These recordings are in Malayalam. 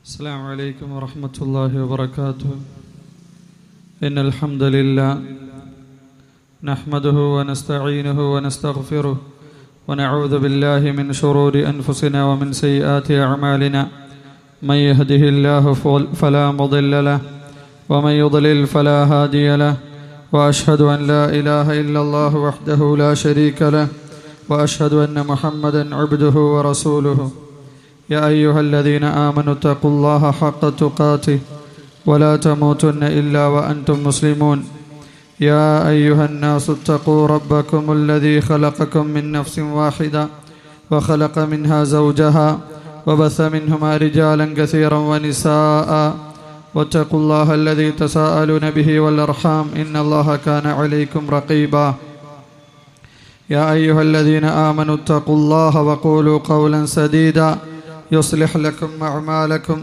السلام عليكم ورحمة الله وبركاته. إن الحمد لله نحمده ونستعينه ونستغفره ونعوذ بالله من شرور أنفسنا ومن سيئات أعمالنا. من يهده الله فلا مضل له ومن يضلل فلا هادي له. وأشهد أن لا إله إلا الله وحده لا شريك له وأشهد أن محمدا عبده ورسوله. يا أيها الذين آمنوا اتقوا الله حق تقاته ولا تموتن إلا وأنتم مسلمون. يا أيها الناس اتقوا ربكم الذي خلقكم من نفس واحدة وخلق منها زوجها وبث منهما رجالا كثيرا ونساء واتقوا الله الذي تساءلون به والأرحام إن الله كان عليكم رقيبا. يا أيها الذين آمنوا اتقوا الله وقولوا قولا سديدا يصلح لكم أعمالكم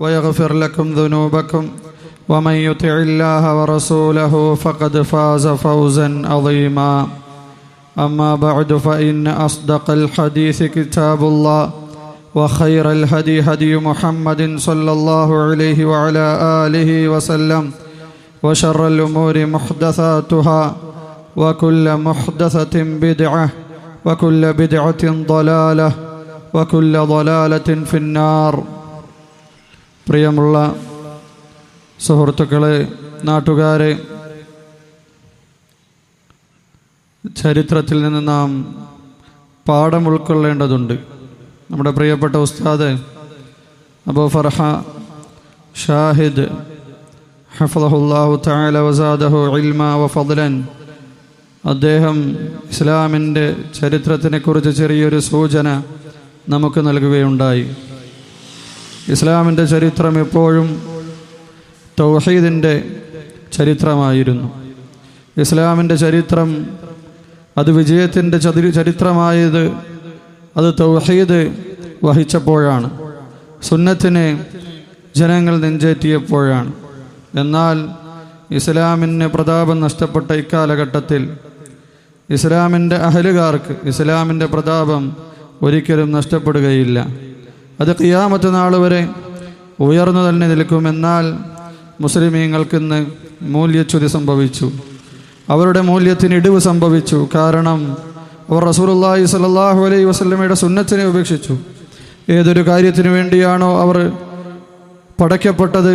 ويغفر لكم ذنوبكم ومن يطع الله ورسوله فقد فاز فوزا عظيما. أما بعد فإن أصدق الحديث كتاب الله وخير الهدي هدي محمد صلى الله عليه وعلى آله وسلم وشر الأمور محدثاتها وكل محدثة بدعة وكل بدعة ضلالة وكل ضلالة في النار. പ്രിയമുള്ള സുഹൃത്തുക്കളെ, നാട്ടുകാരെ, ചരിത്രത്തിൽ നിന്ന് നാം പാഠം ഉൾക്കൊള്ളേണ്ടതുണ്ട്. നമ്മുടെ പ്രിയപ്പെട്ട ഉസ്താദ് അബൂ ഫർഹ ഷാഹിദ് ഹഫളഹുല്ലാഹു തആല വസാദഹു ഇൽമ വഫദ്ലൻ, അദ്ദേഹം ഇസ്ലാമിൻ്റെ ചരിത്രത്തിനെക്കുറിച്ച് ചെറിയൊരു സൂചന നമുക്ക് നൽകുകയുണ്ടായി. ഇസ്ലാമിൻ്റെ ചരിത്രം എപ്പോഴും തൗഹീദിൻ്റെ ചരിത്രമായിരുന്നു. ഇസ്ലാമിൻ്റെ ചരിത്രം അത് വിജയത്തിൻ്റെ ചരിത്രമായത് അത് തൗഹീദ് വഹിച്ചപ്പോഴാണ്, സുന്നത്തിനെ ജനങ്ങൾ നെഞ്ചേറ്റിയപ്പോഴാണ്. എന്നാൽ ഇസ്ലാമിന് പ്രതാപം നഷ്ടപ്പെട്ട ഇക്കാലഘട്ടത്തിൽ ഇസ്ലാമിൻ്റെ അഹലുകാർക്ക് ഇസ്ലാമിൻ്റെ പ്രതാപം ഒരിക്കലും നഷ്ടപ്പെടുകയില്ല. അത് ഖിയാമത്ത് നാൾ വരെ ഉയർന്നു തന്നെ നിൽക്കും. എന്നാൽ മുസ്ലിമീങ്ങൾക്കിന്ന് മൂല്യച്യുതി സംഭവിച്ചു, അവരുടെ മൂല്യത്തിന് ഇടിവ് സംഭവിച്ചു. കാരണം അവർ റസൂലുള്ളാഹി സ്വല്ലല്ലാഹു അലൈഹി വസല്ലമയുടെ സുന്നത്തിനെ ഉപേക്ഷിച്ചു. ഏതൊരു കാര്യത്തിനു വേണ്ടിയാണോ അവർ പടയ്ക്കപ്പെട്ടത്,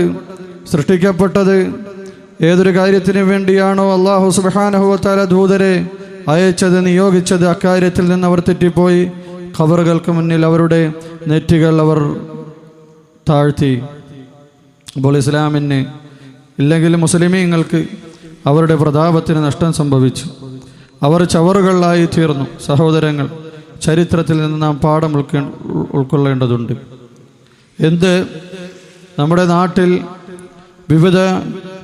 സൃഷ്ടിക്കപ്പെട്ടത്, ഏതൊരു കാര്യത്തിനു വേണ്ടിയാണോ അല്ലാഹു സുബ്ഹാനഹു വ തആല ദൂതരെ അയച്ചത്, നിയോഗിച്ചത്, അക്കാര്യത്തിൽ നിന്ന് അവർ തെറ്റിപ്പോയി. ഖബറുകൾക്ക് മുന്നിൽ അവരുടെ നെറ്റികൾ അവർ താഴ്ത്തി. അപ്പോൾ ഇസ്ലാമിന് ഇല്ലെങ്കിൽ മുസ്ലിമീങ്ങൾക്ക് അവരുടെ പ്രതാപത്തിന് നഷ്ടം സംഭവിച്ചു. അവർ ചവറുകളായി തീർന്നു. സഹോദരങ്ങൾ, ചരിത്രത്തിൽ നിന്ന് നാം പാഠം ഉൾക്കൊള്ളേണ്ടതുണ്ട്. നമ്മുടെ നാട്ടിൽ വിവിധ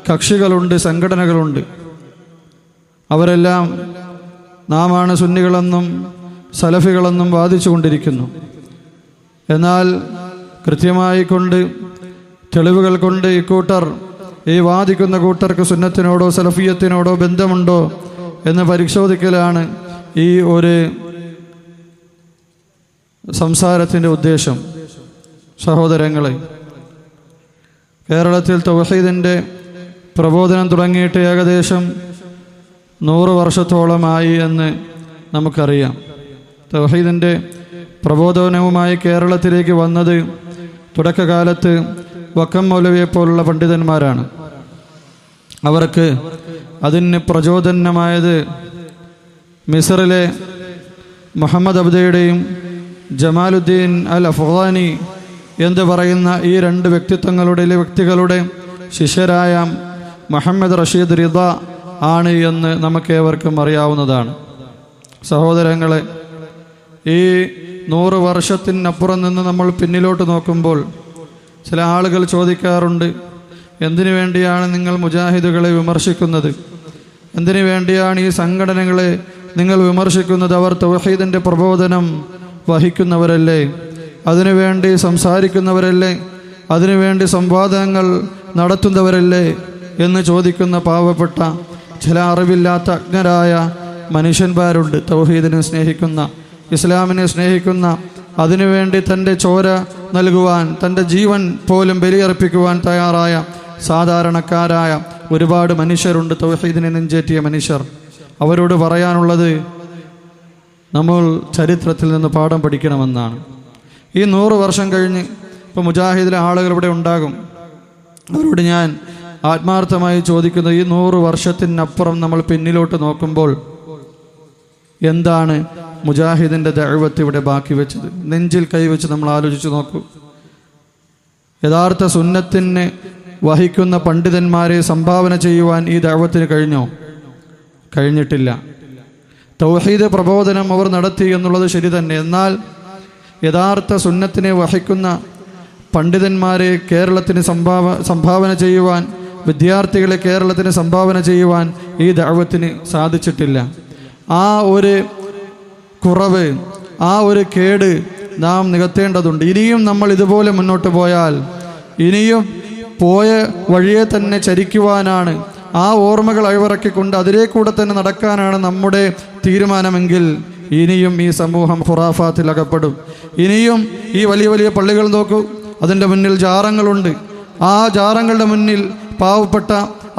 കക്ഷികളുണ്ട്, സംഘടനകളുണ്ട്. അവരെല്ലാം നാമാണ് സുന്നികളെന്നും സലഫികളെന്നും വാദിച്ചു കൊണ്ടിരിക്കുന്നു. എന്നാൽ കൃത്യമായി തെളിവുകൾ കൊണ്ട് ഇക്കൂട്ടർ, ഈ വാദിക്കുന്ന കൂട്ടർക്ക് സുന്നത്തിനോടോ സലഫിയത്തിനോടോ ബന്ധമുണ്ടോ എന്ന് പരിശോധിക്കലാണ് ഈ ഒരു സംസാരത്തിൻ്റെ ഉദ്ദേശം. സഹോദരങ്ങളെ, കേരളത്തിൽ തൗഹീദിൻ്റെ പ്രബോധനം തുടങ്ങിയിട്ട് ഏകദേശം 100 വർഷത്തോളമായി എന്ന് നമുക്കറിയാം. തൗഹീദിൻ്റെ പ്രബോധനവുമായി കേരളത്തിലേക്ക് വന്നത് തുടക്കകാലത്ത് വക്കം മൗലവിയെപ്പോലുള്ള പണ്ഡിതന്മാരാണ്. അവർക്ക് അതിന് പ്രചോദനമായത് മിസ്റിലെ മുഹമ്മദ് അബ്ദയുടെയും ജമാലുദ്ദീൻ അൽ അഫ്ഗാനി എന്ന് പറയുന്ന ഈ 2 വ്യക്തികളുടെ ശിഷ്യരായ മുഹമ്മദ് റഷീദ് റിദ ആണ് എന്ന് നമുക്കേവർക്കും അറിയാവുന്നതാണ്. സഹോദരങ്ങളെ, ഈ 100 വർഷത്തിനപ്പുറം നിന്ന് നമ്മൾ പിന്നിലോട്ട് നോക്കുമ്പോൾ ചില ആളുകൾ ചോദിക്കാറുണ്ട്, എന്തിനു വേണ്ടിയാണ് നിങ്ങൾ മുജാഹിദുകളെ വിമർശിക്കുന്നത്? എന്തിനു വേണ്ടിയാണ് ഈ സംഘടനകളെ നിങ്ങൾ വിമർശിക്കുന്നത്? അവർ തൗഹീദിൻ്റെ പ്രബോധനം വഹിക്കുന്നവരല്ലേ? അതിനുവേണ്ടി സംസാരിക്കുന്നവരല്ലേ? അതിനുവേണ്ടി സംവാദങ്ങൾ നടത്തുന്നവരല്ലേ എന്ന് ചോദിക്കുന്ന പാവപ്പെട്ട ചില അറിവില്ലാത്ത അജ്ഞരായ മനുഷ്യന്മാരുണ്ട്. തൗഹീദിനെ സ്നേഹിക്കുന്ന, ഇസ്ലാമിനെ സ്നേഹിക്കുന്ന അതിനുവേണ്ടി തൻ്റെ ചോര നൽകുവാൻ, തൻ്റെ ജീവൻ പോലും ബലിയർപ്പിക്കുവാൻ തയ്യാറായ സാധാരണക്കാരായ ഒരുപാട് മനുഷ്യരുണ്ട്, തൗഹീദിനെ നെഞ്ചേറ്റിയ മനുഷ്യർ. അവരോട് പറയാനുള്ളത് നമ്മൾ ചരിത്രത്തിൽ നിന്ന് പാഠം പഠിക്കണമെന്നാണ്. ഈ 100 വർഷം കഴിഞ്ഞ് ഇപ്പോൾ മുജാഹിദിലെ ആളുകൾ ഇവിടെ ഉണ്ടാകും. അവരോട് ഞാൻ ആത്മാർത്ഥമായി ചോദിക്കുന്നത്, ഈ 100 വർഷത്തിനപ്പുറം നമ്മൾ പിന്നിലോട്ട് നോക്കുമ്പോൾ എന്താണ് മുജാഹിദിൻ്റെ ദഅവത്ത് ഇവിടെ ബാക്കി വെച്ചത്? നെഞ്ചിൽ കൈവച്ച് നമ്മൾ ആലോചിച്ച് നോക്കൂ. യഥാർത്ഥ സുന്നത്തിന് വഹിക്കുന്ന പണ്ഡിതന്മാരെ സംഭാവന ചെയ്യുവാൻ ഈ ദഅവത്തിന് കഴിഞ്ഞോ? കഴിഞ്ഞിട്ടില്ല. തൗഹീദ് പ്രബോധനം അവർ നടത്തി എന്നുള്ളത് ശരി തന്നെ. എന്നാൽ യഥാർത്ഥ സുന്നത്തിനെ വഹിക്കുന്ന പണ്ഡിതന്മാരെ കേരളത്തിന് സംഭാവന ചെയ്യുവാൻ, വിദ്യാർത്ഥികളെ കേരളത്തിന് സംഭാവന ചെയ്യുവാൻ ഈ ദഅവത്തിന് സാധിച്ചിട്ടില്ല. ആ ഒരു കുറവ്, ആ ഒരു കേട് നാം നികത്തേണ്ടതുണ്ട്. ഇനിയും നമ്മൾ ഇതുപോലെ മുന്നോട്ട് പോയാൽ, ഇനിയും പോയ വഴിയെ തന്നെ ചരിക്കുവാനാണ്, ആ ഓർമ്മകൾ അയവിറക്കിക്കൊണ്ട് അതിലേക്കൂടെ തന്നെ നടക്കാനാണ് നമ്മുടെ തീരുമാനമെങ്കിൽ ഇനിയും ഈ സമൂഹം ഖുറാഫാത്തിൽ അകപ്പെടും. ഇനിയും ഈ വലിയ വലിയ പള്ളികൾ നോക്കൂ, അതിൻ്റെ മുന്നിൽ ജാറങ്ങളുണ്ട്. ആ ജാറങ്ങളുടെ മുന്നിൽ പാവപ്പെട്ട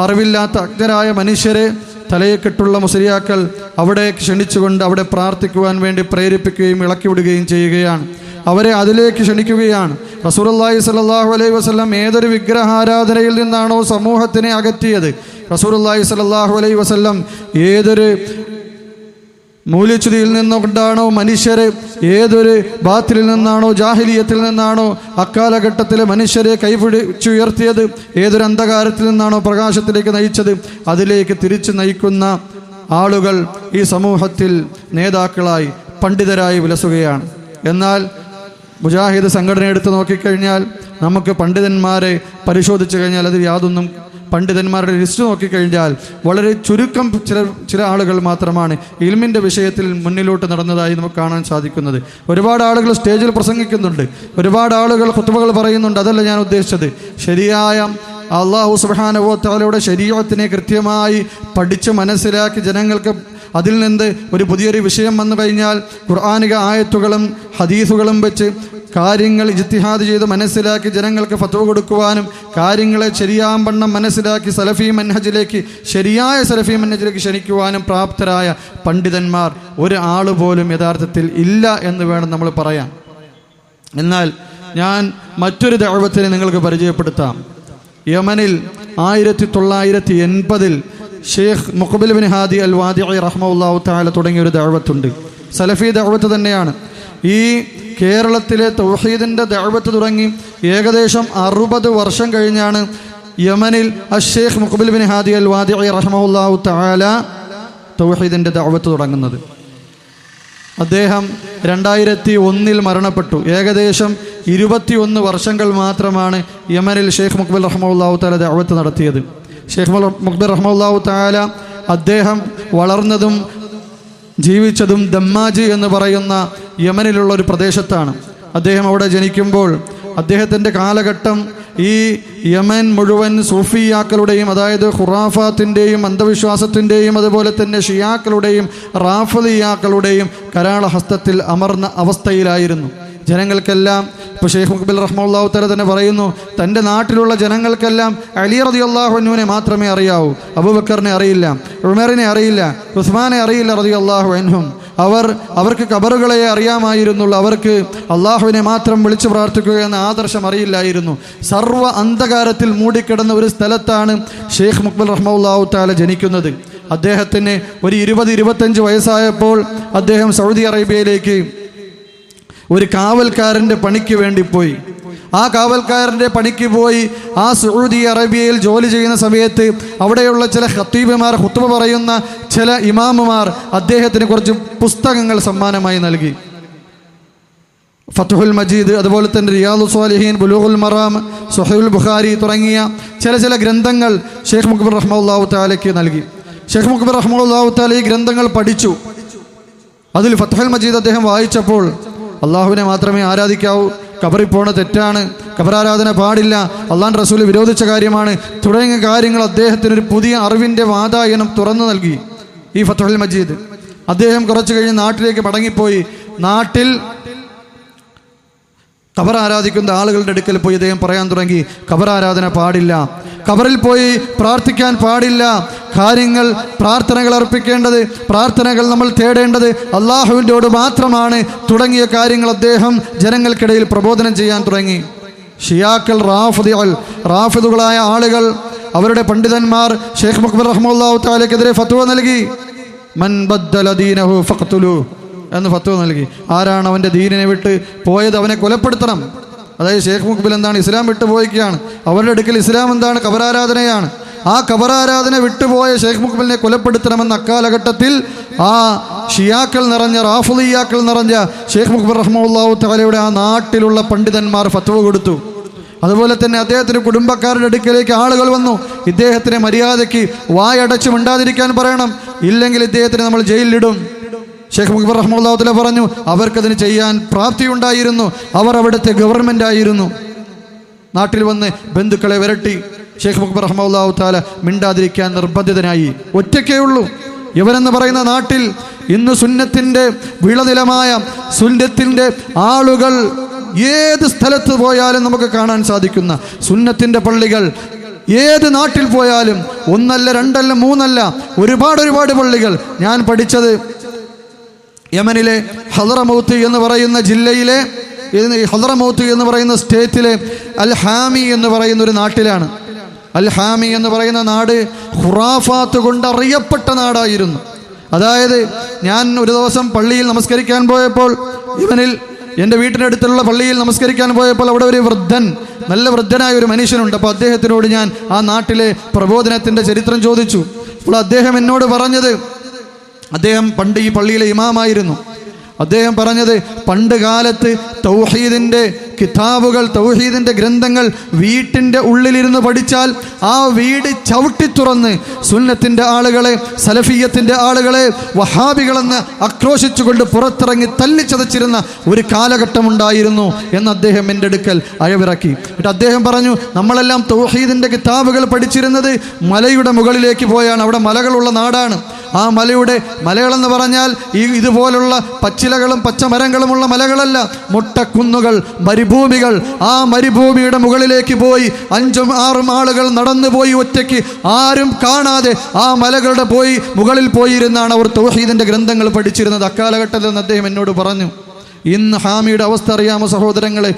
അറിവില്ലാത്ത അജ്ഞരായ മനുഷ്യരെ തലയെക്കെട്ടുള്ള മുസ്ലിയാക്കൾ അവിടെ ക്ഷണിച്ചുകൊണ്ട് അവിടെ പ്രാർത്ഥിക്കുവാൻ വേണ്ടി പ്രേരിപ്പിക്കുകയും ഇളക്കിവിടുകയും ചെയ്യുകയാണ്. അവരെ അതിലേക്ക് ക്ഷണിക്കുകയാണ്. റസൂലുള്ളാഹി സ്വല്ലല്ലാഹു അലൈഹി വസല്ലം ഏതൊരു വിഗ്രഹാരാധനയിൽ നിന്നാണോ സമൂഹത്തിനെ അകറ്റിയത്, റസൂലുള്ളാഹി സ്വല്ലല്ലാഹു അലൈഹി വസല്ലം ഏതൊരു മൂല്യച്യുതിയിൽ നിന്നുകൊണ്ടാണോ മനുഷ്യരെ, ഏതൊരു ബാത്തിലിൽ നിന്നാണോ, ജാഹിലിയത്തിൽ നിന്നാണോ അക്കാലഘട്ടത്തിലെ മനുഷ്യരെ കൈപിടിച്ചുയർത്തിയത്, ഏതൊരു അന്ധകാരത്തിൽ നിന്നാണോ പ്രകാശത്തിലേക്ക് നയിച്ചത്, അതിലേക്ക് തിരിച്ചു നയിക്കുന്ന ആളുകൾ ഈ സമൂഹത്തിൽ നേതാക്കളായി, പണ്ഡിതരായി വിലസുകയാണ്. എന്നാൽ മുജാഹിദ് സംഘടന എടുത്ത് നോക്കിക്കഴിഞ്ഞാൽ, നമുക്ക് പണ്ഡിതന്മാരെ പരിശോധിച്ചു കഴിഞ്ഞാൽ അതിൽ യാതൊന്നും, പണ്ഡിതന്മാരുടെ ലിസ്റ്റ് നോക്കിക്കഴിഞ്ഞാൽ വളരെ ചുരുക്കം ചില ആളുകൾ മാത്രമാണ് ഇൽമിൻ്റെ വിഷയത്തിൽ മുന്നിലോട്ട് നടന്നതായി നമുക്ക് കാണാൻ സാധിക്കുന്നത്. ഒരുപാട് ആളുകൾ സ്റ്റേജിൽ പ്രസംഗിക്കുന്നുണ്ട്, ഒരുപാട് ആളുകൾ ഖുത്ബകൾ പറയുന്നുണ്ട്. അതല്ല ഞാൻ ഉദ്ദേശിച്ചത്. ശരിയായ അല്ലാഹു സുബ്ഹാനഹു വ തആലയുടെ ശരീഅത്തിനെ കൃത്യമായി പഠിച്ച് മനസ്സിലാക്കി ജനങ്ങൾക്ക് അതിൽ നിന്ന് ഒരു പുതിയൊരു വിഷയം വന്നു കഴിഞ്ഞാൽ ഖുർആനിക ആയത്തുകളും ഹദീസുകളും വെച്ച് കാര്യങ്ങൾ ഇജ്തിഹാദ് ചെയ്ത് മനസ്സിലാക്കി ജനങ്ങൾക്ക് ഫത്വ കൊടുക്കുവാനും, കാര്യങ്ങളെ ശരിയാവണ്ണം മനസ്സിലാക്കി സലഫി മൻഹജിലേക്ക്, ശരിയായ സലഫി മൻഹജിലേക്ക് ക്ഷണിക്കുവാനും പ്രാപ്തരായ പണ്ഡിതന്മാർ ഒരു ആൾ പോലും യഥാർത്ഥത്തിൽ ഇല്ല എന്ന് വേണം നമ്മൾ പറയാൻ. എന്നാൽ ഞാൻ മറ്റൊരു ദഅവത്തിനെ നിങ്ങൾക്ക് പരിചയപ്പെടുത്താം. യമനിൽ 1980 ഷെയ്ഖ് മുഖ്ബിൽ ബിൻ ഹാദി അൽ വാദിഇ റഹ്മഹുല്ലാഹു തആല തുടങ്ങിയ ഒരു ദഅവത്തുണ്ട്. സലഫി ദഅവത്ത് തന്നെയാണ്. ഈ കേരളത്തിലെ തൗഹീദിൻ്റെ ദഅവത്ത് തുടങ്ങി ഏകദേശം 60 വർഷം കഴിഞ്ഞാണ് യമനിൽ ഷെയ്ഖ് മുഖ്ബിൽ ബിൻ ഹാദി അൽ വാദിഇ റഹ്മഹുല്ലാഹു തആല തൗഹീദിൻ്റെ ദഅവത്ത് തുടങ്ങുന്നത്. അദ്ദേഹം 2001 മരണപ്പെട്ടു. ഏകദേശം 21 വർഷങ്ങൾ മാത്രമാണ് യമനിൽ ഷെയ്ഖ് മുഖ്ബിൽ റഹ്മഹുല്ലാഹു തആല ദഅവത്ത് നടത്തിയത്. ഷെയ്ഖ് മുഖ്ബിൽ റഹ്മഹുല്ലാഹു തആല അദ്ദേഹം വളർന്നതും ജീവിച്ചതും ദമ്മാജ് എന്ന് പറയുന്ന യമനിലുള്ള ഒരു പ്രദേശത്താണ്. അദ്ദേഹം അവിടെ ജനിക്കുമ്പോൾ അദ്ദേഹത്തിൻ്റെ കാലഘട്ടം ഈ യമൻ മുഴുവൻ സൂഫിയാക്കളുടെയും, അതായത് ഖുറാഫാത്തിൻ്റെയും അന്ധവിശ്വാസത്തിൻ്റെയും അതുപോലെ തന്നെ ഷിയാക്കളുടെയും റാഫിദിയാക്കളുടെയും കരാളഹസ്തത്തിൽ അമർന്ന അവസ്ഥയിലായിരുന്നു. ജനങ്ങൾക്കെല്ലാം, ഇപ്പോൾ ഷെയ്ഖ് മുഖ്ബിൽ റഹ്മത്തുള്ളാഹി തആല തന്നെ പറയുന്നു, തൻ്റെ നാട്ടിലുള്ള ജനങ്ങൾക്കെല്ലാം അലി റളിയല്ലാഹു അൻഹുവിനെ മാത്രമേ അറിയാവൂ, അബൂബക്കറിനെ അറിയില്ല, ഉമറിനെ അറിയില്ല, ഉസ്മാനെ അറിയില്ല റളിയല്ലാഹു അൻഹും. അവർക്ക് ഖബറുകളെ അറിയാമായിരുന്നുള്ളൂ, അവർക്ക് അള്ളാഹുവിനെ മാത്രം വിളിച്ചു പ്രാർത്ഥിക്കുക എന്ന ആദർശം അറിയില്ലായിരുന്നു. സർവ്വ അന്ധകാരത്തിൽ മൂടിക്കിടന്ന ഒരു സ്ഥലത്താണ് ഷെയ്ഖ് മുഖ്ബിൽ റഹ്മത്തുള്ളാഹി തആല ജനിക്കുന്നത്. അദ്ദേഹത്തിന് ഒരു 20-25 വയസ്സായപ്പോൾ അദ്ദേഹം സൗദി അറേബ്യയിലേക്ക് ഒരു കാവൽക്കാരൻ്റെ പണിക്ക് വേണ്ടി പോയി. ആ കാവൽക്കാരൻ്റെ പണിക്ക് പോയി ആ സൗദി അറേബ്യയിൽ ജോലി ചെയ്യുന്ന സമയത്ത് അവിടെയുള്ള ചില ഖത്തീബുമാർ, ഖുത്ബ പറയുന്ന ചില ഇമാമുമാർ അദ്ദേഹത്തിന് കുറച്ച് പുസ്തകങ്ങൾ സമ്മാനമായി നൽകി. ഫത്ഹുൽ മജീദ്, അതുപോലെ തന്നെ റിയാദുസ് സ്വാലിഹീൻ, ബുലൂഗുൽ മറാം, സ്വഹീഹുൽ ബുഖാരി തുടങ്ങിയ ചില ഗ്രന്ഥങ്ങൾ ഷെയ്ഖ് മുഖ്ബിൽ റഹ്മത്തുള്ളാഹി തആലയ്ക്ക് നൽകി. ഷെയ്ഖ് മുഖ്ബിൽ റഹ്മത്തുള്ളാഹി തആല ഈ ഗ്രന്ഥങ്ങൾ പഠിച്ചു. അതിൽ ഫത്ഹുൽ മജീദ് അദ്ദേഹം വായിച്ചപ്പോൾ അള്ളാഹുവിനെ മാത്രമേ ആരാധിക്കാവൂ, ഖബറിൽ പോണ തെറ്റാണ്, ഖബറാരാധന പാടില്ല, അള്ളാഹുവിൻ്റെ റസൂൽ വിരോധിച്ച കാര്യമാണ് തുടങ്ങിയ കാര്യങ്ങൾ അദ്ദേഹത്തിനൊരു പുതിയ അറിവിൻ്റെ വാതായനം തുറന്നു നൽകി ഈ ഫത്ഹുൽ മജീദ്. അദ്ദേഹം കുറച്ച് കഴിഞ്ഞ് നാട്ടിലേക്ക് മടങ്ങിപ്പോയി. നാട്ടിൽ ഖബർ ആരാധിക്കുന്ന ആളുകളുടെ അടുക്കൽ പോയി ഇദ്ദേഹം പറയാൻ തുടങ്ങി, ഖബറാരാധന പാടില്ല, ഖബറിൽ പോയി പ്രാർത്ഥിക്കാൻ പാടില്ല, പ്രാർത്ഥനകൾ അർപ്പിക്കേണ്ടത്, പ്രാർത്ഥനകൾ നമ്മൾ തേടേണ്ടത് അള്ളാഹുവിൻ്റെയോട് മാത്രമാണ് തുടങ്ങിയ കാര്യങ്ങൾ അദ്ദേഹം ജനങ്ങൾക്കിടയിൽ പ്രബോധനം ചെയ്യാൻ തുടങ്ങി. ഷിയാക്കൾ, റാഫിദുകളായ ആളുകൾ, അവരുടെ പണ്ഡിതന്മാർ ഷെയ്ഖ് മുഖ്ബിർ റഹ്മത്തുള്ളാഹി തആലയ്ക്കെതിരെ ഫത്വ നൽകി. മൻ ബദ്ദല ദീനഹു ഫഖ്തുലു എന്ന് ഫത്വ നൽകി. ആരാണ് അവൻ്റെ ദീനിനെ വിട്ട് പോയത് അവനെ കൊലപ്പെടുത്തണം. അതായത് ഷെയ്ഖ് മുഖ്ബിൽ എന്താണ്, ഇസ്ലാം വിട്ടു പോയിക്കുകയാണ്. അവരുടെ അടുക്കൽ ഇസ്ലാം എന്താണ്, ഖബറാരാധനയാണ്. ആ ഖബറാരാധന വിട്ടുപോയ ഷെയ്ഖ് മുഖ്ബിലിനെ കൊലപ്പെടുത്തണമെന്ന അക്കാലഘട്ടത്തിൽ ആ ഷിയാക്കൾ നിറഞ്ഞ, റാഫിദിയാക്കൾ നിറഞ്ഞ ഷെയ്ഖ് മുഖ്ബിർ റഹ്മത്തുള്ളാഹി തആലയുടെ ആ നാട്ടിലുള്ള പണ്ഡിതന്മാർ ഫത്വ കൊടുത്തു. അതുപോലെ തന്നെ അദ്ദേഹത്തിൻ്റെ കുടുംബക്കാരുടെ അടുക്കലേക്ക് ആളുകൾ വന്നു, ഇദ്ദേഹത്തിനെ മര്യാദയ്ക്ക് വായടച്ച് മിണ്ടാതിരിക്കാൻ പറയണം, ഇല്ലെങ്കിൽ ഇദ്ദേഹത്തിനെ നമ്മൾ ജയിലിലിടും. ഷെയ്ഖ് മുഖ്ബിർ റഹ്മത്തുള്ളാഹി തആല പറഞ്ഞു, അവർക്കതിന് ചെയ്യാൻ പ്രാപ്തിയുണ്ടായിരുന്നു, അവർ അവിടുത്തെ ഗവൺമെൻറ് ആയിരുന്നു. നാട്ടിൽ വന്ന് ബന്ധുക്കളെ വിരട്ടി. ഷെയ്ഖ് മുഖ്ബിർ റഹ്മത്തുള്ളാഹി തആല മിണ്ടാതിരിക്കാൻ നിർബന്ധിതനായി. ഒറ്റയ്ക്കേ ഉള്ളൂ. ഇവരെന്ന് പറയുന്ന നാട്ടിൽ ഇന്ന് സുന്നത്തിൻ്റെ വിളനിലമായ സുന്നത്തിൻ്റെ ആളുകൾ ഏത് സ്ഥലത്ത് പോയാലും നമുക്ക് കാണാൻ സാധിക്കുന്ന സുന്നത്തിൻ്റെ പള്ളികൾ ഏത് നാട്ടിൽ പോയാലും ഒന്നല്ല, രണ്ടല്ല, മൂന്നല്ല, ഒരുപാട് പള്ളികൾ. ഞാൻ പഠിച്ചത് യമനിലെ ഹദ്റമൗത്ത് എന്ന് പറയുന്ന ജില്ലയിലെ, ഹദ്റമൗത്ത് എന്ന് പറയുന്ന സ്റ്റേറ്റിലെ അൽ ഹാമി എന്ന് പറയുന്ന ഒരു നാട്ടിലാണ്. അൽ ഹാമി എന്ന് പറയുന്ന നാട് ഖുറാഫാത്ത് കൊണ്ട് അറിയപ്പെട്ട നാടായിരുന്നു. അതായത് ഞാൻ ഒരു ദിവസം പള്ളിയിൽ നമസ്കരിക്കാൻ പോയപ്പോൾ, യമനിൽ എൻ്റെ വീട്ടിൻ്റെ അടുത്തുള്ള പള്ളിയിൽ നമസ്കരിക്കാൻ പോയപ്പോൾ അവിടെ ഒരു നല്ല വൃദ്ധനായ ഒരു മനുഷ്യനുണ്ട്. അപ്പോൾ അദ്ദേഹത്തിനോട് ഞാൻ ആ നാട്ടിലെ പ്രബോധനത്തിൻ്റെ ചരിത്രം ചോദിച്ചു. അപ്പോൾ അദ്ദേഹം എന്നോട് പറഞ്ഞത്, അദ്ദേഹം പണ്ട് ഈ പള്ളിയിലെ ഇമാമായിരുന്നു. അദ്ദേഹം പറഞ്ഞത്, പണ്ട് കാലത്ത് തൗഹീദിൻ്റെ കിതാബുകൾ, തൗഹീദിൻ്റെ ഗ്രന്ഥങ്ങൾ വീട്ടിൻ്റെ ഉള്ളിലിരുന്ന് പഠിച്ചാൽ ആ വീട് ചവിട്ടി തുറന്ന് സുന്നത്തിൻ്റെ ആളുകളെ, സലഫിയത്തിൻ്റെ ആളുകളെ വഹാബികളെന്ന് ആക്രോശിച്ചുകൊണ്ട് പുറത്തിറങ്ങി തല്ലിച്ചതച്ചിരുന്ന ഒരു കാലഘട്ടമുണ്ടായിരുന്നു എന്ന് അദ്ദേഹം എൻ്റെ അടുക്കൽ അയവിറക്കി. എന്നിട്ട് അദ്ദേഹം പറഞ്ഞു, നമ്മളെല്ലാം തൗഹീദിൻ്റെ കിതാബുകൾ പഠിച്ചിരുന്നത് മലയുടെ മുകളിലേക്ക് പോയാണ്. അവിടെ മലകളുള്ള നാടാണ്. ആ മലകളെന്ന് പറഞ്ഞാൽ ഇതുപോലുള്ള പച്ചിലകളും പച്ചമരങ്ങളുമുള്ള മലകളല്ല, മുട്ടക്കുന്നുകൾ, മരുഭൂമികൾ. ആ മരുഭൂമിയുടെ മുകളിലേക്ക് പോയി 5-6 ആളുകൾ നടന്നു പോയി ഒറ്റയ്ക്ക്, ആരും കാണാതെ ആ മലകളുടെ മുകളിൽ പോയിരുന്നാണ് അവർ തൗഹീദിൻ്റെ ഗ്രന്ഥങ്ങൾ പഠിച്ചിരുന്നത് അക്കാലഘട്ടത്തിൽ നിന്ന് അദ്ദേഹം എന്നോട് പറഞ്ഞു. ഇന്ന് ഹാമിയുടെ അവസ്ഥ അറിയാമോ സഹോദരങ്ങളെ?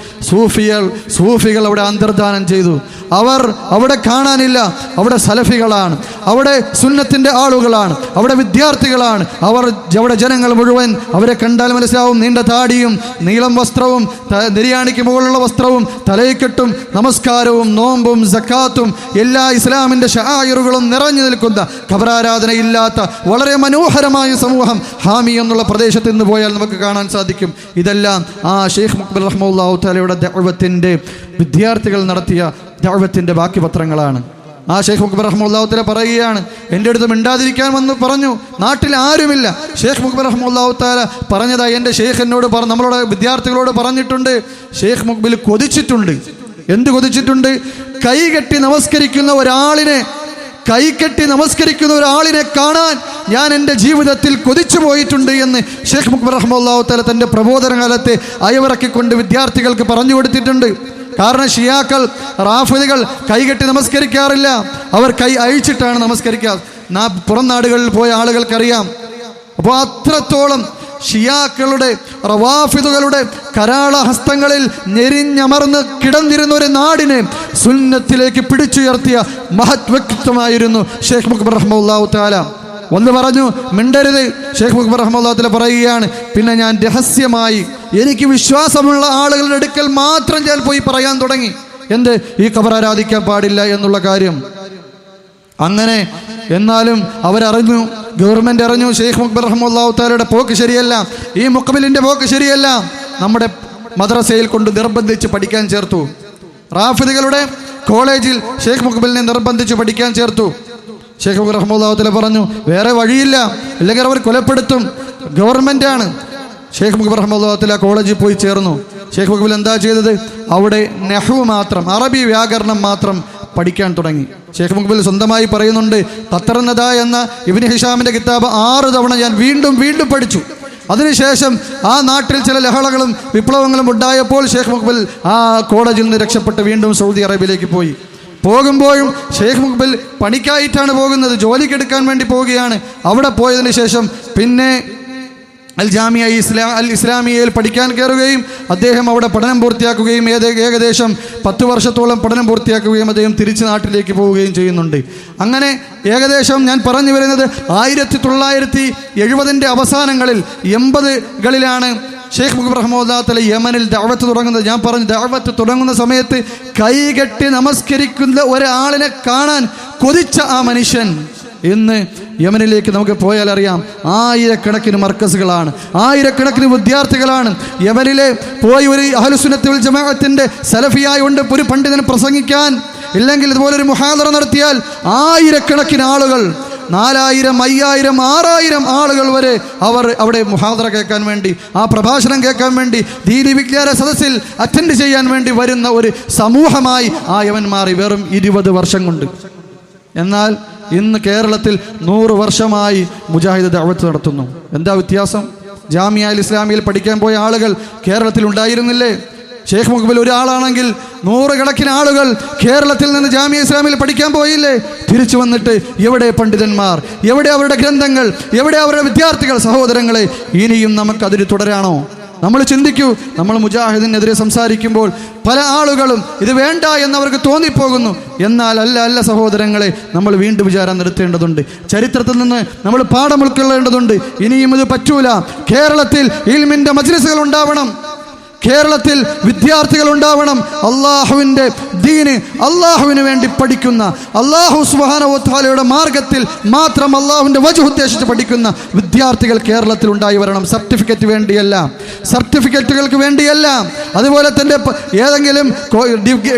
സൂഫികൾ അവിടെ അന്തർധാനം ചെയ്തു. അവർ അവിടെ കാണാനില്ല. അവിടെ സലഫികളാണ്, അവിടെ സുന്നത്തിൻ്റെ ആളുകളാണ്, അവിടെ വിദ്യാർത്ഥികളാണ്. അവിടെ ജനങ്ങൾ മുഴുവൻ അവരെ കണ്ടാൽ മനസ്സിലാവും, നീണ്ട താടിയും നീളം വസ്ത്രവും നിര്യാണിക്ക് മുകളിലുള്ള വസ്ത്രവും തലയിക്കെട്ടും നമസ്കാരവും നോമ്പും സക്കാത്തും എല്ലാ ഇസ്ലാമിൻ്റെ ശആയിറുകളും നിറഞ്ഞു നിൽക്കുന്ന, ഖബറാരാധനയില്ലാത്ത വളരെ മനോഹരമായ സമൂഹം ഹാമി എന്നുള്ള പ്രദേശത്ത് നിന്ന് പോയാൽ നമുക്ക് കാണാൻ സാധിക്കും. ഇതെല്ലാം ആ ഷെയ്ഖ് മുഖ്ബിർ റഹ്മത്തുള്ളാഹി തആലയുടെ ദഅവത്തിൻ്റെ വിദ്യാർത്ഥികൾ നടത്തിയ ദഅവത്തിൻ്റെ ബാക്കി പത്രങ്ങളാണ്. ആ ഷെയ്ഖ് മുഖ്ബിർ റഹ്മത്തുള്ളാഹി തആല പറയുകയാണ്, എൻ്റെ അടുത്ത് മിണ്ടാതിരിക്കാൻ വന്ന് പറഞ്ഞു, നാട്ടിൽ ആരുമില്ല. ഷെയ്ഖ് മുഖ്ബിർ റഹ്മത്തുള്ളാഹി തആല പറഞ്ഞതായി എൻ്റെ ഷെയ്ഖ് എന്നോട് നമ്മളോട് വിദ്യാർത്ഥികളോട് പറഞ്ഞിട്ടുണ്ട്. ഷെയ്ഖ് മുഖ്ബിൽ കൊതിച്ചിട്ടുണ്ട്. എന്ത് കൊതിച്ചിട്ടുണ്ട്? കൈകെട്ടി നമസ്കരിക്കുന്ന ഒരാളിനെ കാണാൻ ഞാൻ എൻ്റെ ജീവിതത്തിൽ കൊതിച്ചു പോയിട്ടുണ്ട് എന്ന് ഷെയ്ഖ് മുഖ്ബിർ റഹ്മത്തുള്ളാഹി തആല തൻ്റെ പ്രബോധന കാലത്തെ അയവിറക്കിക്കൊണ്ട് വിദ്യാർത്ഥികൾക്ക് പറഞ്ഞു കൊടുത്തിട്ടുണ്ട്. കാരണം ഷിയാക്കൾ, റാഫിദികൾ കൈകെട്ടി നമസ്കരിക്കാറില്ല. അവർ കൈ അഴിച്ചിട്ടാണ് നമസ്കരിക്കുക. പുറം നാടുകളിൽ പോയ ആളുകൾക്കറിയാം. അപ്പോൾ അത്രത്തോളം ഷിയാക്കളുടെ, റവാഫിദുകളുടെ കരാളഹസ്തങ്ങളിൽ ഞെരിഞ്ഞമർന്ന് കിടന്നിരുന്ന ഒരു നാടിനെ സുന്നത്തിലേക്ക് പിടിച്ചുയർത്തിയ മഹത് വ്യക്തിത്വമായിരുന്നു ഷെയ്ഖ് മുഖ്ബിർ റഹ്മത്തുള്ളാഹി തആല. ഒന്ന് പറഞ്ഞു, മിണ്ടരുത്. ഷെയ്ഖ് മുഖ്ബിർ റഹ്മത്തുള്ളാഹി തആല പറയുകയാണ്, പിന്നെ ഞാൻ രഹസ്യമായി എനിക്ക് വിശ്വാസമുള്ള ആളുകളുടെ അടുക്കൽ മാത്രം ഞാൻ പോയി പറയാൻ തുടങ്ങി. എന്ത്? ഈ ഖബർ ആരാധിക്കാൻ പാടില്ല എന്നുള്ള കാര്യം. അങ്ങനെ എന്നാലും അവരറിഞ്ഞു, ഗവൺമെൻറ് അറിഞ്ഞു, ഷെയ്ഖ് മുഖ്ബിർ റഹ്മത്തുള്ളാഹി തആലയുടെ പോക്ക് ശരിയല്ല, ഈ മുഖ്ബിലിൻ്റെ പോക്ക് ശരിയല്ല. നമ്മുടെ മദ്രസയിൽ കൊണ്ട് നിർബന്ധിച്ച് പഠിക്കാൻ ചേർത്തു. റാഫിദികളുടെ കോളേജിൽ ഷെയ്ഖ് മുഖ്ബിലിനെ നിർബന്ധിച്ച് പഠിക്കാൻ ചേർത്തു. ഷെയ്ഖ് മുഖ്ബിർ റഹ്മത്തുള്ളാഹി തആല പറഞ്ഞു, വേറെ വഴിയില്ല, ഇല്ലെങ്കിൽ അവർ കൊലപ്പെടുത്തും, ഗവൺമെൻറ്റാണ്. ഷെയ്ഖ് മുഖ്ബിർ റഹ്മത്തുള്ളാഹി തആല കോളേജിൽ പോയി ചേർന്നു. ഷെയ്ഖ് മുഖ്ബിൽ എന്താ ചെയ്തത്? അവിടെ നഹ്വ് മാത്രം, അറബി വ്യാകരണം മാത്രം പഠിക്കാൻ തുടങ്ങി. ഷെയ്ഖ് മുഖ്ബിൽ സ്വന്തമായി പറയുന്നുണ്ട്, ഖത്തർ നദ എന്ന ഇബ്നു ഹിഷാമിൻ്റെ കിതാബ് 6 തവണ ഞാൻ വീണ്ടും പഠിച്ചു. അതിനുശേഷം ആ നാട്ടിൽ ചില ലഹളകളും വിപ്ലവങ്ങളും ഉണ്ടായപ്പോൾ ഷെയ്ഖ് മുഖ്ബിൽ ആ കോളേജിൽ നിന്ന് രക്ഷപ്പെട്ട് വീണ്ടും സൗദി അറേബ്യയിലേക്ക് പോയി. പോകുമ്പോഴും ഷെയ്ഖ് മുഖ്ബിൽ പണിക്കായിട്ടാണ് പോകുന്നത്, ജോലിക്കെടുക്കാൻ വേണ്ടി പോവുകയാണ്. അവിടെ പോയതിന് ശേഷം പിന്നെ അൽ ജാമിയ അൽ ഇസ്ലാമിയയിൽ പഠിക്കാൻ കയറുകയും അദ്ദേഹം അവിടെ പഠനം പൂർത്തിയാക്കുകയും ഏകദേശം 10 വർഷത്തോളം പഠനം പൂർത്തിയാക്കുകയും അദ്ദേഹം തിരിച്ച് നാട്ടിലേക്ക് പോവുകയും ചെയ്യുന്നുണ്ട്. അങ്ങനെ ഏകദേശം ഞാൻ പറഞ്ഞു വരുന്നത് 1970 അവസാനങ്ങളിൽ 80കളിലാണ് ഷെയ്ഖ് മുഖ്ബിൽ റഹ്മത്തുള്ളാഹി തആല യമനിൽ ദഅവത്ത് തുടങ്ങുന്നത്. ഞാൻ പറഞ്ഞു, ദഅവത്ത് തുടങ്ങുന്ന സമയത്ത് കൈകെട്ടി നമസ്കരിക്കുന്ന ഒരാളിനെ കാണാൻ കൊതിച്ച ആ മനുഷ്യൻ ഇന്ന് യമനിലേക്ക് നമുക്ക് പോയാൽ അറിയാം, ആയിരക്കണക്കിന് മർക്കസുകളാണ്, ആയിരക്കണക്കിന് വിദ്യാർത്ഥികളാണ്. യമനിലെ പോയി ഒരു അഹ്ലുസുന്നത്ത് വൽ ജമാഅത്തിന്റെ സലഫിയായി കൊണ്ട് ഒരു പണ്ഡിതന് പ്രസംഗിക്കാൻ, ഇല്ലെങ്കിൽ ഇതുപോലൊരു മുഹാദറ നടത്തിയാൽ ആയിരക്കണക്കിന് ആളുകൾ, 4000, 5000, 6000 ആളുകൾ വരെ അവർ അവിടെ മുഹാദറ കേൾക്കാൻ വേണ്ടി, ആ പ്രഭാഷണം കേൾക്കാൻ വേണ്ടി, ദീനി വിജ്ഞാന സദസ്സിൽ അറ്റൻഡ് ചെയ്യാൻ വേണ്ടി വരുന്ന ഒരു സമൂഹമായി ആ യമൻ മാറി വെറും 20 വർഷം കൊണ്ട്. എന്നാൽ ഇന്ന് കേരളത്തിൽ 100 വർഷമായി മുജാഹിദ് ദഅവത്ത് നടത്തുന്നു. എന്താ വ്യത്യാസം? ജാമിയ അൽ ഇസ്ലാമിയിൽ പഠിക്കാൻ പോയ ആളുകൾ കേരളത്തിൽ ഉണ്ടായിരുന്നില്ലേ? ഷെയ്ഖ് മുഖ്ബിൽ ഒരാളാണെങ്കിൽ 100 കണക്കിന് ആളുകൾ കേരളത്തിൽ നിന്ന് ജാമിയ ഇസ്ലാമിൽ പഠിക്കാൻ പോയില്ലേ? തിരിച്ചു വന്നിട്ട് എവിടെ പണ്ഡിതന്മാർ, എവിടെ അവരുടെ ഗ്രന്ഥങ്ങൾ, എവിടെ അവരുടെ വിദ്യാർത്ഥികൾ? സഹോദരങ്ങളെ, ഇനിയും നമുക്കതിന് തുടരാണോ? നമ്മൾ ചിന്തിക്കൂ. നമ്മൾ മുജാഹിദിനെതിരെ സംസാരിക്കുമ്പോൾ പല ആളുകളും ഇത് വേണ്ട എന്നവർക്ക് തോന്നിപ്പോകുന്നു. എന്നാൽ അല്ല സഹോദരങ്ങളെ, നമ്മൾ വീണ്ടും വിചാരം നിർത്തേണ്ടതുണ്ട്. ചരിത്രത്തിൽ നിന്ന് നമ്മൾ പാഠം ഉൾക്കൊള്ളേണ്ടതുണ്ട്. ഇനിയും ഇത് പറ്റൂല. കേരളത്തിൽ ഇൽമിന്റെ മജ്ലിസുകൾ ഉണ്ടാവണം, കേരളത്തിൽ വിദ്യാർത്ഥികൾ ഉണ്ടാവണം. അള്ളാഹുവിൻ്റെ ദീന്, അള്ളാഹുവിന് വേണ്ടി പഠിക്കുന്ന, അള്ളാഹു സുബ്ഹാനഹു വ തആലയുടെ മാർഗത്തിൽ മാത്രം അള്ളാഹുവിൻ്റെ വജ്ഹ് ഉദ്ദേശിച്ച് പഠിക്കുന്ന വിദ്യാർത്ഥികൾ കേരളത്തിൽ ഉണ്ടായി വരണം. സർട്ടിഫിക്കറ്റുകൾക്ക് വേണ്ടിയല്ല. അതുപോലെ തന്നെ ഏതെങ്കിലും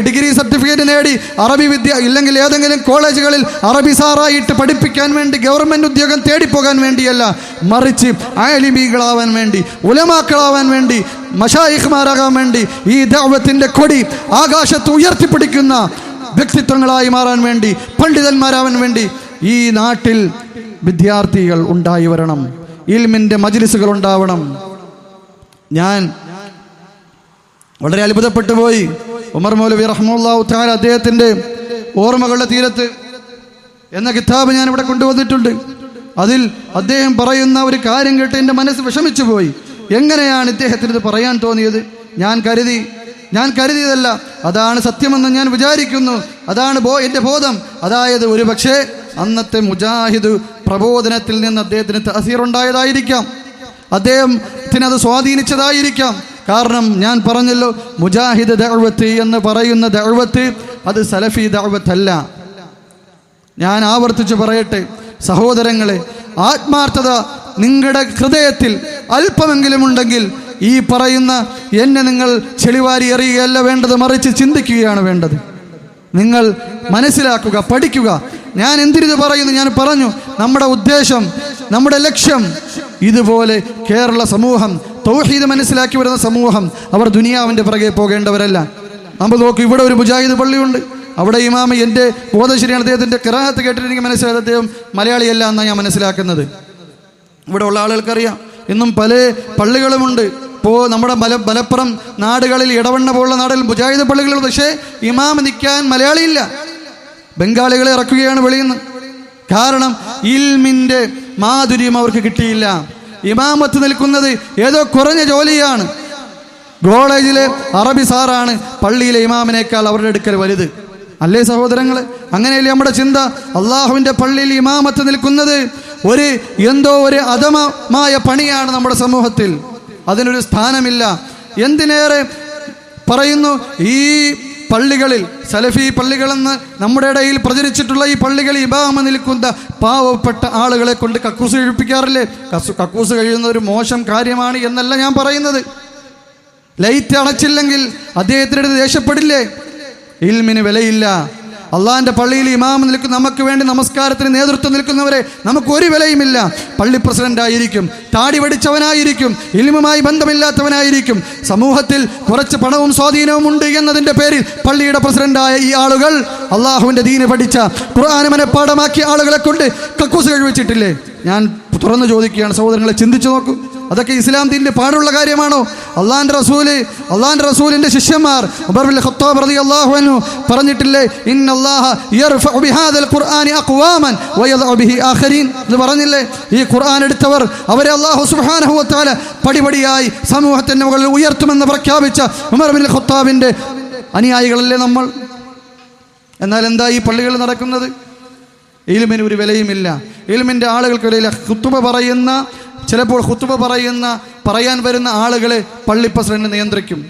ഡിഗ്രി സർട്ടിഫിക്കറ്റ് നേടി അറബി വിദ്യ, ഇല്ലെങ്കിൽ ഏതെങ്കിലും കോളേജുകളിൽ അറബി സാറായിട്ട് പഠിപ്പിക്കാൻ വേണ്ടി ഗവൺമെൻറ് ഉദ്യോഗം തേടിപ്പോകാൻ വേണ്ടിയല്ല, മറിച്ച് ആലിമീകളാവാൻ വേണ്ടി, ഉലമാക്കളാവാൻ വേണ്ടി, മശായിഖ്മാരാകാൻ വേണ്ടി, ഈ ദഅവത്തിന്റെ കൊടി ആകാശത്ത് ഉയർത്തിപ്പിടിക്കുന്ന വ്യക്തിത്വങ്ങളായി മാറാൻ വേണ്ടി, പണ്ഡിതന്മാരാവാൻ വേണ്ടി ഈ നാട്ടിൽ വിദ്യാർത്ഥികൾ ഉണ്ടായി വരണം, ഇൽമിന്റെ മജ്ലിസുകൾ ഉണ്ടാവണം. ഞാൻ വളരെ അത്ഭുതപ്പെട്ടു പോയി. ഉമർ മൗലവി റഹ്മത്തുള്ളാഹി തആല അദ്ദേഹത്തിന്റെ ഓർമ്മകളുടെ തീരത്ത് എന്ന കിതാബ് ഞാൻ ഇവിടെ കൊണ്ടുവന്നിട്ടുണ്ട്. അതിൽ അദ്ദേഹം പറയുന്ന ഒരു കാര്യം കേട്ട് എൻ്റെ മനസ്സ് വിഷമിച്ചു പോയി. എങ്ങനെയാണ് ഇദ്ദേഹത്തിന് ഇത് പറയാൻ തോന്നിയത്? ഞാൻ കരുതിയതല്ല, അതാണ് സത്യമെന്ന് ഞാൻ വിചാരിക്കുന്നു. അതാണ് എൻ്റെ ബോധം. അതായത് ഒരു പക്ഷേ അന്നത്തെ മുജാഹിദ് പ്രബോധനത്തിൽ നിന്ന് അദ്ദേഹത്തിന് തഅസീറുണ്ടായതായിരിക്കാം, അദ്ദേഹത്തിന് അത് സ്വാധീനിച്ചതായിരിക്കാം. കാരണം ഞാൻ പറഞ്ഞല്ലോ, മുജാഹിദ് ദഅവത്ത് എന്ന് പറയുന്ന ദഅവത്ത് അത് സലഫി ദഅവത്തല്ല. ഞാൻ ആവർത്തിച്ച് പറയട്ടെ സഹോദരങ്ങളെ, ആത്മാർത്ഥത നിങ്ങളുടെ ഹൃദയത്തിൽ അല്പമെങ്കിലും ഉണ്ടെങ്കിൽ ഈ പറയുന്ന എന്നെ നിങ്ങൾ ചെളിവാരി എറിയുകയല്ല വേണ്ടത്, മറിച്ച് ചിന്തിക്കുകയാണ് വേണ്ടത്. നിങ്ങൾ മനസ്സിലാക്കുക, പഠിക്കുക. ഞാൻ എന്തിനിത് പറയുന്നു? ഞാൻ പറഞ്ഞു, നമ്മുടെ ഉദ്ദേശം, നമ്മുടെ ലക്ഷ്യം ഇതുപോലെ കേരള സമൂഹം തൗഹീദ് മനസ്സിലാക്കി വരുന്ന സമൂഹം, അവർ ദുനിയാവിൻ്റെ പിറകെ പോകേണ്ടവരല്ല. നമ്മൾ നോക്കൂ, ഇവിടെ ഒരു മുജാഹിദ് പള്ളിയുണ്ട്. അവിടെ ഇമാമ, എൻ്റെ ബോധം ശരിയാണ്, അദ്ദേഹത്തിൻ്റെ ഖിറാഅത്ത് കേട്ടിട്ട് എനിക്ക് മനസ്സിലായത് അദ്ദേഹം മലയാളിയല്ല എന്നാണ് ഞാൻ മനസ്സിലാക്കുന്നത്. ഇവിടെ ഉള്ള ആളുകൾക്കറിയാം, ഇന്നും പല പള്ളികളുമുണ്ട്. ഇപ്പോൾ നമ്മുടെ മലപ്പുറം നാടുകളിൽ, ഇടവണ്ണ പോലുള്ള നാടുകളിൽ മുജാഹിദ് പള്ളികളുണ്ട്. പക്ഷേ ഇമാമ നിൽക്കാൻ മലയാളിയില്ല, ബംഗാളികളെ ഇറക്കുകയാണ് വെളിയിൽ നിന്ന്. കാരണം ഇൽമിൻ്റെ മാധുര്യം അവർക്ക് കിട്ടിയില്ല. ഇമാമത്ത് നിൽക്കുന്നത് ഏതോ കുറഞ്ഞ ജോലിയാണ്. കോളേജിലെ അറബി സാറാണ് പള്ളിയിലെ ഇമാമിനേക്കാൾ അവരുടെ അടുക്കൽ വലുത്. അല്ലേ സഹോദരങ്ങളെ? അങ്ങനെയല്ലേ നമ്മുടെ ചിന്ത? അള്ളാഹുവിൻ്റെ പള്ളിയിൽ ഇമാമത്ത് നിൽക്കുന്നത് എന്തോ ഒരു അധമമായ പണിയാണ് നമ്മുടെ സമൂഹത്തിൽ. അതിനൊരു സ്ഥാനമില്ല. എന്തിനേറെ പറയുന്നു, ഈ പള്ളികളിൽ, സലഫി പള്ളികളെന്ന് നമ്മുടെ ഇടയിൽ പ്രചരിച്ചിട്ടുള്ള ഈ പള്ളികളിൽ ഇമാമ നിൽക്കുന്ന പാവപ്പെട്ട ആളുകളെ കൊണ്ട് കക്കൂസ് കഴിപ്പിക്കാറില്ലേ? കക്കൂസ് കഴിയുന്ന ഒരു മോശം കാര്യമാണ് എന്നല്ല ഞാൻ പറയുന്നത്. ലൈറ്റ് അടച്ചില്ലെങ്കിൽ അദ്ദേഹത്തിനടുത്ത് ദേഷ്യപ്പെടില്ലേ? ഇൽമിന് വിലയില്ല. അള്ളാഹിൻ്റെ പള്ളിയിൽ ഇമാം നിൽക്കുന്ന, നമുക്ക് വേണ്ടി നമസ്കാരത്തിന് നേതൃത്വം നിൽക്കുന്നവരെ നമുക്ക് ഒരു വിലയുമില്ല. പള്ളി പ്രസിഡന്റ് ആയിരിക്കും, താടി വടിച്ചവനായിരിക്കും, ഇൽമുമായി ബന്ധമില്ലാത്തവനായിരിക്കും, സമൂഹത്തിൽ കുറച്ച് പണവും സ്വാധീനവും ഉണ്ട് എന്നതിൻ്റെ പേരിൽ പള്ളിയുടെ പ്രസിഡന്റായ ഈ ആളുകൾ അള്ളാഹുവിൻ്റെ ദീന് പഠിച്ച, ഖുർആൻ മനഃപ്പാഠമാക്കിയ ആളുകളെ കൊണ്ട് കക്കൂസ് കഴിവച്ചിട്ടില്ലേ? ഞാൻ തുറന്നു ചോദിക്കുകയാണ് സഹോദരങ്ങളെ, ചിന്തിച്ചു നോക്കൂ. അതൊക്കെ ഇസ്ലാം ദീനിന്റെ പാടുള്ള കാര്യമാണോ? അള്ളാന്റെ റസൂലിന്റെ ശിഷ്യന്മാർ ഉമർ ബിൻ ഖത്താബ് റളിയല്ലാഹു അൻഹു പറഞ്ഞിട്ടില്ലേ, ഇന്നല്ലാഹ യർഫഉ ബിഹാദൽ ഖുർആനി അഖ്വാമൻ വയദഉ ബിഹി ആഖരീൻ എന്ന് പറഞ്ഞില്ലേ? ഈ ഖുർആൻ എടുത്തവർ അവരെ അല്ലാഹു സുബ്ഹാനഹു വ തആല പടിപടിയായി സമൂഹത്തിന്റെ മുകളിൽ ഉയർത്തുമെന്ന് പ്രഖ്യാപിച്ച ഉമർ ബിൻ ഖത്താബിന്റെ അനുയായികളല്ലേ നമ്മൾ? എന്നാൽ എന്താ ഈ പള്ളികളിൽ നടക്കുന്നത്? ഇൽമിന് ഒരു വിലയുമില്ല, ഇൽമിൻ്റെ ആളുകൾക്ക് വിലയില്ല. ചിലപ്പോൾ ഖുത്ബ പറയാൻ വരുന്ന ആളുകളെ പള്ളി പ്രസിഡന്റ് നിയന്ത്രിക്കും.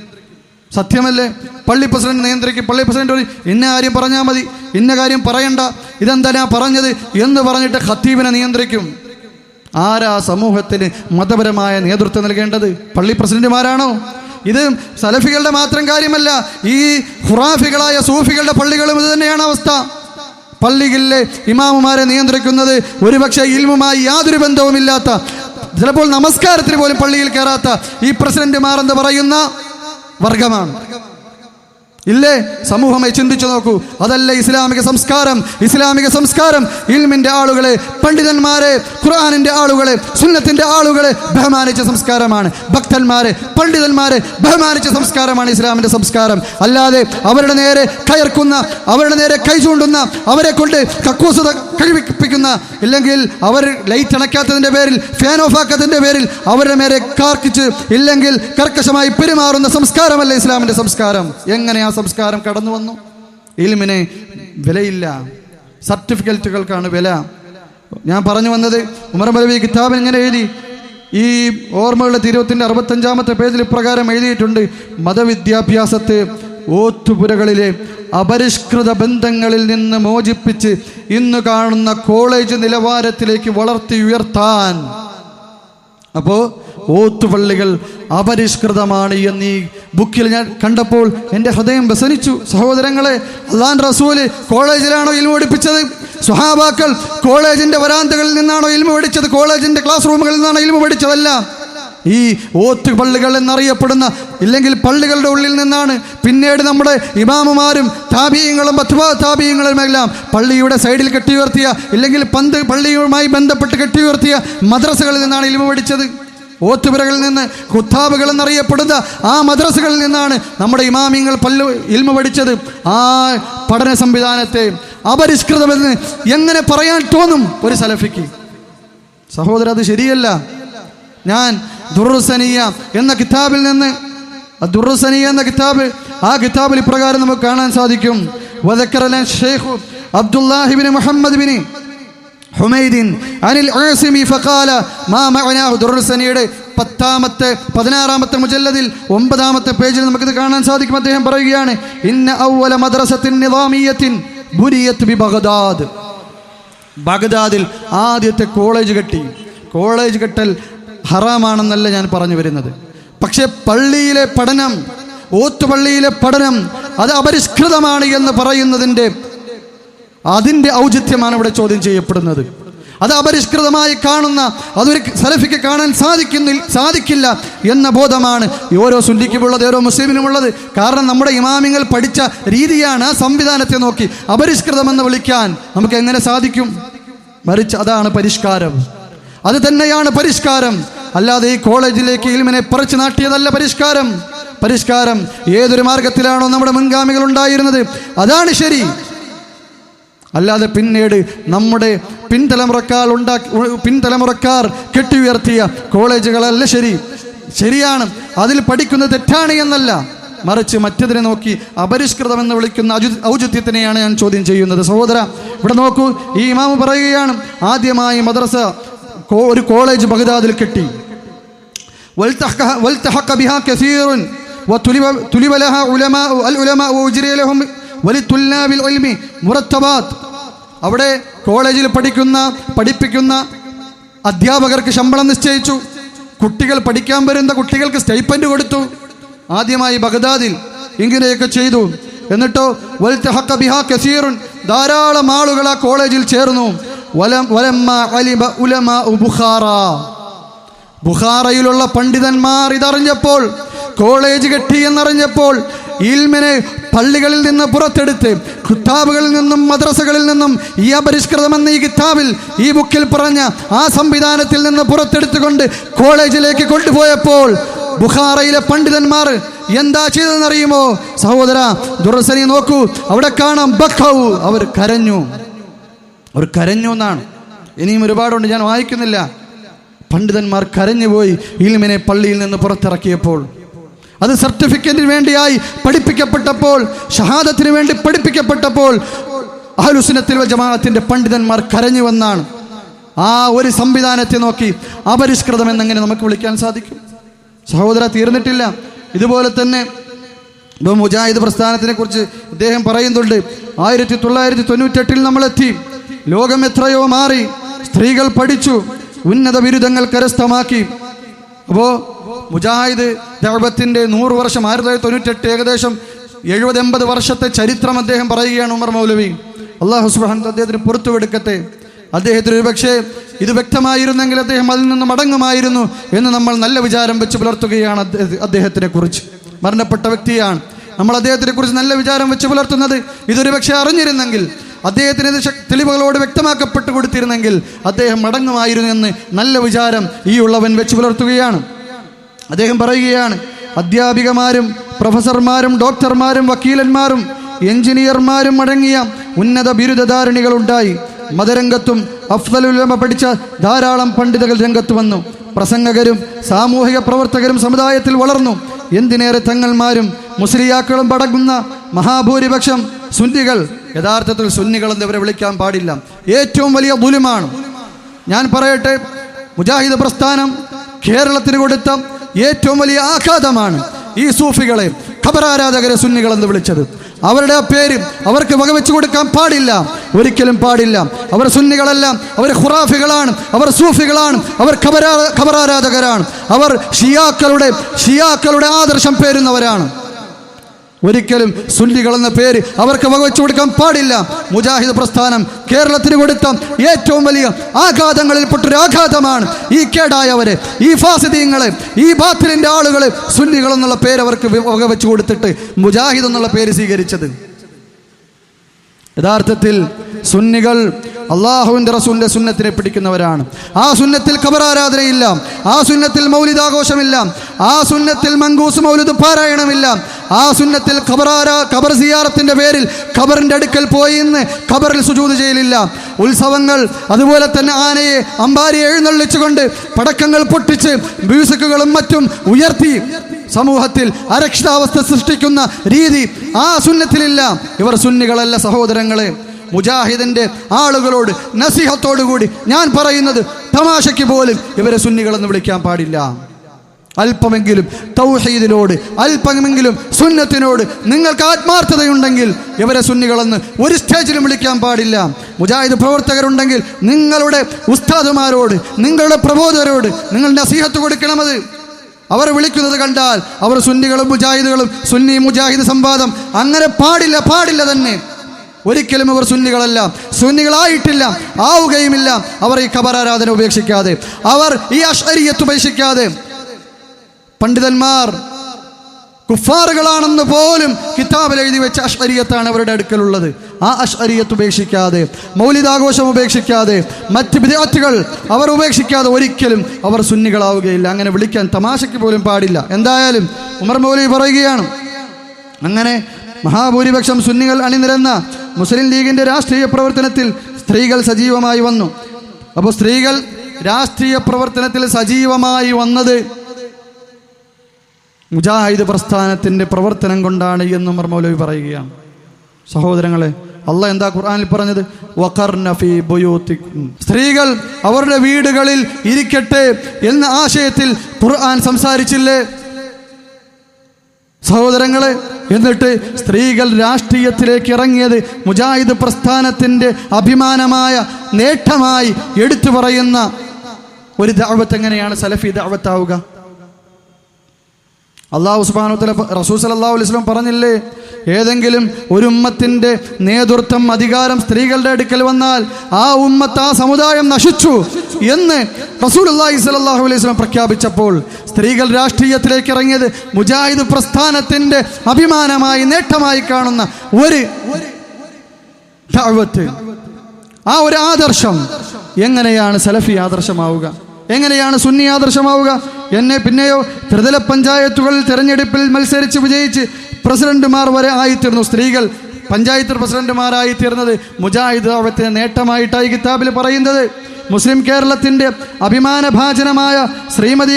സത്യമല്ലേ? പള്ളി പ്രസിഡന്റ് നിയന്ത്രിക്കും. പള്ളി പ്രസിഡന്റ് ഇന്ന കാര്യം പറഞ്ഞാൽ മതി, ഇന്ന കാര്യം പറയണ്ട, ഇതെന്താ പറഞ്ഞത് എന്ന് പറഞ്ഞിട്ട് ഖത്തീബിനെ നിയന്ത്രിക്കും. ആരാ സമൂഹത്തിന് മതപരമായ നേതൃത്വം നൽകേണ്ടത്? പള്ളി പ്രസിഡന്റുമാരാണോ? ഇത് സലഫികളുടെ മാത്രം കാര്യമല്ല, ഈ ഖുറാഫികളായ സൂഫികളുടെ പള്ളികളും ഇത് തന്നെയാണ് അവസ്ഥ. പള്ളികളിലെ ഇമാമുമാരെ നിയന്ത്രിക്കുന്നത് ഒരുപക്ഷെ ഇൽമുമായി യാതൊരു ബന്ധവുമില്ലാത്ത, ചിലപ്പോൾ നമസ്കാരത്തിന് പോലും പള്ളിയിൽ കയറാത്ത ഈ പ്രസിഡന്റുമാർ എന്ന് പറയുന്ന വർഗമാണ്. ഇല്ലേ? സമൂഹമേ ചിന്തിച്ചു നോക്കൂ. അതല്ല ഇസ്ലാമിക സംസ്കാരം. ഇസ്ലാമിക സംസ്കാരം ഇൽമിന്റെ ആളുകളെ, പണ്ഡിതന്മാരെ, ഖുർആനിന്റെ ആളുകളെ, സുന്നത്തിന്റെ ആളുകളെ ബഹുമാനിച്ച സംസ്കാരമാണ്. ഭക്തന്മാരെ, പണ്ഡിതന്മാരെ ബഹുമാനിച്ച സംസ്കാരമാണ് ഇസ്ലാമിന്റെ സംസ്കാരം. അല്ലാതെ അവരുടെ നേരെ കയർക്കുന്ന, അവരുടെ നേരെ കൈ ചൂണ്ടുന്ന, അവരെ കൊണ്ട് കക്കൂസത കഴിപ്പിക്കുന്ന, ഇല്ലെങ്കിൽ അവർ ലൈറ്റ് അണയ്ക്കാത്തതിന്റെ പേരിൽ, ഫാൻ ഓഫ് ആക്കാത്തതിന്റെ പേരിൽ അവരുടെ നേരെ കാർക്കിച്ച്, ഇല്ലെങ്കിൽ കർക്കശമായി പെരുമാറുന്ന സംസ്കാരമല്ല ഇസ്ലാമിന്റെ സംസ്കാരം. എങ്ങനെയാ സംസ്കാരം കടന്നു വന്നു? ഇൽമിന് വിലയില്ല, സർട്ടിഫിക്കറ്റുകൾക്കാണ് വില. ഞാൻ പറഞ്ഞു വന്നത്, ഉമർ മൗലവി കിതാബ് ഇങ്ങനെ എഴുതി, ഈ ഓർമ്മകളുടെ തീരത്തിന്റെ 65-ാമത്തെ പേജിൽ ഇപ്രകാരം എഴുതിയിട്ടുണ്ട്: മതവിദ്യാഭ്യാസത്തെ ഓത്തുപുരകളിലെ അപരിഷ്കൃത ബന്ധങ്ങളിൽ നിന്ന് മോചിപ്പിച്ച് ഇന്ന് കാണുന്ന കോളേജ് നിലവാരത്തിലേക്ക് വളർത്തി ഉയർത്താൻ. അപ്പോൾ ഓത്തുപള്ളികൾ അപരിഷ്കൃതമാണ് എന്ന് ഈ ബുക്കിൽ ഞാൻ കണ്ടപ്പോൾ എൻ്റെ ഹൃദയം വ്യസനിച്ചു. സഹോദരങ്ങളെ, അല്ലാഹുവിന്റെ റസൂല് കോളേജിലാണോ ഇൽമു പഠിപ്പിച്ചത്? സ്വഹാബാക്കൾ കോളേജിന്റെ വരാന്തകളിൽ നിന്നാണോ ഇൽമു പഠിച്ചത്? കോളേജിന്റെ ക്ലാസ് റൂമുകളിൽ നിന്നാണോ ഇൽമു പഠിച്ചതല്ല. ഈ ഓത്ത് പള്ളികൾ എന്നറിയപ്പെടുന്ന, ഇല്ലെങ്കിൽ പള്ളികളുടെ ഉള്ളിൽ നിന്നാണ് പിന്നീട് നമ്മുടെ ഇമാമുമാരും താബീയങ്ങളും താബീയങ്ങളും എല്ലാം പള്ളിയുടെ സൈഡിൽ കെട്ടിയുയർത്തിയ, ഇല്ലെങ്കിൽ പള്ളിയുമായി ബന്ധപ്പെട്ട് കെട്ടിയുയർത്തിയ മദ്രസകളിൽ നിന്നാണ് ഇൽമു പഠിച്ചത്. ഓത്തുപുരകളിൽ നിന്ന്, ഖുത്താബുകൾ എന്നറിയപ്പെടുന്ന ആ മദ്രസകളിൽ നിന്നാണ് നമ്മുടെ ഇമാമിങ്ങൾ ഇൽമു പഠിച്ചത്. ആ പഠന സംവിധാനത്തെ അപരിഷ്കൃതമെന്ന് എങ്ങനെ പറയാൻ തോന്നും ഒരു സലഫിക്ക്? സഹോദര, അത് ശരിയല്ല. ഞാൻ ദുർറുസനിയ എന്ന കിതാബിൽ നിന്ന്, ദുർറുസനിയ എന്ന കിതാബ്, ആ കിതാബിൽ ഇപ്രകാരം നമുക്ക് കാണാൻ സാധിക്കും: വദക്കറ ശൈഖ് അബ്ദുല്ലാഹി ബിൻ മുഹമ്മദ് ബിൻ ഹുമൈദിൻ അനിൽ ആസിമി ഫഖാല മാ മഅനാഹു. ദുർറുസനിയുടെ 16-ാമത്തെ മുജല്ലദിൽ 9-ാമത്തെ പേജിൽ നമുക്കിത് കാണാൻ സാധിക്കും. അദ്ദേഹം പറയുകയാണ്: ഇന്ന അവ്വല മദ്രസത്തിൻ നിളാമിയത്തിൻ ബുനിയത് ബി ബഗ്ദാദ്. ബഗ്ദാദിൽ ആദ്യത്തെ കോളേജ് കെട്ടി. കോളേജ് കെട്ടൽ ഹറാമാണെന്നല്ല ഞാൻ പറഞ്ഞു വരുന്നത്, പക്ഷെ പള്ളിയിലെ പഠനം, ഓത്തുപള്ളിയിലെ പഠനം അത് അപരിഷ്കൃതമാണ് എന്ന് പറയുന്നതിൻ്റെ അതിൻ്റെ ഔചിത്യമാണ് ഇവിടെ ചോദ്യം ചെയ്യപ്പെടുന്നത്. അത് അപരിഷ്കൃതമായി കാണുന്ന, അതൊരു സലഫിക്ക് കാണാൻ സാധിക്കില്ല എന്ന ബോധമാണ് ഓരോ സുന്നിക്കുമുള്ളത്, ഓരോ മുസ്ലിമിനുമുള്ളത്. കാരണം നമ്മുടെ ഇമാമിങ്ങൾ പഠിച്ച രീതിയാണ്, ആ സംവിധാനത്തെ നോക്കി അപരിഷ്കൃതമെന്ന് വിളിക്കാൻ നമുക്ക് എങ്ങനെ സാധിക്കും? മറിച്ച് അതാണ് പരിഷ്കാരം, അത് തന്നെയാണ് പരിഷ്കാരം. അല്ലാതെ ഈ കോളേജിലേക്ക് ഇൽമിനെ പറിച്ചു നാട്ടിയതല്ല പരിഷ്കാരം. പരിഷ്കാരം ഏതൊരു മാർഗത്തിലാണോ നമ്മുടെ മുൻഗാമികൾ ഉണ്ടായിരുന്നത് അതാണ് ശരി. അല്ലാതെ പിന്നീട് നമ്മുടെ പിൻതലമുറക്കാർ കെട്ടിയുയർത്തിയ കോളേജുകളല്ല ശരിയാണ്, അതിൽ പഠിക്കുന്നത് തെറ്റാണ് എന്നല്ല, മറിച്ച് മറ്റതിനെ നോക്കി അപരിഷ്കൃതമെന്ന് വിളിക്കുന്ന ഔചിത്യത്തിനെയാണ് ഞാൻ ചോദ്യം ചെയ്യുന്നത്. സഹോദര, ഇവിടെ നോക്കൂ, ഈ ഇമാമ് പറയുകയാണ്, ആദ്യമായി മദ്രസ, ഒരു കോളേജ് ബഗ്ദാദിൽ കെട്ടി. അവിടെ കോളേജിൽ പഠിപ്പിക്കുന്ന അധ്യാപകർക്ക് ശമ്പളം നിശ്ചയിച്ചു. കുട്ടികൾ പഠിക്കാൻ വരുന്ന കുട്ടികൾക്ക് സ്റ്റൈപ്പൻഡ് കൊടുത്തു. ആദ്യമായി ബഗ്ദാദിൽ ഇങ്ങനെയൊക്കെ ചെയ്തു. എന്നിട്ടോ ധാരാളം ആളുകൾ ആ കോളേജിൽ ചേർന്നു. ബുഖാറയിലുള്ള പണ്ഡിതന്മാർ ഇതറിഞ്ഞപ്പോൾ, കോളേജ് കെട്ടി എന്നറിഞ്ഞപ്പോൾ, ഇൽമിനെ പള്ളികളിൽ നിന്ന് പുറത്തെടുത്ത് കിതാബുകളിൽ നിന്നും മദ്രസകളിൽ നിന്നും ഈ അപരിഷ്കൃതമെന്ന ഈ കിതാബിൽ ഈ ബുക്കിൽ പറഞ്ഞ ആ സംവിധാനത്തിൽ നിന്ന് പുറത്തെടുത്തുകൊണ്ട് കോളേജിലേക്ക് കൊണ്ടുപോയപ്പോൾ ബുഖാറയിലെ പണ്ഡിതന്മാർ എന്താ ചെയ്തതെന്നറിയുമോ സഹോദര? ദുർസനി നോക്കൂ, അവിടെ കാണാം ബഖൗ, അവർ കരഞ്ഞു എന്നാണ്. ഇനിയും ഒരുപാടുണ്ട്, ഞാൻ വായിക്കുന്നില്ല. പണ്ഡിതന്മാർ കരഞ്ഞുപോയി ഇൽമിനെ പള്ളിയിൽ നിന്ന് പുറത്തിറക്കിയപ്പോൾ. അത് സർട്ടിഫിക്കറ്റിന് വേണ്ടിയായി പഠിപ്പിക്കപ്പെട്ടപ്പോൾ, ഷഹാദത്തിന് വേണ്ടി പഠിപ്പിക്കപ്പെട്ടപ്പോൾ അഹ്ലുസുന്നത്തിൽ വൽ ജമാഅത്തിന്റെ പണ്ഡിതന്മാർ കരഞ്ഞുവെന്നാണ്. ആ ഒരു സംവിധാനത്തെ നോക്കി അപരിഷ്കൃതം എന്നെങ്ങനെ നമുക്ക് വിളിക്കാൻ സാധിക്കും? സഹോദര, തീർന്നിട്ടില്ല. ഇതുപോലെ തന്നെ മുജാഹിദ് പ്രസ്ഥാനത്തിനെ കുറിച്ച് ഇദ്ദേഹം പറയുന്നുണ്ട്. 1998 നമ്മളെത്തി. ലോകം എത്രയോ മാറി. സ്ത്രീകൾ പഠിച്ചു, ഉന്നത ബിരുദങ്ങൾ കരസ്ഥമാക്കി. അപ്പോൾ മുജാഹിദ് ദഅവത്തിന്റെ 100 വർഷം, 1998 ഏകദേശം 70-80 വർഷത്തെ ചരിത്രം അദ്ദേഹം പറയുകയാണ്. ഉമർ മൗലവി, അല്ലാഹു സുബ്ഹാനഹു അദ്ദേഹത്തിന് പുറത്തുവെടുക്കട്ടെ. അദ്ദേഹത്തിന് ഒരു പക്ഷേ ഇത് വ്യക്തമായിരുന്നെങ്കിൽ അദ്ദേഹം അതിൽ നിന്ന് മടങ്ങുമായിരുന്നു എന്ന് നമ്മൾ നല്ല വിചാരം വെച്ച് പുലർത്തുകയാണ്. അദ്ദേഹത്തിനെ കുറിച്ച് മരണപ്പെട്ട വ്യക്തിയാണ്. നമ്മൾ അദ്ദേഹത്തിനെ കുറിച്ച് നല്ല വിചാരം വെച്ച് പുലർത്തുന്നത് ഇതൊരു പക്ഷേ അറിഞ്ഞിരുന്നെങ്കിൽ, അദ്ദേഹത്തിന് തെളിവുകളോട് വ്യക്തമാക്കപ്പെട്ടു കൊടുത്തിരുന്നെങ്കിൽ അദ്ദേഹം മടങ്ങുമായിരുന്നു എന്ന് നല്ല വിചാരം ഈ ഉള്ളവൻ വെച്ച് പുലർത്തുകയാണ്. അദ്ദേഹം പറയുകയാണ്, അധ്യാപികമാരും പ്രൊഫസർമാരും ഡോക്ടർമാരും വക്കീലന്മാരും എഞ്ചിനീയർമാരും അടങ്ങിയ ഉന്നത ബിരുദധാരണികളുണ്ടായി. മതരംഗത്തും അഫ്ദലുൽ ഉലമ പഠിച്ച ധാരാളം പണ്ഡിതകൾ രംഗത്ത് വന്നു. പ്രസംഗകരും സാമൂഹിക പ്രവർത്തകരും സമുദായത്തിൽ വളർന്നു. എന്തിനേറെ തങ്ങൾമാരും മുസ്ലിയാക്കളും അടങ്ങുന്ന മഹാഭൂരിപക്ഷം സുന്നികൾ. യഥാർത്ഥത്തിൽ സുന്നികൾ എന്നിവരെ വിളിക്കാൻ പാടില്ല. ഏറ്റവും വലിയ ദുൽമാണ്. ഞാൻ പറയട്ടെ, മുജാഹിദ് പ്രസ്ഥാനം കേരളത്തിന് കൊടുത്ത ഏറ്റവും വലിയ ആഘാതമാണ് ഈ സൂഫികളെ, ഖബറാരാധകരെ സുന്നികൾ എന്ന് വിളിച്ചത്. അവരുടെ ആ പേര് അവർക്ക് വകവെച്ചു കൊടുക്കാൻ പാടില്ല, ഒരിക്കലും പാടില്ല. അവർ സുന്നികളല്ല, അവർ ഖുറാഫികളാണ്, അവർ സൂഫികളാണ്, അവർ ഖബറാരാധകരാണ്, അവർ ഷിയാക്കളുടെ ആദർശം പേരുന്നവരാണ്. ഒരിക്കലും സുന്നികൾ എന്ന പേര് അവർക്ക് വകവെച്ചു കൊടുക്കാൻ പാടില്ല. മുജാഹിദ് പ്രസ്ഥാനം കേരളത്തിന് കൊടുത്ത ഏറ്റവും വലിയ ആഘാതങ്ങളിൽപ്പെട്ടൊരു ആഘാതമാണ് ഈ കേടായവരെ, ഈ ഫാസിദീങ്ങളെ, ഈ ബാത്തിലിൻ്റെ ആളുകളെ സുന്നികൾ എന്നുള്ള പേര് അവർക്ക് വകവെച്ചു കൊടുത്തിട്ട് മുജാഹിദ് എന്നുള്ള പേര് സ്വീകരിച്ചത്. യഥാർത്ഥത്തിൽ സുന്നികൾ അള്ളാഹുവിൻ്റെ റസൂലിൻ്റെ സുന്നത്തിനെ പിടിക്കുന്നവരാണ്. ആ സുന്നത്തിൽ ഖബറാരാധനയില്ല, ആ സുന്നത്തിൽ മൗലിദാഘോഷമില്ല, ആ സുന്നത്തിൽ മങ്കൂസ് മൗലിദ് പാരായണമില്ല, ആ സുന്നത്തിൽ ഖബർ സിയാറത്തിൻ്റെ പേരിൽ ഖബറിൻ്റെ അടുക്കൽ പോയി ഇന്ന് ഖബറിൽ സുജൂദ് ചെയ്യലില്ല. ഉത്സവങ്ങൾ, അതുപോലെ തന്നെ ആനയെ അമ്പാരിയെ എഴുന്നള്ളിച്ചുകൊണ്ട് പടക്കങ്ങൾ പൊട്ടിച്ച് മ്യൂസിക്കുകളും മറ്റും ഉയർത്തി സമൂഹത്തിൽ അരക്ഷിതാവസ്ഥ സൃഷ്ടിക്കുന്ന രീതി ആ സുന്നത്തിലില്ല. ഇവർ സുന്നികളല്ല സഹോദരങ്ങളെ. മുജാഹിദിന്റെ ആളുകളോട് നസീഹത്തോടുകൂടി ഞാൻ പറയുന്നത്, തമാശയ്ക്ക് പോലും ഇവരെ സുന്നികളെന്ന് വിളിക്കാൻ പാടില്ല. അല്പമെങ്കിലും തൗഹീദിനോട്, അല്പമെങ്കിലും സുന്നത്തിനോട് നിങ്ങൾക്ക് ആത്മാർത്ഥതയുണ്ടെങ്കിൽ ഇവരെ സുന്നികളെന്ന് ഒരു സ്റ്റേജിലും വിളിക്കാൻ പാടില്ല. മുജാഹിദ് പ്രവർത്തകരുണ്ടെങ്കിൽ നിങ്ങളുടെ ഉസ്താദുമാരോട്, നിങ്ങളുടെ പ്രബോധകരോട് നിങ്ങൾ നസീഹത്ത് കൊടുക്കണമത്. അവർ വിളിക്കുന്നത് കണ്ടാൽ അവർ സുന്നികളും മുജാഹിദുകളും, സുന്നി മുജാഹിദ് സംവാദം അങ്ങനെ പാടില്ല തന്നെ. ഒരിക്കലും അവർ സുന്നികളല്ല, സുന്നികളായിട്ടില്ല, ആവുകയുമില്ല. അവർ ഈ ഖബറാരാധന ഉപേക്ഷിക്കാതെ, അവർ ഈ അശ്അരിയത്ത് ഉപേക്ഷിക്കാതെ, പണ്ഡിതന്മാർ കുഫാറുകളാണെന്ന് പോലും കിതാബിൽ എഴുതി വെച്ച അശ്അരിയത്താണ് അവരുടെ അടുക്കലുള്ളത്. ആ അശ്അരിയത്ത് ഉപേക്ഷിക്കാതെ, മൗലിദാഘോഷം ഉപേക്ഷിക്കാതെ, മറ്റ് ബിദ്അത്തുകൾ അവർ ഉപേക്ഷിക്കാതെ ഒരിക്കലും അവർ സുന്നികളാവുകയില്ല. അങ്ങനെ വിളിക്കാൻ തമാശയ്ക്ക് പോലും പാടില്ല. എന്തായാലും ഉമർ മൗലവി പറയുകയാണ്, അങ്ങനെ മഹാഭൂരിപക്ഷം സുന്നികൾ അണിനിരന്ന മുസ്ലിം ലീഗിൻ്റെ രാഷ്ട്രീയ പ്രവർത്തനത്തിൽ സ്ത്രീകൾ സജീവമായി വന്നു. അപ്പോൾ സ്ത്രീകൾ രാഷ്ട്രീയ പ്രവർത്തനത്തിൽ സജീവമായി വന്നത് മുജാഹിദ് പ്രസ്ഥാനത്തിൻ്റെ പ്രവർത്തനം കൊണ്ടാണ് എന്ന് ഉമർ മൗലവി പറയുകയാണ്. സഹോദരങ്ങളെ, അല്ലാഹ് എന്താ ഖുർആനിൽ പറഞ്ഞത്? വഖർന ഫീ ബുയൂതികും, സ്ത്രീകൾ അവരുടെ വീടുകളിൽ ഇരിക്കട്ടെ എന്ന ആശയത്തിൽ ഖുർആൻ സംസാരിച്ചില്ലേ സഹോദരങ്ങളെ? എന്നിട്ട് സ്ത്രീകൾ രാഷ്ട്രീയത്തിലേക്ക് ഇറങ്ങിയത് മുജാഹിദ് പ്രസ്ഥാനത്തിൻ്റെ അഭിമാനമായ നേട്ടമായി എടുത്തു പറയുന്ന ഒരു ദഅവത്ത് എങ്ങനെയാണ് സലഫി ദഅവത്താവുക? അല്ലാഹു സുബ്ഹാനഹു വ തആല റസൂൽ സല്ലല്ലാഹു അലൈഹി വസല്ലം പറഞ്ഞില്ലേ, ഏതെങ്കിലും ഒരു ഉമ്മത്തിന്റെ നേതൃത്വം അധികാരം സ്ത്രീകളുടെ അടുക്കൽ വന്നാൽ ആ ഉമ്മത്ത്, ആ സമുദായം നശിച്ചു എന്ന് റസൂലുള്ളാഹി സ്വല്ലല്ലാഹു അലൈഹി വസല്ലം പ്രഖ്യാപിച്ചപ്പോൾ സ്ത്രീകൾ രാഷ്ട്രീയത്തിലേക്ക് ഇറങ്ങിയത് മുജാഹിദ് പ്രസ്ഥാനത്തിന്റെ അഭിമാനമായി, നേട്ടമായി കാണുന്ന ഒരു ദഅവത്ത്, ആ ഒരു ആദർശം എങ്ങനെയാണ് സലഫി ആദർശമാവുക? എങ്ങനെയാണ് സുന്നി ആദർശമാവുക? പിന്നെയോ ത്രിതല പഞ്ചായത്തുകളിൽ തെരഞ്ഞെടുപ്പിൽ മത്സരിച്ച് വിജയിച്ച് പ്രസിഡന്റുമാർ വരെ ആയിത്തീർന്നു. സ്ത്രീകൾ പഞ്ചായത്ത് പ്രസിഡന്റുമാരായി തീർന്നത് മുജാഹിദ് ദഅവത്തിന്റെ നേട്ടമായിട്ടായി കിതാബിൽ പറയുന്നത്. മുസ്ലിം കേരളത്തിന്റെ അഭിമാനഭാജനമായ ശ്രീമതി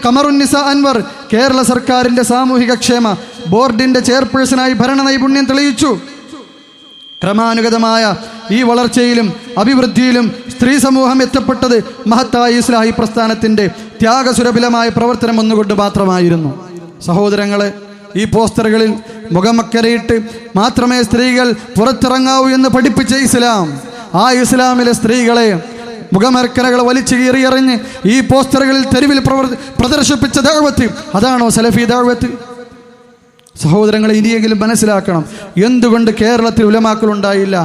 ഖമറുന്നിസ അൻവർ കേരള സർക്കാരിന്റെ സാമൂഹിക ക്ഷേമ ബോർഡിന്റെ ചെയർപേഴ്സണായി ഭരണ നൈപുണ്യം തെളിയിച്ചു. ക്രമാനുഗതമായ ഈ വളർച്ചയിലും അഭിവൃദ്ധിയിലും സ്ത്രീ സമൂഹം എത്തപ്പെട്ടത് മഹത്തായ ഇസ്ലാഹി പ്രസ്ഥാനത്തിന്റെ ത്യാഗസുരഭിലമായ പ്രവർത്തനം ഒന്നുകൊണ്ട് മാത്രമായിരുന്നു. സഹോദരങ്ങളെ, ഈ പോസ്റ്ററുകളിൽ മുഖമക്കരയിട്ട് മാത്രമേ സ്ത്രീകൾ പുറത്തിറങ്ങാവൂ എന്ന് പഠിപ്പിച്ച ഇസ്ലാം, ആ ഇസ്ലാമിലെ സ്ത്രീകളെ മുഖമക്കരകൾ വലിച്ചു കീറിയെറിഞ്ഞ് ഈ പോസ്റ്ററുകളിൽ തെരുവിൽ പ്രദർശിപ്പിച്ച ദഅവത്ത്, അതാണോ സലഫി ദഅവത്ത്? സഹോദരങ്ങളെ, ഇനിയെങ്കിലും മനസ്സിലാക്കണം, എന്തുകൊണ്ട് കേരളത്തിൽ ഉലമാക്കൾ ഉണ്ടായില്ല?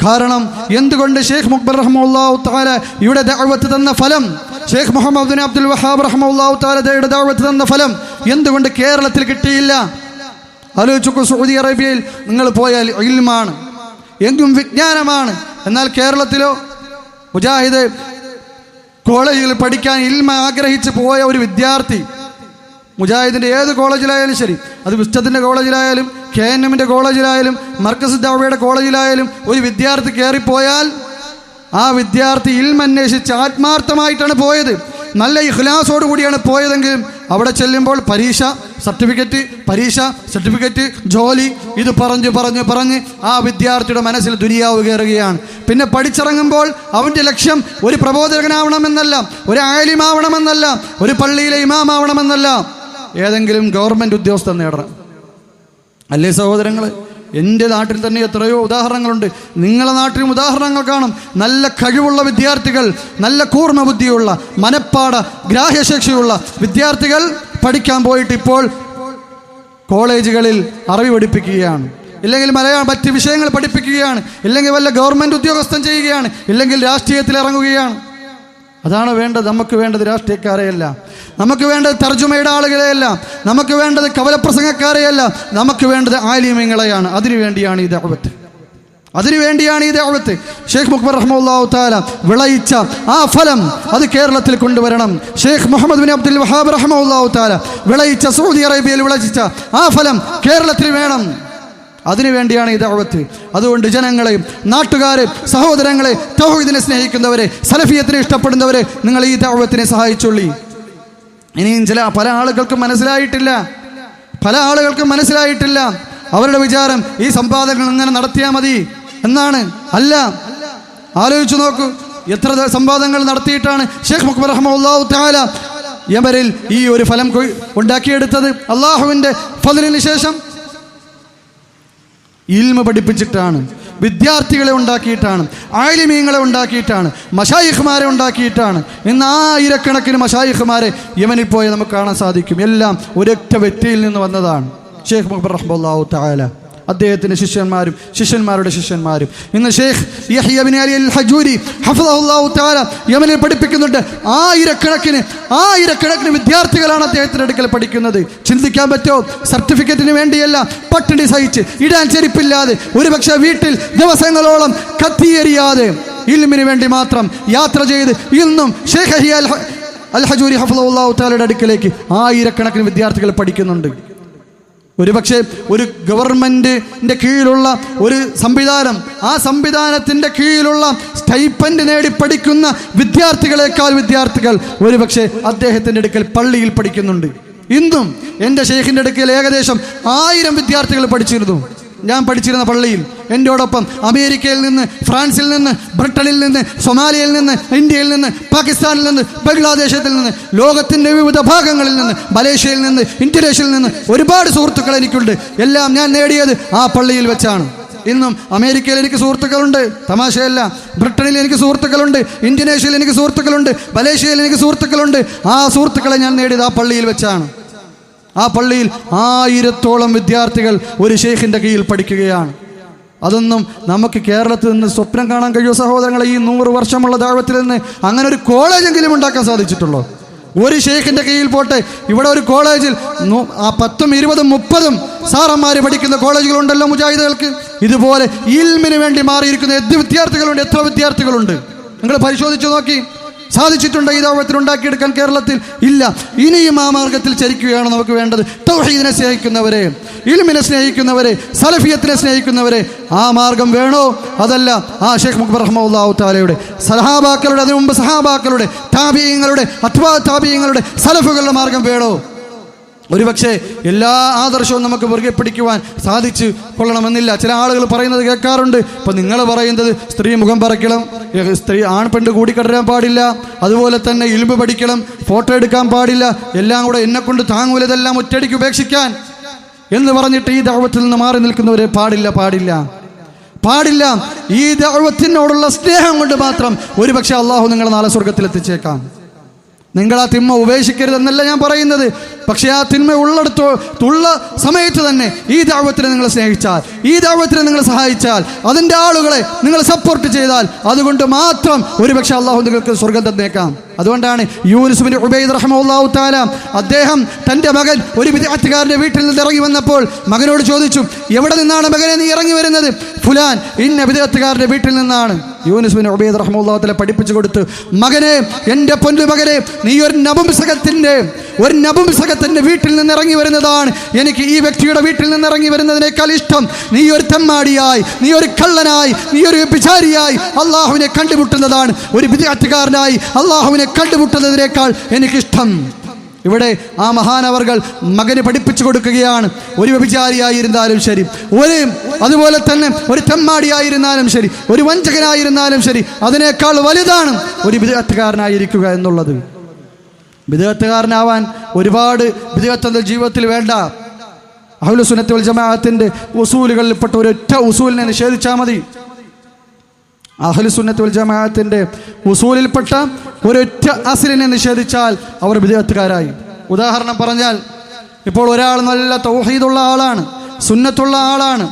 കാരണം എന്തുകൊണ്ട് ഷെയ്ഖ് മുഖ്ബർ റഹ്മത്തുള്ളാഹി തആല ഇവിടെ ദഅവത്ത് തന്ന ഫലം, ഷെയ്ഖ് മുഹമ്മദ് ബിൻ അബ്ദുൽ വഹാബ് റഹ്മത്തുള്ളാഹി തആലയുടെ ദഅവത്ത് തന്ന ഫലം എന്തുകൊണ്ട് കേരളത്തിൽ കിട്ടിയില്ല? ആലോചിച്ചു. സൗദി അറേബ്യയിൽ നിങ്ങൾ പോയാൽ ഇൽമാണ്, എങ്കും വിജ്ഞാനമാണ്. എന്നാൽ കേരളത്തിലോ മുജാഹിദ് കോളേജിൽ പഠിക്കാൻ ഇൽമ ആഗ്രഹിച്ച് പോയ ഒരു വിദ്യാർത്ഥി, മുജാഹിദിൻ്റെ ഏത് കോളേജിലായാലും ശരി, അത് വിസ്തത്തിൻ്റെ കോളേജിലായാലും KNMന്റെ കോളേജിലായാലും മർക്കസ് ദഅവയുടെ കോളേജിലായാലും ഒരു വിദ്യാർത്ഥി കയറിപ്പോയാൽ ആ വിദ്യാർത്ഥി ഇൽമ അന്വേഷിച്ച് ആത്മാർത്ഥമായിട്ടാണ് പോയത്, നല്ല ഇഖ്ലാസോട് കൂടിയാണ് പോയതെങ്കിലും അവിടെ ചെല്ലുമ്പോൾ പരീക്ഷ സർട്ടിഫിക്കറ്റ് ജോലി, ഇത് പറഞ്ഞ് ആ വിദ്യാർത്ഥിയുടെ മനസ്സിൽ ദുനിയാവ് കയറുകയാണ്. പിന്നെ പഠിച്ചിറങ്ങുമ്പോൾ അവൻ്റെ ലക്ഷ്യം ഒരു പ്രബോധകനാവണമെന്നല്ല, ഒരു ആലിമാവണമെന്നല്ല, ഒരു പള്ളിയിലെ ഇമാമാവണമെന്നല്ല, ഏതെങ്കിലും ഗവൺമെൻറ് ഉദ്യോഗസ്ഥൻ നേടണം. അല്ലേ സഹോദരങ്ങൾ? എൻ്റെ നാട്ടിൽ തന്നെ എത്രയോ ഉദാഹരണങ്ങളുണ്ട്, നിങ്ങളുടെ നാട്ടിലും ഉദാഹരണങ്ങൾ കാണും. നല്ല കഴിവുള്ള വിദ്യാർത്ഥികൾ, നല്ല കൂർമ്മ ബുദ്ധിയുള്ള, മനപ്പാട ഗ്രാഹ്യശേഷിയുള്ള വിദ്യാർത്ഥികൾ പഠിക്കാൻ പോയിട്ട് ഇപ്പോൾ കോളേജുകളിൽ അറബി പഠിപ്പിക്കുകയാണ്, ഇല്ലെങ്കിൽ മറ്റ് വിഷയങ്ങൾ പഠിപ്പിക്കുകയാണ്, ഇല്ലെങ്കിൽ വല്ല ഗവൺമെൻറ് ഉദ്യോഗസ്ഥൻ ചെയ്യുകയാണ്, ഇല്ലെങ്കിൽ രാഷ്ട്രീയത്തിൽ ഇറങ്ങുകയാണ്. അതാണ് വേണ്ടത്. നമുക്ക് വേണ്ടത് രാഷ്ട്രീയക്കാരെയല്ല, നമുക്ക് വേണ്ടത് തർജുമയുടെ ആളുകളെയല്ല, നമുക്ക് വേണ്ടത് കവലപ്രസംഗക്കാരെയല്ല, നമുക്ക് വേണ്ടത് ആലിമീങ്ങളെയാണ്. അതിനുവേണ്ടിയാണ് ഈ ദഅവത്ത്. ഷെയ്ഖ് മുഖ്ബർ റഹ്മത്തുള്ളാഹി തആല വിളയിച്ച ആ ഫലം അത് കേരളത്തിൽ കൊണ്ടുവരണം. ഷെയ്ഖ് മുഹമ്മദ് ബിൻ അബ്ദുൽ വഹാബ് റഹ്മത്തുള്ളാഹി തആല വിളയിച്ച, സൗദി അറേബ്യയിൽ വിളയിച്ച ആ ഫലം കേരളത്തിൽ വേണം. അതിനുവേണ്ടിയാണ് ഈ ദഅവത്ത്. അതുകൊണ്ട് ജനങ്ങളെ, നാട്ടുകാരെ, സഹോദരങ്ങളെ, തൗഹീദിനെ സ്നേഹിക്കുന്നവരെ, സലഫിയത്തിനെ ഇഷ്ടപ്പെടുന്നവരെ, നിങ്ങൾ ഈ ദഅവത്തിനെ സഹായിച്ചുള്ളി. ഇനിയും പല ആളുകൾക്കും മനസ്സിലായിട്ടില്ല. അവരുടെ വിചാരം ഈ സമ്പാദനങ്ങൾ ഇങ്ങനെ നടത്തിയാൽ മതി എന്നാണ്. അല്ല, ആലോചിച്ചു നോക്കൂ, എത്ര സമ്പാദനങ്ങൾ നടത്തിയിട്ടാണ് ഷെയ്ഖ് മുഖ്ബർ റഹ്മത്തുള്ളാഹി തആല യമനിൽ ഈ ഒരു ഫലം ഉണ്ടാക്കിയെടുത്തത്. അള്ളാഹുവിൻ്റെ ഫദ്ലിന് ശേഷം ഇൽമ പഠിപ്പിച്ചിട്ടാണ്, വിദ്യാർത്ഥികളെ ഉണ്ടാക്കിയിട്ടാണ്, ആലിമീങ്ങളെ ഉണ്ടാക്കിയിട്ടാണ്, മശായിഖ്മാരെ ഉണ്ടാക്കിയിട്ടാണ്. ഇന്ന് ആയിരക്കണക്കിന് മശായിഖ്മാരെ യമനിൽ പോയി നമുക്ക് കാണാൻ സാധിക്കും. എല്ലാം ഒരൊറ്റ വ്യക്തിയിൽ നിന്ന് വന്നതാണ്, ഷെയ്ഖ് മുഖ്ബർ റഹ്മത്തുള്ളാഹി തആല, അദ്ദേഹത്തിൻ്റെ ശിഷ്യന്മാരും ശിഷ്യന്മാരുടെ ശിഷ്യന്മാരും. ഇന്ന് ഷെയ്ഖ് യഹ്യ ബിൻ അലി അൽ ഹജൂരി ഹഫ്ളഹുല്ലാഹു തആല യമനിൽ പഠിപ്പിക്കുന്നുണ്ട്. ആയിരക്കണക്കിന് വിദ്യാർത്ഥികളാണ് അദ്ദേഹത്തിൻ്റെ അടുക്കൽ പഠിക്കുന്നത്. ചിന്തിക്കാൻ പറ്റുമോ? സർട്ടിഫിക്കറ്റിന് വേണ്ടിയല്ല, പട്ടിണി സഹിച്ച് ഇടാൻ ചെരുപ്പില്ലാതെ, ഒരുപക്ഷെ വീട്ടിൽ ദിവസങ്ങളോളം കത്തിയെറിയാതെ ഇൽമിന് വേണ്ടി മാത്രം യാത്ര ചെയ്ത് ഇന്നും ഷെയ്ഖ് യഹ്യ അൽ ഹജൂരി ഹഫ്ളഹുല്ലാഹു തആലയുടെ അടുക്കലേക്ക് ആയിരക്കണക്കിന് വിദ്യാർത്ഥികൾ പഠിക്കുന്നുണ്ട്. ഒരുപക്ഷെ ഒരു ഗവൺമെൻറ്റിൻ്റെ കീഴിലുള്ള ഒരു സംവിധാനം, ആ സംവിധാനത്തിൻ്റെ കീഴിലുള്ള സ്റ്റൈപ്പൻഡ് നേടി പഠിക്കുന്ന വിദ്യാർത്ഥികൾ ഒരുപക്ഷെ അദ്ദേഹത്തിൻ്റെ അടുക്കൽ പള്ളിയിൽ പഠിക്കുന്നുണ്ട്. ഇന്നും എൻ്റെ ഷെയ്ഖിൻ്റെ അടുക്കൽ ഏകദേശം 1000 വിദ്യാർത്ഥികൾ പഠിച്ചിരുന്നു. ഞാൻ പഠിച്ചിരുന്ന പള്ളിയിൽ എന്നോടൊപ്പം അമേരിക്കയിൽ നിന്ന്, ഫ്രാൻസിൽ നിന്ന്, ബ്രിട്ടനിൽ നിന്ന്, സൊമാലിയയിൽ നിന്ന്, ഇന്ത്യയിൽ നിന്ന്, പാകിസ്ഥാനിൽ നിന്ന്, ബംഗ്ലാദേശിൽ നിന്ന്, ലോകത്തിൻ്റെ വിവിധ ഭാഗങ്ങളിൽ നിന്ന്, മലേഷ്യയിൽ നിന്ന്, ഇന്തോനേഷ്യയിൽ നിന്ന് ഒരുപാട് സുഹൃത്തുക്കൾ എനിക്കുണ്ട്. എല്ലാം ഞാൻ നേടിയത് ആ പള്ളിയിൽ വെച്ചാണ്. ഇന്നും അമേരിക്കയിൽ എനിക്ക് സുഹൃത്തുക്കളുണ്ട്, തമാശയല്ല. ബ്രിട്ടനിൽ എനിക്ക് സുഹൃത്തുക്കളുണ്ട്, ഇന്തോനേഷ്യയിൽ എനിക്ക് സുഹൃത്തുക്കളുണ്ട്, മലേഷ്യയിൽ എനിക്ക് സുഹൃത്തുക്കളുണ്ട്. ആ സുഹൃത്തുക്കളെ ഞാൻ നേടിയത് ആ പള്ളിയിൽ വെച്ചാണ്. ആ പള്ളിയിൽ 1000-ഓളം വിദ്യാർത്ഥികൾ ഒരു ഷെയ്ഖിൻ്റെ കീഴിൽ പഠിക്കുകയാണ്. അതൊന്നും നമുക്ക് കേരളത്തിൽ നിന്ന് സ്വപ്നം കാണാൻ കഴിയുമോ സഹോദരങ്ങളെ? ഈ 100 വർഷമുള്ള ദഅവത്തിൽ നിന്ന് അങ്ങനെ ഒരു കോളേജെങ്കിലും ഉണ്ടാക്കാൻ സാധിച്ചിട്ടുള്ളൂ? ഒരു ഷെയ്ഖിൻ്റെ കീഴിൽ പോട്ടെ, ഇവിടെ ഒരു കോളേജിൽ 10, 20, 30 സാറന്മാർ പഠിക്കുന്ന കോളേജുകളുണ്ടല്ലോ മുജാഹിദുകൾക്ക്. ഇതുപോലെ ഇൽമിന് വേണ്ടി മാറിയിരിക്കുന്ന വിദ്യാർത്ഥികളുണ്ട്. എത്ര വിദ്യാർത്ഥികളുണ്ട് നിങ്ങൾ പരിശോധിച്ചു നോക്കി. സാധിച്ചിട്ടുണ്ട് ഈ ദഅവത്തിൽ ഉണ്ടാക്കിയെടുക്കാൻ കേരളത്തിൽ? ഇല്ല. ഇനിയും ആ മാർഗത്തിൽ ചരിക്കുകയാണ് നമുക്ക് വേണ്ടത്. തൗഹീദിനെ സ്നേഹിക്കുന്നവരെ, ഇൽമിനെ സ്നേഹിക്കുന്നവരെ, സലഫിയത്തിനെ സ്നേഹിക്കുന്നവരെ, ആ മാർഗം വേണോ? അതല്ല ആ ഷെയ്ഖ് മുഖ്ബർ റഹ്മത്തുള്ളാഹി തആലയുടെ, സഹാബാക്കളുടെ, അതിനു മുമ്പ് സഹാബാക്കളുടെ, താബിഈങ്ങളുടെ, അത്ബാ താബിഈങ്ങളുടെ, സലഫുകളുടെ മാർഗം വേണോ? ഒരുപക്ഷെ എല്ലാ ആദർശവും നമുക്ക് മുറുകെ പിടിക്കുവാൻ സാധിച്ചു കൊള്ളണമെന്നില്ല. ചില ആളുകൾ പറയുന്നത് കേൾക്കാറുണ്ട്. ഇപ്പം നിങ്ങൾ പറയുന്നത് സ്ത്രീ മുഖം പറയ്ക്കണം, സ്ത്രീ ആൺപെണ്ണ് കൂടിക്കടരാൻ പാടില്ല, അതുപോലെ തന്നെ ഇൽമ് പഠിക്കണം, ഫോട്ടോ എടുക്കാൻ പാടില്ല, എല്ലാം കൂടെ എന്നെക്കൊണ്ട് താങ്ങൂല, ഇതെല്ലാം ഒറ്റയടിക്ക് ഉപേക്ഷിക്കാൻ എന്ന് പറഞ്ഞിട്ട് ഈ ദഅവത്തിൽ നിന്ന് മാറി നിൽക്കുന്നവരെ പാടില്ല. ഈ ദഅവത്തിനോടുള്ള സ്നേഹം കൊണ്ട് മാത്രം ഒരുപക്ഷെ അള്ളാഹു നിങ്ങളെ നാളെ സ്വർഗത്തിൽ എത്തിച്ചേക്കാം. നിങ്ങൾ ആ തിന്മ ഉപേക്ഷിക്കരുതെന്നല്ല ഞാൻ പറയുന്നത്. പക്ഷേ ആ തിന്മ ഉള്ള സമയത്ത് തന്നെ ഈ ദഅവത്തിനെ നിങ്ങൾ സ്നേഹിച്ചാൽ, ഈ ദഅവത്തിനെ നിങ്ങൾ സഹായിച്ചാൽ, അതിൻ്റെ ആളുകളെ നിങ്ങൾ സപ്പോർട്ട് ചെയ്താൽ, അതുകൊണ്ട് മാത്രം ഒരുപക്ഷെ അള്ളാഹു നിങ്ങൾക്ക് സ്വർഗം തന്നേക്കാം. അതുകൊണ്ടാണ് യൂനുസ് ബിൻ ഉബൈദ് റഹ്മത്തുള്ളാഹി തആല, അദ്ദേഹം തൻ്റെ മകൻ ഒരു വിദ്യാർത്ഥിക്കാരൻ്റെ വീട്ടിൽ നിന്ന് ഇറങ്ങി വന്നപ്പോൾ മകനോട് ചോദിച്ചു, എവിടെ നിന്നാണ് മകനെ നീ ഇറങ്ങി വരുന്നത്? ഫുലാൻ, ഇന്ന വിദ്യാർത്ഥിക്കാരൻ്റെ വീട്ടിൽ നിന്നാണ്. യൂനുസ് ബിൻ ഉബൈദ് റഹ്മത്തുള്ളാഹി തആല പഠിപ്പിച്ചു കൊടുത്തു, മകനെ, എൻ്റെ പൊന്നു മകനെ, നീ ഒരു നപുംസകത്തിൻ്റെ വീട്ടിൽ നിന്ന് ഇറങ്ങി വരുന്നതാണ് എനിക്ക് ഈ വ്യക്തിയുടെ വീട്ടിൽ നിന്ന് ഇറങ്ങി വരുന്നതിനേക്കാൾ ഇഷ്ടം. നീ ഒരു തെമ്മാടിയായി, നീ ഒരു കള്ളനായി, നീ ഒരു വ്യഭിചാരിയായി അള്ളാഹുവിനെ കണ്ടുമുട്ടുന്നതാണ് ഒരു വിദ്യാർത്ഥിക്കാരനായി അള്ളാഹുവിനെ കണ്ടുമുട്ടുന്നതിനേക്കാൾ എനിക്കിഷ്ടം. ഇവിടെ ആ മഹാനവർകൾ മകന് പഠിപ്പിച്ചു കൊടുക്കുകയാണ്, ഒരു വ്യഭിചാരിയായിരുന്നാലും ശരി, അതുപോലെ തന്നെ ഒരു തെമ്മാടിയായിരുന്നാലും ശരി, ഒരു വഞ്ചകനായിരുന്നാലും ശരി, അതിനേക്കാൾ വലുതാണ് ഒരു വിദ്യാർത്ഥിക്കാരനായിരിക്കുക എന്നുള്ളത്. വിദ്യാർത്ഥിക്കാരനാവാൻ ഒരുപാട് വിദ്യാർത്ഥി ജീവിതത്തിൽ വേണ്ട. അഹ്ലു സുന്നത്ത് വൽ ജമാഅത്തിന്റെ ഉസൂലുകളിൽപ്പെട്ട ഒരൊറ്റ ഉസൂലിനെ നിഷേധിച്ചാൽ മതി. അഹ്ലു സുന്നത്ത് വൽ ജമാഅത്തിന്റെ ഉസൂലിൽപ്പെട്ട ഒരൊറ്റ അസ്ലിനെ നിഷേധിച്ചാൽ അവർ വിദ്യാർത്ഥിക്കാരായി. ഉദാഹരണം പറഞ്ഞാൽ, ഇപ്പോൾ ഒരാൾ നല്ല തൗഹീദുള്ള ആളാണ്, സുന്നത്തുള്ള ആളാണ്,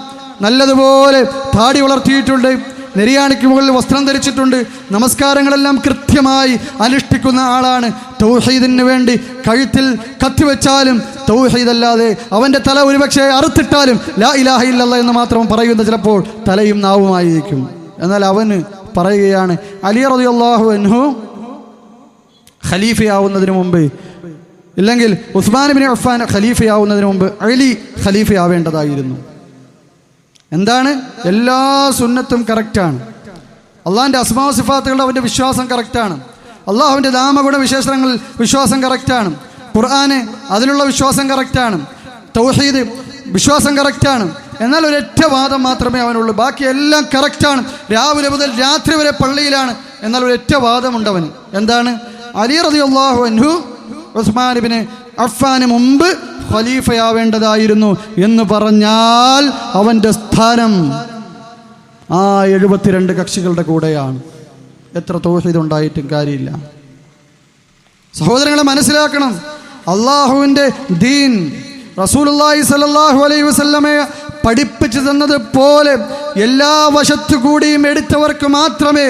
നല്ലതുപോലെ താടി വളർത്തിയിട്ടുണ്ട്, നെരിയാണിക്ക് മുകളിൽ വസ്ത്രം ധരിച്ചിട്ടുണ്ട്, നമസ്കാരങ്ങളെല്ലാം കൃത്യമായി അനുഷ്ഠിക്കുന്ന ആളാണ്. തൗഹീദിന് വേണ്ടി കഴുത്തിൽ കത്തിവെച്ചാലും തൗഹീദല്ലാതെ അവൻ്റെ തല ഒരുപക്ഷെ അറുത്തിട്ടാലും ലാ ഇലാഹ ഇല്ലല്ലാഹ് എന്ന് മാത്രം പറയുന്ന ചിലപ്പോൾ തലയും നാവുമായിരിക്കും. എന്നാൽ അവന് പറയുകയാണ്, അലി റളിയല്ലാഹു അൻഹു ഖലീഫയാവുന്നതിന് മുമ്പ്, ഇല്ലെങ്കിൽ ഉസ്മാൻ ഇബ്നു അഫ്ഫാൻ ഖലീഫയാവുന്നതിന് മുമ്പ് അലി ഖലീഫയാവേണ്ടതായിരുന്നു. എന്താണ്? എല്ലാ സുന്നത്തും കറക്റ്റാണ്, അള്ളാഹിൻ്റെ അസ്മാ സിഫാത്തുകളുടെ അവൻ്റെ വിശ്വാസം കറക്റ്റാണ്, അള്ളാഹുവിൻ്റെ നാമഗുണ വിശേഷണങ്ങളിൽ വിശ്വാസം കറക്റ്റാണ്, ഖുർആന് അതിലുള്ള വിശ്വാസം കറക്റ്റാണ്, തൗഹീദ് വിശ്വാസം കറക്റ്റാണ്. എന്നാൽ ഒരൊറ്റ വാദം മാത്രമേ അവനുള്ളൂ, ബാക്കി എല്ലാം കറക്റ്റാണ്, രാവിലെ മുതൽ രാത്രി വരെ പള്ളിയിലാണ്. എന്നാൽ ഒരൊറ്റ വാദമുണ്ട് അവന്. എന്താണ്? അലി റളിയല്ലാഹു അൻഹു ഉസ്മാൻ ഇബ്നു അഫ്ഫാന് മുമ്പ് ഖലീഫയാവേണ്ടതായിരുന്നു എന്ന് പറഞ്ഞാൽ അവൻ്റെ സ്ഥാനം ആ 72 കക്ഷികളുടെ കൂടെയാണ്. എത്ര തൗഹീദ് ഉണ്ടായിട്ടും കാര്യമില്ല. സഹോദരങ്ങളെ മനസ്സിലാക്കണം, അള്ളാഹുവിൻ്റെ ദീൻ റസൂലുള്ളാഹി സ്വല്ലല്ലാഹു അലൈഹി വസല്ലമയെ പഠിപ്പിച്ചു തന്നത് പോലെ എല്ലാ വശത്തു കൂടിയും എടുത്തവർക്ക് മാത്രമേ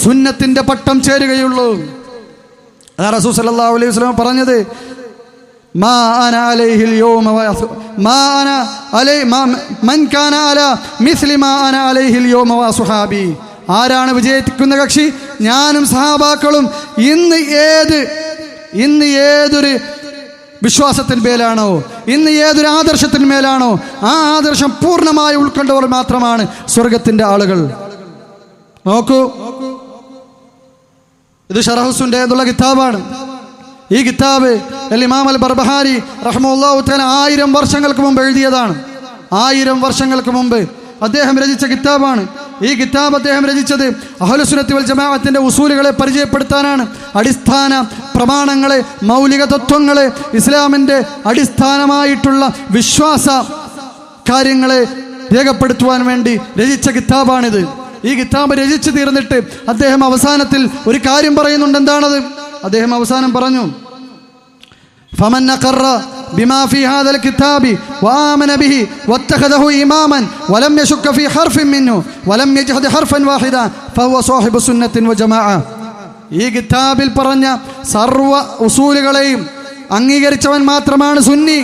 സുന്നത്തിൻ്റെ പട്ടം ചേരുകയുള്ളൂ. അതാ റസൂൽ സല്ലല്ലാഹു അലൈഹി വസല്ലം പറഞ്ഞത്, ആരാണ് വിജയിക്കുന്ന കക്ഷി? ഞാനും സഹാബാക്കളും ഇന്ന് ഏതൊരു വിശ്വാസത്തിന്മേലാണോ, ഇന്ന് ഏതൊരു ആദർശത്തിന്മേലാണോ, ആ ആദർശം പൂർണ്ണമായി ഉൾക്കൊണ്ടവർ മാത്രമാണ് സ്വർഗത്തിൻ്റെ ആളുകൾ. നോക്കൂ, ഇത് ഷറഹുസുൻ്റെ എന്നുള്ള കിതാബാണ്. ഈ കിതാബ് ഇമാം അൽ ബർബഹാരി റഹ്മത്തുള്ളാഹി തആല 1000 വർഷങ്ങൾക്ക് മുമ്പ് എഴുതിയതാണ്. 1000 വർഷങ്ങൾക്ക് മുമ്പ് അദ്ദേഹം രചിച്ച കിതാബാണ്. ഈ കിതാബ് അദ്ദേഹം രചിച്ചത് അഹ്ലു സുന്നത്തി വൽ ജമാഅത്തിന്റെ ഉസൂലുകളെ പരിചയപ്പെടുത്താനാണ്. അടിസ്ഥാന പ്രമാണങ്ങളെ, മൗലിക തത്വങ്ങളെ, ഇസ്ലാമിൻ്റെ അടിസ്ഥാനമായിട്ടുള്ള വിശ്വാസ കാര്യങ്ങളെ രേഖപ്പെടുത്തുവാൻ വേണ്ടി രചിച്ച കിതാബാണിത്. ഈ കിതാബ് രചിച്ചു തീർന്നിട്ട് അദ്ദേഹം അവസാനത്തിൽ ഒരു കാര്യം പറയുന്നുണ്ട്. എന്താണത്? അദ്ദേഹം അവസാനം പറഞ്ഞു, ഫമൻ അഖറ ബിമാ ഫീ ഹാദൽ കിതാബി വആമന ബിഹി വത്തഖദഹു ഇമാമൻ വലം യശുക്ക ഫീ ഹർഫിൻ മിൻഹു വലം യജ്ഹദ് ഹർഫൻ വാഹിദ ഫഹുവ സാഹിബു സുന്നത്തിൻ വജമാഅ. ഈ കിതാബിൽ പറഞ്ഞ സർവ്വ ഉസൂലുകളെയും അംഗീകരിച്ചവൻ മാത്രമാണ് സുന്നി.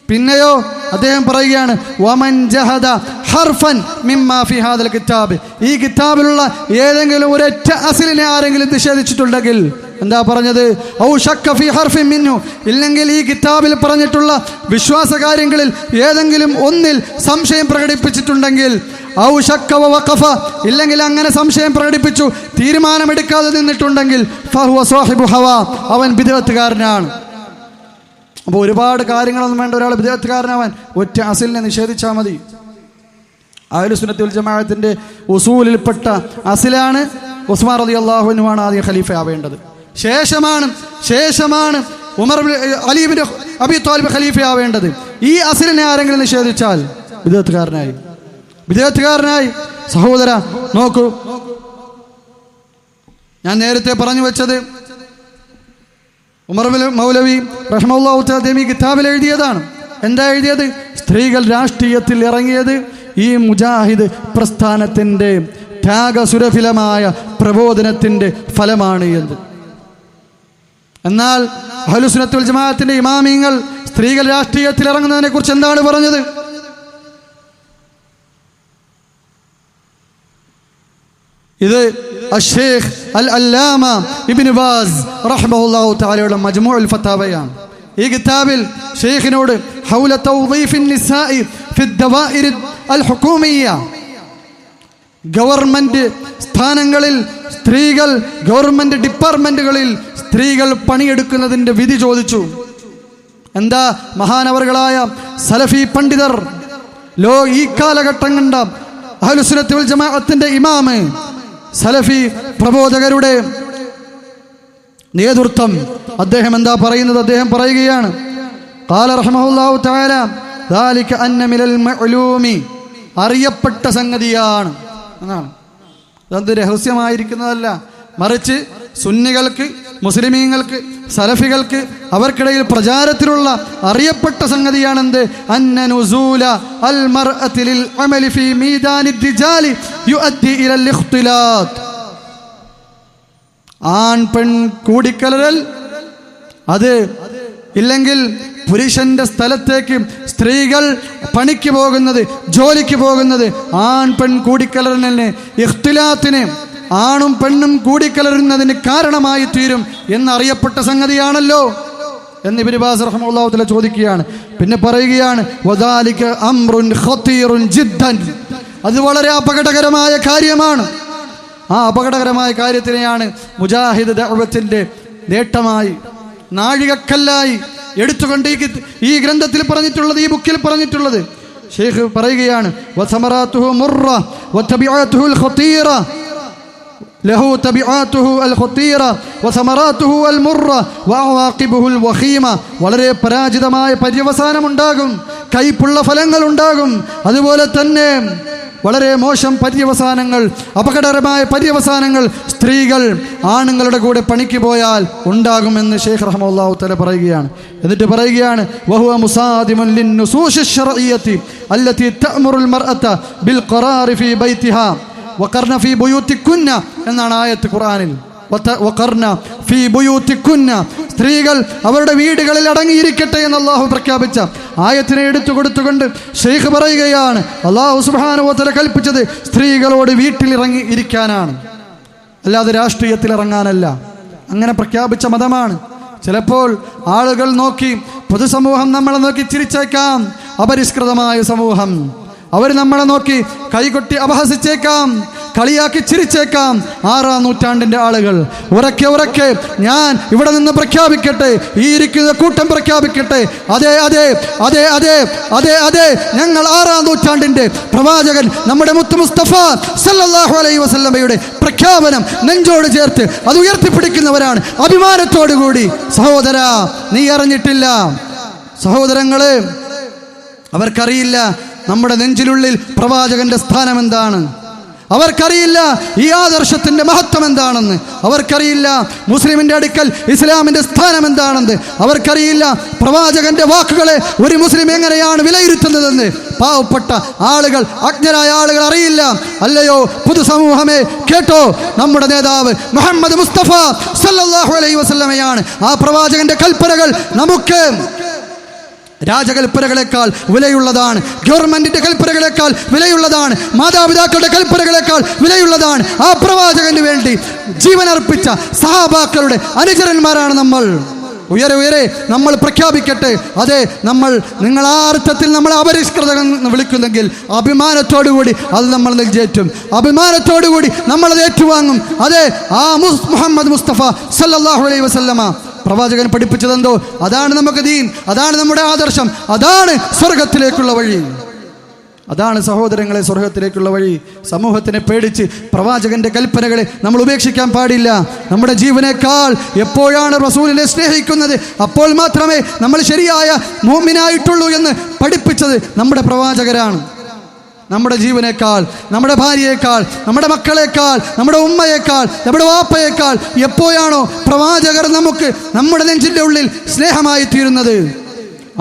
പിന്നെയോ അദ്ദേഹം പറയുകയാണ് വമൻ ജഹദ ഹർഫൻ മിമ്മാ ഫി ഹാദൽ കിതാബ്, ഈ കിതാബിലുള്ള ഏതെങ്കിലും ഒരൊറ്റ അസ്ലിനെ ആരെങ്കിലും നിഷേധിച്ചിട്ടുണ്ടെങ്കിൽ, എന്താ പറഞ്ഞത്, ഔ ശക്ക ഫി ഹർഫിൻ മിൻഹു, ഇല്ലെങ്കിൽ ഈ കിതാബിൽ പറഞ്ഞിട്ടുള്ള വിശ്വാസ കാര്യങ്ങളിൽ ഏതെങ്കിലും ഒന്നിൽ സംശയം പ്രകടിപ്പിച്ചിട്ടുണ്ടെങ്കിൽ, ഔ ശക്ക വ വഖഫ, ഇല്ലെങ്കിൽ അങ്ങനെ സംശയം പ്രകടിപ്പിച്ചു തീരുമാനമെടുക്കാതെ നിന്നിട്ടുണ്ടെങ്കിൽ, ഫഹുവ സാഹിബു ഹവാ, അവൻ ബിദ്അത്തുകാരനാണ്. അപ്പോൾ ഒരുപാട് കാര്യങ്ങളൊന്നും വേണ്ട ഒരാൾ ബിദ്അത്തുകാരനാവാൻ, ഒറ്റ അസിലിനെ നിഷേധിച്ചാൽ മതി. അഹ്ലുസുന്നത്തി വൽ ജമാഅത്തിന്റെ ഉസൂലിൽപ്പെട്ട അസിലാണ് ഉസ്മാൻ റളിയല്ലാഹു അൻഹു ആണ് ആദ്യം ഖലീഫ ആവേണ്ടത്. ശേഷമാണ് ഉമർ അലി ഇബ്നു അബി ത്വാലിബ് ഖലീഫ ആവേണ്ടത്. ഈ അസിലിനെ ആരെങ്കിലും നിഷേധിച്ചാൽ ബിദ്അത്തുകാരനായി. സഹോദര നോക്കൂ, ഞാൻ നേരത്തെ പറഞ്ഞു വെച്ചത് ഉമർ മൗലവി റഹ്മത്തുള്ളാഹി തആല ഈ കിതാബിൽ എഴുതിയതാണ്. എന്താ എഴുതിയത്? സ്ത്രീകൾ രാഷ്ട്രീയത്തിൽ ഇറങ്ങിയത് ഈ മുജാഹിദ് പ്രസ്ഥാനത്തിൻ്റെ ത്യാഗസുരഭിലമായ പ്രബോധനത്തിൻ്റെ ഫലമാണ് എന്ന്. എന്നാൽ അഹ്ലുസുന്നത്ത് വൽ ജമാഅത്തിന്റെ ഇമാമിങ്ങൾ സ്ത്രീകൾ രാഷ്ട്രീയത്തിൽ ഇറങ്ങുന്നതിനെ കുറിച്ച് എന്താണ് പറഞ്ഞത്? ഇത് അഷ്ശൈഖ് അൽ അല്ലാമ ഇബ്നു ബാസ് റഹ്മത്തുള്ളാഹി തആലയുടെ മജ്മൂഉൽ ഫതാവയാണ്. ഈ കിതാബിൽ ഷെയ്ഖിനോട് ഹൗല തൗദീഫിൻ നിസാഇ ഫി ദവാഇർ അൽ ഹുകൂമിയ്യ, ഗവൺമെന്റ് സ്ഥാനങ്ങളിൽ സ്ത്രീകൾ, ഗവൺമെന്റ് ഡിപ്പാർട്ട്മെന്റുകളിൽ സ്ത്രീകൾ പണിയെടുക്കുന്നതിന്റെ വിധി ചോദിച്ചു. എന്താ മഹാനവറുകളായ സലഫി പണ്ഡിതർ, ഈ കാലഘട്ടം കണ്ട അഹ്ലുസുന്നത്തി വൽ ജമാഅത്തിന്റെ ഇമാമ്, സലഫി പ്രബോധകരുടെ നേതൃത്വം, അദ്ദേഹം എന്താ പറയുന്നത്? അദ്ദേഹം പറയുകയാണ്, ഖാല റഹ്മഹുല്ലാഹു തആല ദാലിക അന്ന മിനൽ മഅലൂമി, അറിയപ്പെട്ട സംഗതിയാണ് എന്നാണ്. അതെന്ത് രഹസ്യമായിരിക്കുന്നതല്ല, മറിച്ച് സുന്നികൾക്ക്, മുസ്ലിമീങ്ങൾക്ക്, സലഫികൾക്ക് അവർക്കിടയിൽ പ്രചാരത്തിലുള്ള അറിയപ്പെട്ട സംഗതിയാണെന്ത്? അന്ന നുസൂല അൽ മർഅതി ലിൽ അമലി ഫീ മീദാനി ദിജാലി യുഅദ്ദി ഇലൽ ഇഖ്തിലാത്ത്, ആൺ പെൺ കൂടിക്കലരൽ, അത് ഇല്ലെങ്കിൽ പുരുഷന്റെ സ്ഥലത്തേക്ക് സ്ത്രീകൾ പണിക്ക് പോകുന്നത്, ജോലിക്ക് പോകുന്നത് ആൺ പെൺ കൂടിക്കലരലിന്, ഇഖ്തിലാത്തിന്, ആണും പെണ്ണും കൂടിക്കലരുന്നതിന് കാരണമായി തീരും എന്നറിയപ്പെട്ട സംഗതിയാണല്ലോ എന്ന് ഇബ്നു ബാസ് റഹ്മത്തുള്ളാഹി തആല ചോദിക്കുകയാണ്. പിന്നെ പറയുകയാണ് വദാലിക അംറുൻ ഖതീറുൻ ജിദ്ദൻ, അത് വളരെ അപകടകരമായ കാര്യമാണ്. ആ അപകടകരമായ കാര്യത്തിനെയാണ് മുജാഹിദ് ദഅവത്തിന്റെ നേട്ടമായി, നാഴികക്കല്ലായി എടുത്തുകൊണ്ട് ഈ ഗ്രന്ഥത്തിൽ പറഞ്ഞിട്ടുള്ളത്, ഈ ബുക്കിൽ പറഞ്ഞിട്ടുള്ളത്. ഷെയ്ഖ് പറയുകയാണ് വസമറാതുഹു മുർറ വതബിഅതുഹു അൽ ഖതീറ, ലഹു തബിഅതുഹു അൽ ഖതീറ വസമറാതുഹു അൽ മുർറ വഅവാഖിബുഹു അൽ വഖീമ, വളരെ പരാജിതമായ പര്യവസാനം ഉണ്ടാകും, കൈപ്പുള്ള ഫലങ്ങൾ ഉണ്ടാകും. അതുപോലെ തന്നെ വളരെ മോശം പര്യവസാനങ്ങൾ, അപകടകരമായ പര്യവസാനങ്ങൾ സ്ത്രീകൾ ആണുങ്ങളുടെ കൂടെ പണിക്ക് പോയാൽ ഉണ്ടാകുമെന്ന് ഷെയ്ഖ് റഹ്മത്തുള്ളാഹി തആല പറയുകയാണ്. എന്നിട്ട് പറയുകയാണ് വഹുവ മുസാദിമുൻ ലിന്നുസൂശി ശർഇയ്യത്തി അല്ലതി തഅമുറുൽ മർഅത ബിൽ ഖറാറി ഫീ ബൈതിഹാ വഖർന ഫീ ബുയൂതികുന്ന എന്നാണ് ആയത്ത് ഖുർആനിൽ. വഖർന ഫീ ബുയൂതികുന്ന, സ്ത്രീകൾ അവരുടെ വീടുകളിൽ അടങ്ങിയിരിക്കട്ടെ എന്ന് അല്ലാഹു പ്രഖ്യാപിച്ച ആയത്തിനെ എടുത്തു കൊടുത്തുകൊണ്ട് ഷെയ്ഖ് പറയുകയാണ് അല്ലാഹു സുബ്ഹാനഹു വ തആല കൽപ്പിച്ചത് സ്ത്രീകളോട് വീട്ടിലിറങ്ങി ഇരിക്കാനാണ്, അല്ലാതെ രാഷ്ട്രീയത്തിൽ ഇറങ്ങാനല്ല. അങ്ങനെ പ്രഖ്യാപിച്ച മതമാണ്. ചിലപ്പോൾ ആളുകൾ നോക്കി, പൊതുസമൂഹം നമ്മളെ നോക്കി ചിരിച്ചേക്കാം, അപരിഷ്കൃതമായ സമൂഹം, അവർ നമ്മളെ നോക്കി കൈകൊട്ടി അപഹസിച്ചേക്കാം, കളിയാക്കി ചിരിച്ചേക്കാം. 6-ാം നൂറ്റാണ്ടിന്റെ ആളുകൾ ഉറക്കെ ഞാൻ ഇവിടെ നിന്ന് പ്രഖ്യാപിക്കട്ടെ, ഈ ഇരിക്കുന്ന കൂട്ടം പ്രഖ്യാപിക്കട്ടെ, അതെ അതെ അതെ അതെ അതെ അതെ ഞങ്ങൾ 6-ാം നൂറ്റാണ്ടിന്റെ പ്രവാചകൻ നമ്മുടെ മുത്ത് മുസ്തഫ സല്ലല്ലാഹു അലൈഹി വസല്ലമയുടെ പ്രഖ്യാപനം നെഞ്ചോട് ചേർത്ത് അത് ഉയർത്തിപ്പിടിക്കുന്നവരാണ് അഭിമാനത്തോടുകൂടി. സഹോദര, നീ അറിഞ്ഞിട്ടില്ല, സഹോദരങ്ങളെ, അവർക്കറിയില്ല നമ്മുടെ നെഞ്ചിലുള്ളിൽ പ്രവാചകന്റെ സ്ഥാനം എന്താണ്. അവർക്കറിയില്ല ഈ ആദർശത്തിന്റെ മഹത്വം എന്താണെന്ന്. അവർക്കറിയില്ല മുസ്ലിമിന്റെ അടുക്കൽ ഇസ്ലാമിന്റെ സ്ഥാനം എന്താണെന്ന്. അവർക്കറിയില്ല പ്രവാചകന്റെ വാക്കുകളെ ഒരു മുസ്ലിം എങ്ങനെയാണ് വിലയിരുത്തുന്നതെന്ന്. പാവപ്പെട്ട ആളുകൾ, അജ്ഞരായ ആളുകൾ അറിയില്ല. അല്ലയോ പൊതുസമൂഹമേ, കേട്ടോ, നമ്മുടെ നേതാവ് മുഹമ്മദ് മുസ്തഫ സല്ലല്ലാഹു അലൈഹി വസല്ലമയാണ്. ആ പ്രവാചകന്റെ കൽപ്പനകൾ നമുക്ക് രാജകൽപ്പനകളെക്കാൾ വിലയുള്ളതാണ്. ഗവൺമെന്റിന്റെ കൽപ്പനകളെക്കാൾ വിലയുള്ളതാണ്. മാതാപിതാക്കളുടെ കൽപ്പനകളെക്കാൾ വിലയുള്ളതാണ്. ആ പ്രവാചകന് വേണ്ടി ജീവനർപ്പിച്ച സഹാബാക്കളുടെ അനുചരന്മാരാണ് നമ്മൾ. ഉയരെ ഉയരെ നമ്മൾ പ്രഖ്യാപിക്കട്ടെ. അതെ, നിങ്ങൾ ആ അർത്ഥത്തിൽ നമ്മൾ അപരിഷ്കൃതം എന്ന് വിളിക്കുന്നെങ്കിൽ അഭിമാനത്തോടുകൂടി അത് നമ്മൾ നെഞ്ചേറ്റും. അഭിമാനത്തോടുകൂടി നമ്മളത് ഏറ്റുവാങ്ങും. അതെ, ആ മുഹമ്മദ് മുസ്തഫ സല്ലല്ലാഹു അലൈഹി വസല്ലമ പ്രവാചകൻ പഠിപ്പിച്ചതെന്തോ അതാണ് നമുക്ക് ദീൻ, അതാണ് നമ്മുടെ ആദർശം, അതാണ് സ്വർഗത്തിലേക്കുള്ള വഴി. അതാണ് സഹോദരങ്ങളെ സ്വർഗത്തിലേക്കുള്ള വഴി. സമൂഹത്തിനെ പേടിച്ച് പ്രവാചകന്റെ കൽപ്പനകളെ നമ്മൾ ഉപേക്ഷിക്കാൻ പാടില്ല. നമ്മുടെ ജീവനേക്കാൾ എപ്പോഴാണ് റസൂലിനെ സ്നേഹിക്കുന്നത് അപ്പോൾ മാത്രമേ നമ്മൾ ശരിയായ മുഅ്മിനായിട്ടുള്ളൂ എന്ന് പഠിപ്പിച്ചത് നമ്മുടെ പ്രവാചകരാണ്. നമ്മുടെ ജീവനേക്കാൾ, നമ്മുടെ ഭാര്യയേക്കാൾ, നമ്മുടെ മക്കളേക്കാൾ, നമ്മുടെ ഉമ്മയേക്കാൾ, നമ്മുടെ വാപ്പയേക്കാൾ എപ്പോഴാണോ പ്രവാചകർ നമുക്ക് നമ്മുടെ നെഞ്ചിൻ്റെ ഉള്ളിൽ സ്നേഹമായി തീരുന്നത്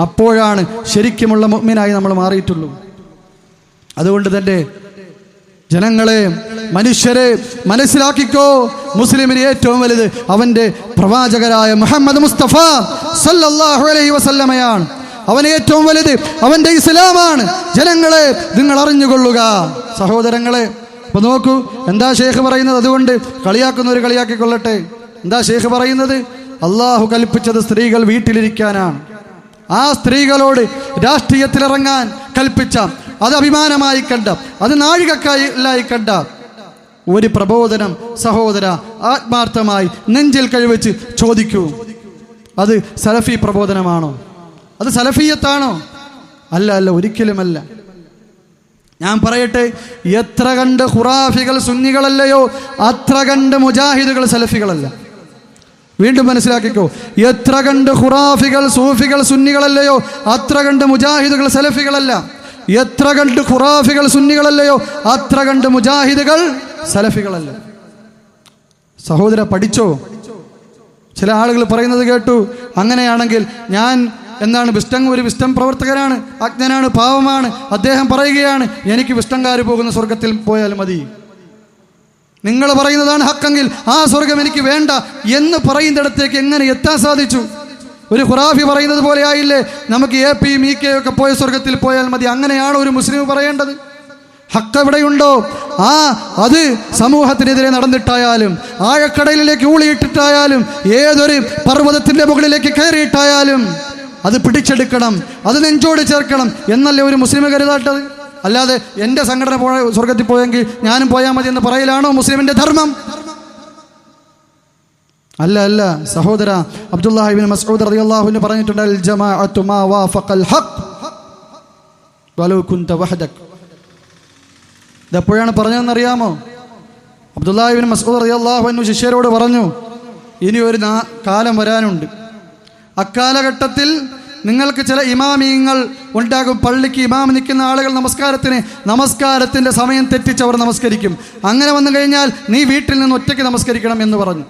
അപ്പോഴാണ് ശരിക്കുമുള്ള മുഅ്മിനായി നമ്മൾ മാറിയിട്ടുള്ളൂ. അതുകൊണ്ട് തന്നെ ജനങ്ങളെ, മനുഷ്യരെ മനസ്സിലാക്കിക്കോ, മുസ്ലിമിന് ഏറ്റവും വലുത് അവൻ്റെ പ്രവാചകരായ മുഹമ്മദ് മുസ്തഫ സല്ലല്ലാഹു അലൈഹി വസല്ലമയാണ്. അവന് ഏറ്റവും വലുത് അവൻ്റെ ഇസ്ലാമാണ്. ജനങ്ങളെ, നിങ്ങൾ അറിഞ്ഞുകൊള്ളുക. സഹോദരങ്ങളെ, അപ്പോൾ നോക്കൂ എന്താ ഷേഖ് പറയുന്നത്. അതുകൊണ്ട് കളിയാക്കുന്നവർ കളിയാക്കിക്കൊള്ളട്ടെ. എന്താ ഷേഖ് പറയുന്നത്? അള്ളാഹു കൽപ്പിച്ചത് സ്ത്രീകൾ വീട്ടിലിരിക്കാനാണ്. ആ സ്ത്രീകളോട് രാഷ്ട്രീയത്തിലിറങ്ങാൻ കൽപ്പിച്ച, അത് അഭിമാനമായി കണ്ട, അത് നാഴികക്കല്ലായി കണ്ട ഒരു പ്രബോധനം സഹോദര ആത്മാർത്ഥമായി നെഞ്ചിൽ കഴിവെച്ച് ചോദിക്കൂ. അത് സലഫി പ്രബോധനമാണോ? അത് സലഫിയത്താണോ? അല്ല, അല്ല, ഒരിക്കലുമല്ല. ഞാൻ പറയട്ടെ, എത്ര കണ്ട് ഖുറാഫികൾ സുന്നികളല്ലയോ അത്ര കണ്ട് മുജാഹിദുകൾ സലഫികളല്ല. വീണ്ടും മനസ്സിലാക്കിക്കോ, എത്ര കണ്ട് ഖുറാഫികൾ സൂഫികൾ സുന്നികളല്ലയോ അത്ര കണ്ട് മുജാഹിദുകൾ സലഫികളല്ല. എത്ര കണ്ട് ഖുറാഫികൾ സുന്നികളല്ലയോ അത്ര കണ്ട് മുജാഹിദുകൾ സലഫികളല്ല. സഹോദര, പഠിച്ചോ. ചില ആളുകൾ പറയുന്നത് കേട്ടു, അങ്ങനെയാണെങ്കിൽ ഞാൻ ഒരു വിസ്റ്റം പ്രവർത്തകനാണ്, അജ്ഞനാണ്, പാവമാണ്. അദ്ദേഹം പറയുകയാണ് എനിക്ക് വിസ്റ്റംകാർ പോകുന്ന സ്വർഗത്തിൽ പോയാൽ മതി. നിങ്ങൾ പറയുന്നതാണ് ഹക്കെങ്കിൽ ആ സ്വർഗം എനിക്ക് വേണ്ട എന്ന് പറയുന്നിടത്തേക്ക് എങ്ങനെ എത്താൻ സാധിച്ചു? ഒരു ഖുറാഫി പറയുന്നത് പോലെ ആയില്ലേ നമുക്ക് AP MK ഒക്കെ പോയ സ്വർഗത്തിൽ പോയാൽ മതി. അങ്ങനെയാണോ ഒരു മുസ്ലിം പറയേണ്ടത്? ഹക്ക് എവിടെയുണ്ടോ അത് സമൂഹത്തിനെതിരെ നടന്നിട്ടായാലും, ആഴക്കടലിലേക്ക് ഊളിയിട്ടിട്ടായാലും, ഏതൊരു പർവ്വതത്തിൻ്റെ മുകളിലേക്ക് കയറിയിട്ടായാലും അത് പിടിച്ചെടുക്കണം, അത് നെഞ്ചോട് ചേർക്കണം എന്നല്ലേ ഒരു മുസ്ലിം കരുതാട്ടത്? അല്ലാതെ എൻ്റെ സംഘടന സ്വർഗത്തിൽ പോയെങ്കിൽ ഞാനും പോയാൽ മതി എന്ന് പറയലാണോ മുസ്ലിമിൻ്റെ ധർമ്മം? അല്ല, അല്ല സഹോദര. അബ്ദുല്ലാഹി ഇബ്നു മസ്ഊദ് റളിയല്ലാഹു അൻഹു പറഞ്ഞിട്ടുണ്ട്, അൽ ജമാഅത്തു മാ വാഫഖൽ ഹഖ് വലൗ കുൻത വഹദക്. ഇതെപ്പോഴാണ് പറഞ്ഞതെന്നറിയാമോ? അബ്ദുല്ലാഹി ഇബ്നു മസ്ഊദ് റളിയല്ലാഹു അൻഹു ശിഷ്യരോട് പറഞ്ഞു, ഇനി ഒരു കാലം വരാനുണ്ട്. അക്കാലഘട്ടത്തിൽ നിങ്ങൾക്ക് ചില ഇമാമിയങ്ങൾ ഉണ്ടാകും. പള്ളിക്ക് ഇമാം നിൽക്കുന്ന ആളുകൾ നമസ്കാരത്തിൻ്റെ സമയം തെറ്റിച്ചവർ നമസ്കരിക്കും. അങ്ങനെ വന്നു കഴിഞ്ഞാൽ നീ വീട്ടിൽ നിന്ന് ഒറ്റയ്ക്ക് നമസ്കരിക്കണം എന്ന് പറഞ്ഞു.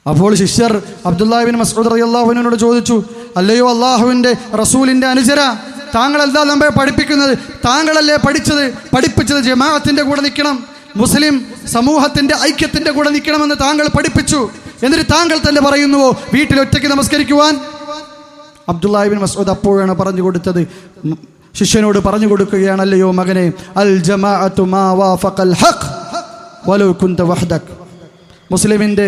അപ്പോൾ ശിഷ്യർ അബ്ദുല്ലാഹി ഇബ്നു മസ്ഊദ് റളിയല്ലാഹു അൻഹുവിനോട് ചോദിച്ചു, അല്ലയോ അള്ളാഹുവിൻ്റെ റസൂലിൻ്റെ അനുചര, താങ്കൾ എന്താ നമ്മെ പഠിപ്പിക്കുന്നത്? താങ്കളല്ലേ പഠിപ്പിച്ചത് ജമാഅത്തിൻ്റെ കൂടെ നിൽക്കണം, മുസ്ലിം സമൂഹത്തിൻ്റെ ഐക്യത്തിൻ്റെ കൂടെ നിൽക്കണമെന്ന് താങ്കൾ പഠിപ്പിച്ചു. എന്നിട്ട് താങ്കൾ തന്നെ പറയുന്നുവോ വീട്ടിൽ ഒറ്റയ്ക്ക് നമസ്കരിക്കുവാൻ? അബ്ദുല്ലാഹി ഇബ്നു മസ്ഊദ് അപ്പോഴാണ് പറഞ്ഞു കൊടുത്തത്, ശിഷ്യനോട് പറഞ്ഞു കൊടുക്കുകയാണ്, അല്ലയോ മകനെ, അൽ ജമാഅത്തു മാ വാഫഖൽ ഹഖ് വലൗ കുൻത വഹദക്. മുസ്ലിമിൻ്റെ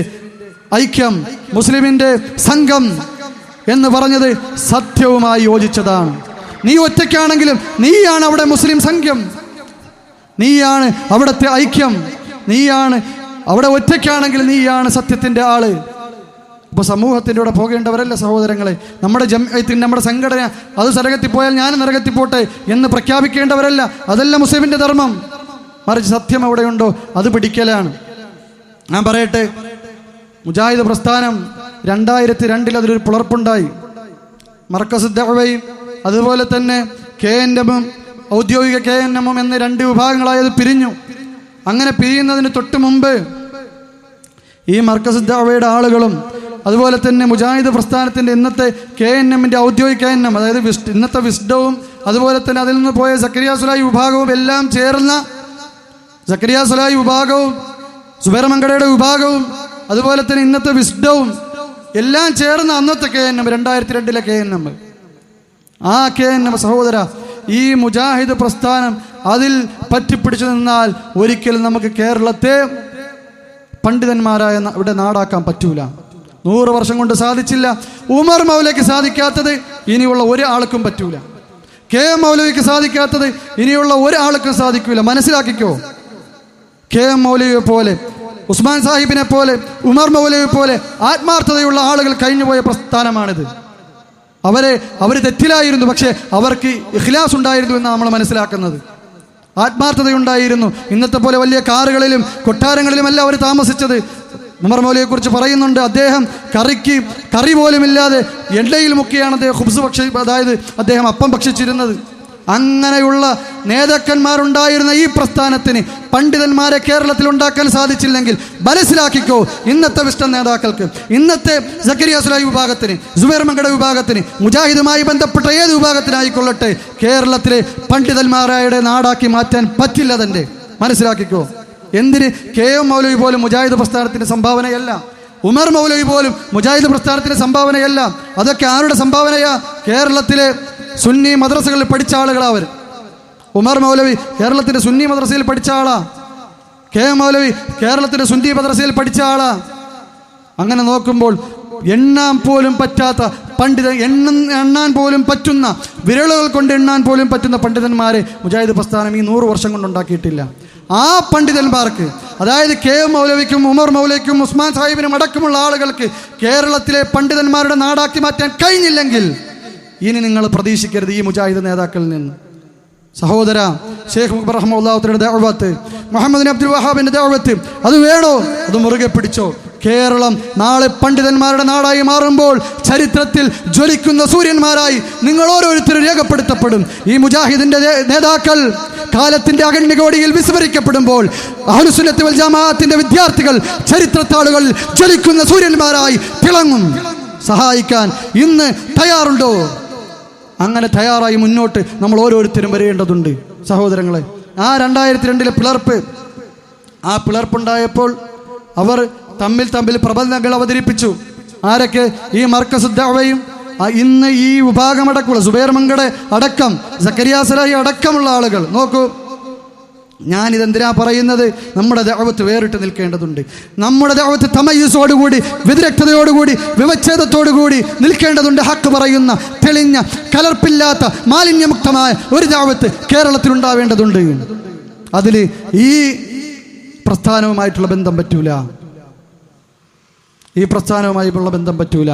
ഐക്യം, മുസ്ലിമിൻ്റെ സംഘം എന്ന് പറഞ്ഞത് സത്യവുമായി യോജിച്ചതാണ്. നീ ഒറ്റയ്ക്കാണെങ്കിലും നീയാണ് അവിടെ മുസ്ലിം സംഘം, നീയാണ് അവിടുത്തെ ഐക്യം, നീയാണ് അവിടെ ഒറ്റയ്ക്കാണെങ്കിൽ നീയാണ് സത്യത്തിൻ്റെ ആള്. അപ്പോൾ സമൂഹത്തിൻ്റെ കൂടെ പോകേണ്ടവരല്ല സഹോദരങ്ങളെ. നമ്മുടെ ജംഇയത്തിന്, നമ്മുടെ സംഘടന അത് നരകത്തിൽ പോയാൽ ഞാനും നരകത്തിൽ പോട്ടെ എന്ന് പ്രഖ്യാപിക്കേണ്ടവരല്ല. അതല്ല മുസ്ലിമിൻ്റെ ധർമ്മം. മറിച്ച് സത്യം എവിടെയുണ്ടോ അത് പിടിക്കലാണ്. ഞാൻ പറയട്ടെ, മുജാഹിദ് പ്രസ്ഥാനം 2002 അതിലൊരു പിളർപ്പുണ്ടായി. മർക്കസ് ദഅവയും അതുപോലെ തന്നെ KNM ഔദ്യോഗിക KNM എന്ന് 2 വിഭാഗങ്ങളായത് പിരിഞ്ഞു. അങ്ങനെ പിരിയുന്നതിന് തൊട്ട് മുമ്പ് ഈ മർക്കസ് ദഅവയുടെ ആളുകളും അതുപോലെ തന്നെ മുജാഹിദ് പ്രസ്ഥാനത്തിൻ്റെ ഇന്നത്തെ KNMൻ്റെ ഔദ്യോഗിക KNM, അതായത് ഇന്നത്തെ വിസ്ഡവും അതുപോലെ തന്നെ അതിൽ നിന്ന് പോയ സക്കരിയ സുലായി വിഭാഗവും എല്ലാം ചേർന്ന സക്കരിയ സുലായി വിഭാഗവും സുബൈർ മങ്കടയുടെ വിഭാഗവും അതുപോലെ തന്നെ ഇന്നത്തെ വിസ്ഡവും എല്ലാം ചേർന്ന അന്നത്തെ KNM 2002 KNM. ആ KNM സഹോദര, ഈ മുജാഹിദ് പ്രസ്ഥാനം അതിൽ പറ്റിപ്പിടിച്ചു നിന്നാൽ ഒരിക്കലും നമുക്ക് കേരളത്തെ പണ്ഡിതന്മാരായ ഇവിടെ നാടാക്കാൻ പറ്റൂല. 100 വർഷം കൊണ്ട് സാധിച്ചില്ല. ഉമർ മൗലവിക്ക് സാധിക്കാത്തത് ഇനിയുള്ള ഒരാൾക്കും പറ്റൂല. KM മൗലവിക്ക് സാധിക്കാത്തത് ഇനിയുള്ള ഒരാൾക്കും സാധിക്കൂല. മനസ്സിലാക്കിക്കോ. KM മൗലവിയെ പോലെ, ഉസ്മാൻ സാഹിബിനെ പോലെ, ഉമർ മൗലവിയെ പോലെ ആത്മാർത്ഥതയുള്ള ആളുകൾ കഴിഞ്ഞുപോയ പ്രസ്ഥാനമാണിത്. അവർ തെറ്റിലായിരുന്നു, പക്ഷേ അവർക്ക് ഇഖ്ലാസ് ഉണ്ടായിരുന്നു എന്നാണ് നമ്മൾ മനസ്സിലാക്കുന്നത്. ആത്മാർത്ഥതയുണ്ടായിരുന്നു. ഇന്നത്തെ പോലെ വലിയ കാറുകളിലും കൊട്ടാരങ്ങളിലുമല്ല അവർ താമസിച്ചത്. ഉമർ മൗലവിയെ കുറിച്ച് പറയുന്നുണ്ട്, അദ്ദേഹം കറി പോലുമില്ലാതെ എണ്ണയിൽ മുക്കിയാണ് അദ്ദേഹം അതായത് അദ്ദേഹം അപ്പം ഭക്ഷിച്ചിരുന്നത്. അങ്ങനെയുള്ള നേതാക്കന്മാരുണ്ടായിരുന്ന ഈ പ്രസ്ഥാനത്തിന് പണ്ഡിതന്മാരെ കേരളത്തിൽ ഉണ്ടാക്കാൻ സാധിച്ചില്ലെങ്കിൽ മനസ്സിലാക്കിക്കോ, ഇന്നത്തെ വിസ്റ്റ നേതാക്കൾക്ക്, ഇന്നത്തെ സക്കരിയ സുലായി വിഭാഗത്തിന്, സുബൈർ മങ്കട വിഭാഗത്തിന്, മുജാഹിദുമായി ബന്ധപ്പെട്ട ഏത് വിഭാഗത്തിനായിക്കൊള്ളട്ടെ, കേരളത്തിലെ പണ്ഡിതന്മാരായുടെ നാടാക്കി മാറ്റാൻ പറ്റില്ല. തന്നെ മനസ്സിലാക്കിക്കോ. എന്തിന്? KM മൗലവി പോലും മുജാഹിദ് പ്രസ്ഥാനത്തിന് സംഭാവനയല്ല. ഉമർ മൗലവി പോലും മുജാഹിദ് പ്രസ്ഥാനത്തിന് സംഭാവനയല്ല. അതൊക്കെ ആരുടെ സംഭാവനയാ? കേരളത്തിലെ സുന്നി മദ്രസകളിൽ പഠിച്ച ആളുകളാ അവർ. ഉമർ മൗലവി കേരളത്തിന്റെ സുന്നി മദ്രസയിൽ പഠിച്ച ആളാ. KM മൗലവി കേരളത്തിന്റെ സുന്നി മദ്രസയിൽ പഠിച്ച ആളാ. അങ്ങനെ നോക്കുമ്പോൾ എണ്ണാൻ പോലും പറ്റാത്ത എണ്ണാൻ പോലും പറ്റുന്ന, വിരലുകൾ കൊണ്ട് എണ്ണാൻ പോലും പറ്റുന്ന പണ്ഡിതന്മാരെ മുജാഹിദ് പ്രസ്ഥാനം ഈ 100 വർഷം കൊണ്ടുണ്ടാക്കിയിട്ടില്ല. ആ പണ്ഡിതന്മാർക്ക്, അതായത് KM മൗലവിക്കും ഉമർ മൗലവിക്കും ഉസ്മാൻ സാഹിബിനും അടക്കമുള്ള ആളുകൾക്ക് കേരളത്തിലെ പണ്ഡിതന്മാരുടെ നാടാക്കി മാറ്റാൻ കഴിഞ്ഞില്ലെങ്കിൽ ഇനി നിങ്ങൾ പ്രതീക്ഷിക്കരുത് ഈ മുജാഹിദ് നേതാക്കളിൽ നിന്ന്. സഹോദര, ഷെയ്ഖ് മുഖ്ബർ റഹ്മത്തുള്ളാഹിയുടെ ദഅവത്ത്, മുഹമ്മദ് അബ്ദുൽ വഹാബിന്റെ ദഅവത്ത്, അത് വേണോ? അത് മുറുകെ പിടിച്ചോ. കേരളം നാളെ പണ്ഡിതന്മാരുടെ നാടായി മാറുമ്പോൾ ചരിത്രത്തിൽ ജ്വലിക്കുന്ന സൂര്യന്മാരായി നിങ്ങൾ ഓരോരുത്തരും രേഖപ്പെടുത്തപ്പെടും. ഈ മുജാഹിദിന്റെ നേതാക്കൾ കാലത്തിന്റെ അഗണ്യകോടിയിൽ വിസ്മരിക്കപ്പെടുമ്പോൾ അഹ്ലുസുന്നത്ത് വൽ ജമാഅത്തിന്റെ വിദ്യാർത്ഥികൾ ചരിത്രത്താളുകൾ ജ്വലിക്കുന്ന സൂര്യന്മാരായി തിളങ്ങും. സഹായിക്കാൻ ഇന്ന് തയ്യാറുണ്ടോ? അങ്ങനെ തയ്യാറായി മുന്നോട്ട് നമ്മൾ ഓരോരുത്തരും വരേണ്ടതുണ്ട്. സഹോദരങ്ങളെ, ആ 2002 പിളർപ്പ്, ആ പിളർപ്പുണ്ടായപ്പോൾ അവർ തമ്മിൽ പ്രബന്ധങ്ങൾ അവതരിപ്പിച്ചു. ആരൊക്കെ? ഈ മർക്കസ് ദഅവയും ഇന്ന് ഈ വിഭാഗമടക്കമുള്ള സുബൈർ മങ്കട അടക്കം, സക്കരിയ സുലായി അടക്കമുള്ള ആളുകൾ. നോക്കൂ, ഞാനിതെന്തിനാ പറയുന്നത്? നമ്മുടെ ദഅവത്ത് വേറിട്ട് നിൽക്കേണ്ടതുണ്ട്. നമ്മുടെ ദഅവത്ത് തമയ്യുസോടുകൂടി, വിദഗ്ധതയോടുകൂടി, വിവച്ഛേദത്തോടുകൂടി നിൽക്കേണ്ടതുണ്ട്. ഹക്ക് പറയുന്ന, തെളിഞ്ഞ, കലർപ്പില്ലാത്ത, മാലിന്യമുക്തമായ ഒരു ദഅവത്ത് കേരളത്തിൽ ഉണ്ടാവേണ്ടതുണ്ട്. അതിൽ ഈ പ്രസ്ഥാനവുമായിട്ടുള്ള ബന്ധം പറ്റൂല. ഈ പ്രസ്ഥാനവുമായിട്ടുള്ള ബന്ധം പറ്റൂല.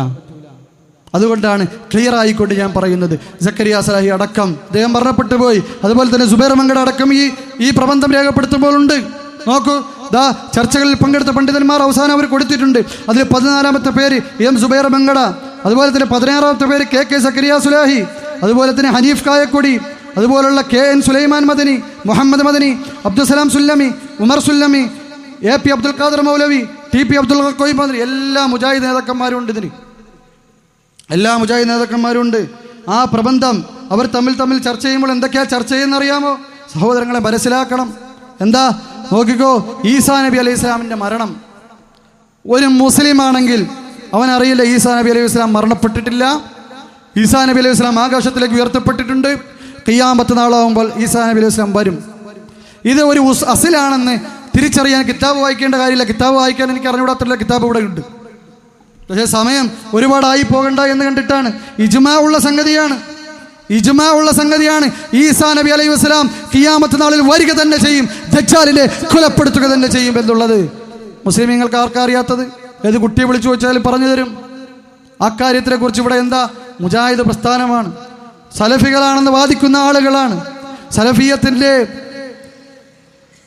അതുകൊണ്ടാണ് ക്ലിയർ ആയിക്കൊണ്ട് ഞാൻ പറയുന്നത്. സക്കരിയ സുലായി അടക്കം അദ്ദേഹം മരണപ്പെട്ടു പോയി. അതുപോലെ തന്നെ സുബൈർ മങ്കട അടക്കം ഈ പ്രബന്ധം രേഖപ്പെടുത്തുമ്പോഴുണ്ട്. നോക്കൂ, ചർച്ചകളിൽ പങ്കെടുത്ത പണ്ഡിതന്മാർ അവസാനം അവർ കൊടുത്തിട്ടുണ്ട്. അതിൽ 14ാമത്തെ പേര് M സുബൈർ മങ്കട, അതുപോലെ തന്നെ 16ാമത്തെ പേര് KK സക്കരിയ സുലാഹി, അതുപോലെ തന്നെ ഹനീഫ് കായക്കൊടി, അതുപോലുള്ള KN സുലൈമാൻ മദനി, മുഹമ്മദ് മദനി, അബ്ദുസലാം സുല്ലമി, ഉമർ സുല്ലമി, AP അബ്ദുൽ ഖാദർ മൗലവി, TP അബ്ദുൽ ഖോയ് മദനി, എല്ലാ മുജാഹിദ് നേതാക്കന്മാരും ഉണ്ട്. ഇതിന് എല്ലാ മുജാഹിദ് നേതാക്കന്മാരും ഉണ്ട്. ആ പ്രബന്ധം അവർ തമ്മിൽ ചർച്ച ചെയ്യുമ്പോൾ എന്തൊക്കെയാ ചർച്ച ചെയ്യുന്നറിയാമോ? സഹോദരങ്ങളെ, മനസ്സിലാക്കണം. എന്താ? നോക്കിക്കോ, ഈസാ നബി അലൈഹി ഇസ്ലാമിൻ്റെ മരണം. ഒരു മുസ്ലിം ആണെങ്കിൽ അവൻ അറിയില്ല ഈസാ നബി അലൈഹി ഇസ്ലാം മരണപ്പെട്ടിട്ടില്ല. ഈസാ നബി അലൈഹി ഇസ്ലാം ആകാശത്തിലേക്ക് ഉയർത്തപ്പെട്ടിട്ടുണ്ട്. ഖിയാമത്ത് നാളാവുമ്പോൾ ഈസാ നബി അലൈഹി ഇസ്ലാം വരും. ഇത് ഒരു അസിലാണെന്ന് തിരിച്ചറിയാൻ കിതാബ് വായിക്കേണ്ട കാര്യമില്ല. കിതാബ് വായിക്കാൻ എനിക്ക് അറിഞ്ഞുകൂടാത്തുള്ള കിതാബ് ഇവിടെ ഉണ്ട്. പക്ഷേ സമയം ഒരുപാടായി പോകണ്ട എന്ന് കണ്ടിട്ടാണ്. ഇജ്മാ ഉള്ള സംഗതിയാണ്. ഈസാ നബി അലൈഹി വസല്ലം ഖിയാമത്ത് നാളിൽ വരിക തന്നെ ചെയ്യും, ദജ്ജാലിനെ കൊലപ്പെടുത്തുക തന്നെ ചെയ്യും എന്നുള്ളത് മുസ്ലിമീങ്ങൾക്ക് ആർക്കറിയാത്തത്? ഏത് കുട്ടിയെ വിളിച്ചു ചോദിച്ചാലും പറഞ്ഞു തരും. അക്കാര്യത്തിനെ കുറിച്ച് ഇവിടെ എന്താ? മുജാഹിദ് പ്രസ്ഥാനമാണ്, സലഫികളാണെന്ന് വാദിക്കുന്ന ആളുകളാണ്. സലഫിയത്തിൻ്റെ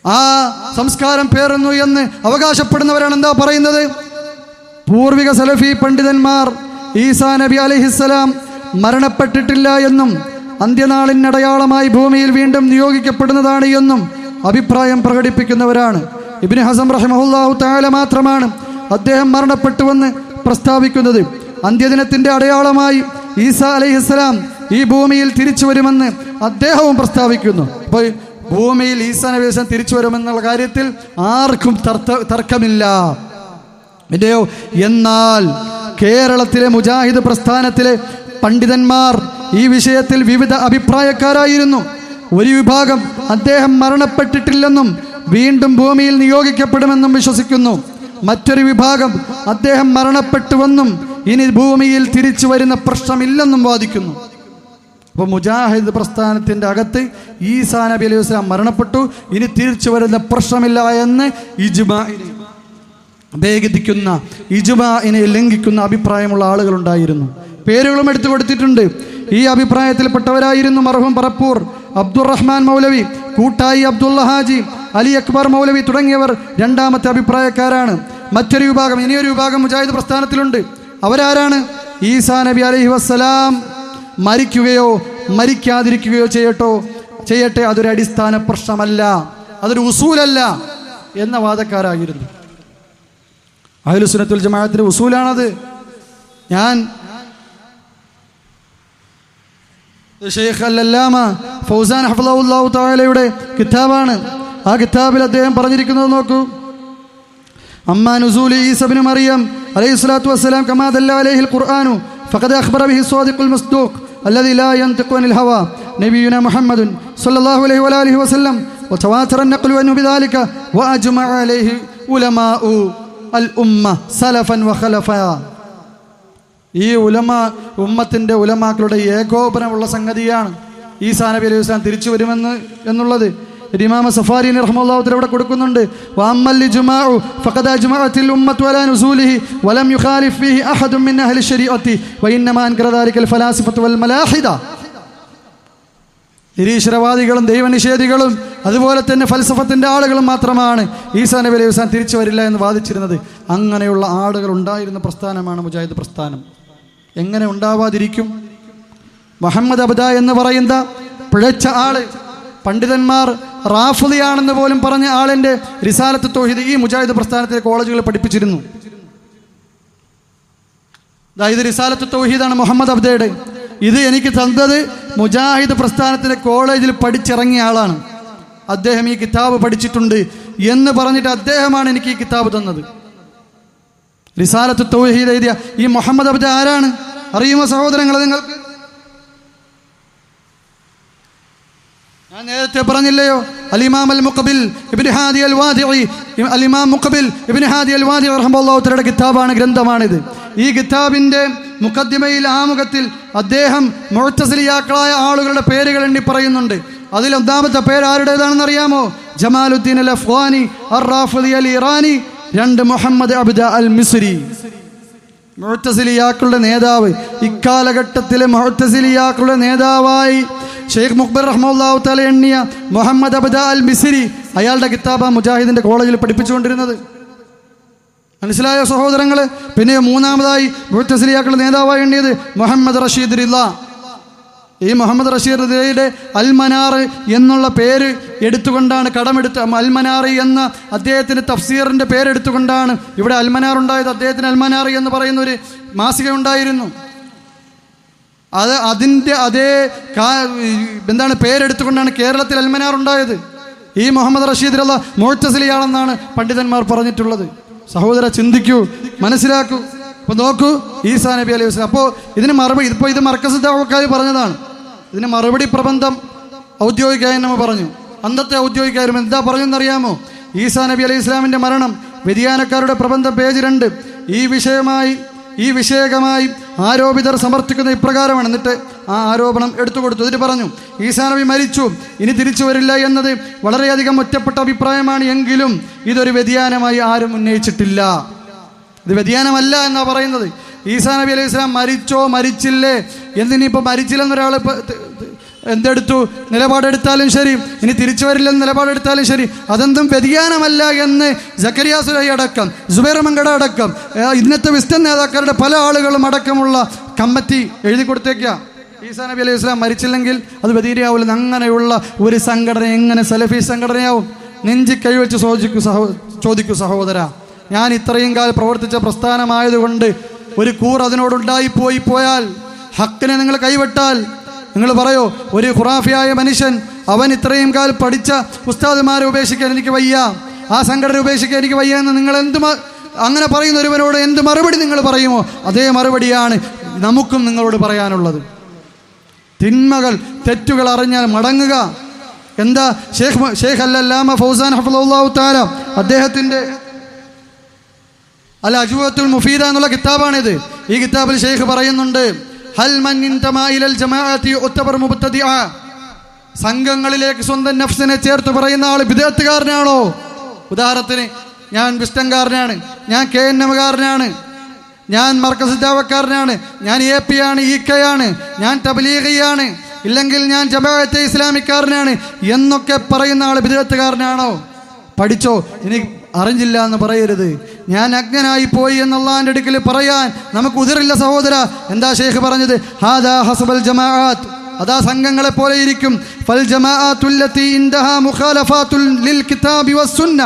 ആ സംസ്കാരം പേറുന്നു എന്ന് അവകാശപ്പെടുന്നവരാണ് എന്താ പറയുന്നത്? പൂർവിക സലഫി പണ്ഡിതന്മാർ ഈസാ നബി അലൈഹിസ്സലാം മരണപ്പെട്ടിട്ടില്ല എന്നും അന്ത്യനാളിന് അടയാളമായി ഭൂമിയിൽ വീണ്ടും നിയോഗിക്കപ്പെടുന്നതാണ് എന്നും അഭിപ്രായം പ്രകടിപ്പിക്കുന്നവരാണ്. ഇബ്നു ഹസം റഹിമഹുല്ലാഹു തആല മാത്രമാണ് അദ്ദേഹം മരണപ്പെട്ടുവെന്ന് പ്രസ്താവിക്കുന്നത്. അന്ത്യദിനത്തിന്റെ അടയാളമായി ഈസാ അലൈഹിസ്സലാം ഈ ഭൂമിയിൽ തിരിച്ചു വരുമെന്ന് അദ്ദേഹവും പ്രസ്താവിക്കുന്നു. അപ്പോൾ ഭൂമിയിൽ ഈസാ നബി അലൈഹിസ്സലാം തിരിച്ചു വരുമെന്നുള്ള കാര്യത്തിൽ ആർക്കും തർക്കമില്ല. ഇല്ലയോ? എന്നാൽ കേരളത്തിലെ മുജാഹിദ് പ്രസ്ഥാനത്തിലെ പണ്ഡിതന്മാർ ഈ വിഷയത്തിൽ വിവിധ അഭിപ്രായക്കാരായിരുന്നു. ഒരു വിഭാഗം അദ്ദേഹം മരണപ്പെട്ടിട്ടില്ലെന്നും വീണ്ടും ഭൂമിയിൽ നിയോഗിക്കപ്പെടുമെന്നും വിശ്വസിക്കുന്നു. മറ്റൊരു വിഭാഗം അദ്ദേഹം മരണപ്പെട്ടുവെന്നും ഇനി ഭൂമിയിൽ തിരിച്ചു വരുന്ന പ്രശ്നമില്ലെന്നും വാദിക്കുന്നു. അപ്പോൾ മുജാഹിദ് പ്രസ്ഥാനത്തിൻ്റെ അകത്ത് ഈസാ നബി അലൈഹി വസല്ലം മരണപ്പെട്ടു, ഇനി തിരിച്ചു വരുന്ന പ്രശ്നമില്ല എന്ന് ഇജ്മാഇനെ ഭേദിക്കുന്ന, ഇജ്മാഇനെ ലംഘിക്കുന്ന അഭിപ്രായമുള്ള ആളുകളുണ്ടായിരുന്നു. പേരുകളും എടുത്തു കൊടുത്തിട്ടുണ്ട്. ഈ അഭിപ്രായത്തിൽപ്പെട്ടവരായിരുന്നു മർഹൂം പറപ്പൂർ അബ്ദുറഹ്മാൻ മൗലവി, കൂട്ടായി അബ്ദുള്ള ഹാജി, അലി അക്ബർ മൗലവി തുടങ്ങിയവർ രണ്ടാമത്തെ അഭിപ്രായക്കാരാണ്. മറ്റൊരു വിഭാഗം, ഇനിയൊരു വിഭാഗം മുജാഹിദ് പ്രസ്ഥാനത്തിലുണ്ട്. അവരാരാണ്? ഈസാ നബി അലൈഹി വസ്സലാം മരിക്കുകയോ മരിക്കാതിരിക്കുകയോ ചെയ്യട്ടെ, അതൊരു അടിസ്ഥാന പ്രശ്നമല്ല, അതൊരു ഉസൂലല്ല എന്ന വാദക്കാരായിരുന്നു. അഹ്ലു സുന്നത്തുൽ ജമാഅത്തിന്റെ ഉസൂലാണത്. ഞാൻ ഷെയ്ഖ് അൽ-അല്ലാമ ഫൗസാൻ ഹഫളഹുല്ലാഹു തആലയുടെ കിതാബാണ്. ആ കിതാബിൽ അദ്ദേഹം പറഞ്ഞിരിക്കുന്നത് നോക്കൂ. അമ്മാ നുസൂലി ഈസാ ഇബ്നു മറിയം അലൈഹി സ്വലാത്തു വസ്സലാം കമാ ദല്ല അലൈഹിൽ ഖുർആനു ഫഖദ് അഖ്ബറ ബിഹി സ്വാദിഖുൽ മസ്ദൂഖ് الذي لا ينطق عن الهوى نبينا محمد صلى الله عليه وآله وسلم وتواتر النقل عنه بذلك وأجمع عليه علماء الأمة سلفا وخلفا. ഈ ഉമ്മത്തിൻ്റെ ഉലമാക്കളുടെ ഏകോപനമുള്ള സംഗതിയാണ് ഈസാ നബി അലൈഹി വസല്ലം തിരിച്ചു വരുമെന്ന് എന്നുള്ളത്. ഇമാം സഫാരി റഹ്മത്തുള്ളാഹി തആല ഇവിടെ കൊടുക്കുന്നുണ്ട്. വഅമ്മൽ ഇജ്മാഉ ഫഖദ അജ്മഅത്തിൽ ഉമ്മത്തു അലാ നുസൂലിഹി വലം യുഖാലിഫ് ഫീഹി അഹദുൻ മിൻ അഹ്ലി ശരീഅത്തി വഇന്നമാ അൻകറ ദാലികൽ ഫലാസിഫത്തു വൽ മലാഹിദ. നിരീശ്വരവാദികളും ദൈവനിഷേധികളും അതുപോലെ തന്നെ ഫൽസഫത്തിന്റെ ആളുകളും മാത്രമാണ് ഈസാ നബി അലൈഹി വസല്ലം തിരിച്ചു വരില്ല എന്ന് വാദിച്ചിരുന്നത്. അങ്ങനെയുള്ള ആളുകൾ ഉണ്ടായിരുന്ന പ്രസ്ഥാനമാണ് മുജാഹിദ് പ്രസ്ഥാനം. എങ്ങനെ ഉണ്ടാവാതിരിക്കും? മുഹമ്മദ് അബ്ദ എന്ന് പറയുന്ന പിഴച്ച ആള്, പണ്ഡിതന്മാർ റാഫിളിയാണെന്ന് പോലും പറഞ്ഞ ആളിൻ്റെ റിസാലത്ത് തൗഹീദ് ഈ മുജാഹിദ് പ്രസ്ഥാനത്തിലെ കോളേജുകളിൽ പഠിപ്പിച്ചിരുന്നു. ഇത് റിസാലത്ത് തൗഹീദാണ് മുഹമ്മദ് അബ്ദയുടെ. ഇത് എനിക്ക് തന്നത് മുജാഹിദ് പ്രസ്ഥാനത്തിലെ കോളേജിൽ പഠിച്ചിറങ്ങിയ ആളാണ്. അദ്ദേഹം ഈ കിതാബ് പഠിച്ചിട്ടുണ്ട് എന്ന് പറഞ്ഞിട്ട് അദ്ദേഹമാണ് എനിക്ക് ഈ കിതാബ് തന്നത്. റിസാലത്ത് തൗഹീദ് എഴുതിയ ഈ മുഹമ്മദ് അബ്ദ ആരാണ് അറിയുമോ സഹോദരങ്ങളെ? നിങ്ങൾക്ക് ഞാൻ നേരത്തെ പറഞ്ഞില്ലയോ, അൽ-ഇമാം അൽ-മുഖബിൽ ഇബ്നു ഹാദി അൽ-വാദിഇ, അൽ-ഇമാം മുഖബിൽ ഇബ്നു ഹാദി അൽ-വാദിഇ റഹ്മത്തുള്ളാഹി തആലയുടെ കിതാബാണ്, ഗ്രന്ഥമാണിത്. ഈ കിതാബിൻ്റെ മുഖദ്ദിമയിൽ, ആമുഖത്തിൽ അദ്ദേഹം മുഅ്തസിലിയാക്കളായ ആളുകളുടെ പേരുകൾ എണ്ണി പറയുന്നുണ്ട്. അതിൽ ഒന്നാമത്തെ പേര് ആരുടേതാണെന്ന് അറിയാമോ? ജമാലുദ്ദീൻ അൽ-അഫ്ഗാനി, അർ-റാഫിദി അൽ-ഇറാനി, 2 മുഹമ്മദ് അബ്ദ അൽ-മിസ്രി. മുഅ്തസിലിയാക്കളുടെ നേതാവ്, ഇക്കാലഘട്ടത്തിലെ മുഅ്തസിലിയാക്കളുടെ നേതാവായി ഷെയ്ഖ് മുഖ്ബിർ റഹ്മത്തുള്ളാഹി തആല എണ്ണിയ മുഹമ്മദ് അബ്ദ അൽ-മിസ്രി, അയാളുടെ കിതാബ് മുജാഹിദിന്റെ കോളേജിൽ പഠിപ്പിച്ചുകൊണ്ടിരുന്നത്. മനസ്സിലായോ സഹോദരങ്ങളെ? പിന്നെ മൂന്നാമതായി മുഅ്തസിലിയാക്കളുടെ നേതാവായി എണ്ണിയത് മുഹമ്മദ് റഷീദ് റിള. ഈ മുഹമ്മദ് റഷീദ് റിളയുടെ അൽ-മനാർ എന്നുള്ള പേര് എടുത്തുകൊണ്ടാണ്, കടമെടുത്ത് അൽ-മനാർ എന്ന അദ്ദേഹത്തിൻ്റെ തഫ്സീറിൻ്റെ പേരെടുത്തുകൊണ്ടാണ് ഇവിടെ അൽ-മനാർ ഉണ്ടായത്. അദ്ദേഹത്തിന് അൽ-മനാർ എന്ന് പറയുന്ന ഒരു മാസിക ഉണ്ടായിരുന്നു. അതിൻ്റെ അതേ പേരെടുത്തുകൊണ്ടാണ് കേരളത്തിൽ അൽ-മനാർ ഉണ്ടായത്. ഈ മുഹമ്മദ് റഷീദ് റിള മുഅ്തസിലിയാണെന്നാണ് പണ്ഡിതന്മാർ പറഞ്ഞിട്ടുള്ളത്. സഹോദര, ചിന്തിക്കൂ, മനസ്സിലാക്കൂ. അപ്പോൾ നോക്കൂ, ഈസാ നബി അലൈഹി വസല്ലം. അപ്പോൾ ഇതിന് മറുപടി, ഇപ്പോൾ ഇത് മർക്കസ് ദഅവക്കാർ പറഞ്ഞതാണ്. ഇതിന് മറുപടി പ്രബന്ധം ഔദ്യോഗികമായി നമ്മൾ പറഞ്ഞു. അന്നത്തെ ഔദ്യോഗികരും എന്താ പറഞ്ഞെന്നറിയാമോ? ഈസാ നബി അലൈഹി ഇസ്ലാമിൻ്റെ മരണം, വ്യതിയാനക്കാരുടെ പ്രബന്ധം പേജ് 2. ഈ വിഷയകമായി ആരോപിതർ സമർത്ഥിക്കുന്ന ഇപ്രകാരമാണ്. എന്നിട്ട് ആ ആരോപണം എടുത്തു കൊടുത്തു. എന്നിട്ട് പറഞ്ഞു, ഈസാ നബി മരിച്ചു, ഇനി തിരിച്ചു വരില്ല എന്നത് വളരെയധികം ഒറ്റപ്പെട്ട അഭിപ്രായമാണ്. എങ്കിലും ഇതൊരു വ്യതിയാനമായി ആരും ഉന്നയിച്ചിട്ടില്ല. ഇത് വ്യതിയാനമല്ല എന്നാണ് പറയുന്നത്. ഈസാ നബി അലൈഹി ഇസ്ലാം മരിച്ചോ മരിച്ചില്ലേ എന്നിനിപ്പോൾ മരിച്ചില്ലെന്നൊരാൾ എന്തെടുത്തു നിലപാടെടുത്താലും ശരി, ഇനി തിരിച്ചു വരില്ലെന്ന് നിലപാടെടുത്താലും ശരി, അതെന്തും വ്യതിയാനമല്ല എന്ന് സക്കരിയ സുലൈ അടക്കം, സുബൈർ മങ്കട അടക്കം, ഇന്നത്തെ വിസ്റ്റൻ നേതാക്കളുടെ പല ആളുകളും അടക്കമുള്ള കമ്മിറ്റി എഴുതി കൊടുത്തേക്കുക. ഈസാ നബി അലൈഹി സ്വലാം മരിച്ചില്ലെങ്കിൽ അത് ബദീരിയാവില്ല. അങ്ങനെയുള്ള ഒരു സംഘടന എങ്ങനെ സലഫി സംഘടനയാവും? നെഞ്ചി കൈവച്ച് ചോദിക്കൂ സഹോദര. ഞാൻ ഇത്രയും കാലം പ്രവർത്തിച്ച പ്രസ്ഥാനമായതുകൊണ്ട് ഒരു കൂർ അതിനോടുണ്ടായിപ്പോയാൽ, ഹക്കിനെ നിങ്ങൾ കൈവിട്ടാൽ, നിങ്ങൾ പറയോ ഒരു ഖുറാഫിയായ മനുഷ്യൻ, അവൻ ഇത്രയും കാലം പഠിച്ച ഉസ്താദുമാരെ ഉപേക്ഷിക്കാൻ എനിക്ക് വയ്യ, ആ സംഘടന ഉപേക്ഷിക്കാൻ എനിക്ക് വയ്യ എന്ന് നിങ്ങൾ അങ്ങനെ പറയുന്ന ഒരുവനോട് എന്ത് മറുപടി നിങ്ങൾ പറയുമോ? അതേ മറുപടിയാണ് നമുക്കും നിങ്ങളോട് പറയാനുള്ളത്. തിന്മകൾ തെറ്റുകൾ അറിഞ്ഞാൽ മടങ്ങുക. എന്താ ഷേഖ് അല്ലാമ ഫൗസാൻ ഹഫ്ളഹുല്ലാഹു തആല അദ്ദേഹത്തിൻ്റെ അൽ അജ്വത്തുൽ മുഫീദ എന്നുള്ള കിതാബാണിത്. ഈ കിതാബിൽ ഷേഖ് പറയുന്നുണ്ട്, ഹൽ മൻ ഇൻതമാ ഇലൽ ജമാഅത്തി യുഅ്തബർ മുബ്തദിഅ. സംഘങ്ങളിലേക്ക് സ്വന്തം നഫ്സിനെ ചേർത്ത് പറയുന്ന ആൾ ബിദ്അത്തുകാരനാണോ? ഉദാഹരണത്തിന്, ഞാൻ വിസ്റ്റംകാരനാണ്, ഞാൻ KNM-കാരനാണ്, ഞാൻ മർക്കസ് ദഅവക്കാരനാണ്, ഞാൻ AP ആണ്, EK ആണ്, ഞാൻ തബ്ലീഗിയാണ്, ഇല്ലെങ്കിൽ ഞാൻ ജമാഅത്തെ ഇസ്ലാമിക്കാരനാണ് എന്നൊക്കെ പറയുന്ന ആൾ ബിദ്അത്തുകാരനാണോ? പഠിച്ചോ, ഇനി അറിഞ്ഞില്ല എന്ന് പറയരുത്. ഞാൻ അജ്ഞനായി പോയി എന്നുള്ളതിൻ്റെ അടുക്കൽ പറയാൻ നമുക്ക് ഉതിരില്ല സഹോദര. എന്താ ഷേഖ് പറഞ്ഞത്? ഹാദാ ഹസ്ബൽ ജമാഅത്ത്, അതാ സംഘങ്ങളെ പോലെ ഇരിക്കും. ഫൽ ജമാഅത്തുല്ലതി ഇൻദഹാ മുഖാലഫാത്തുൽ ലിൽ കിതാബി വസ്സുന്ന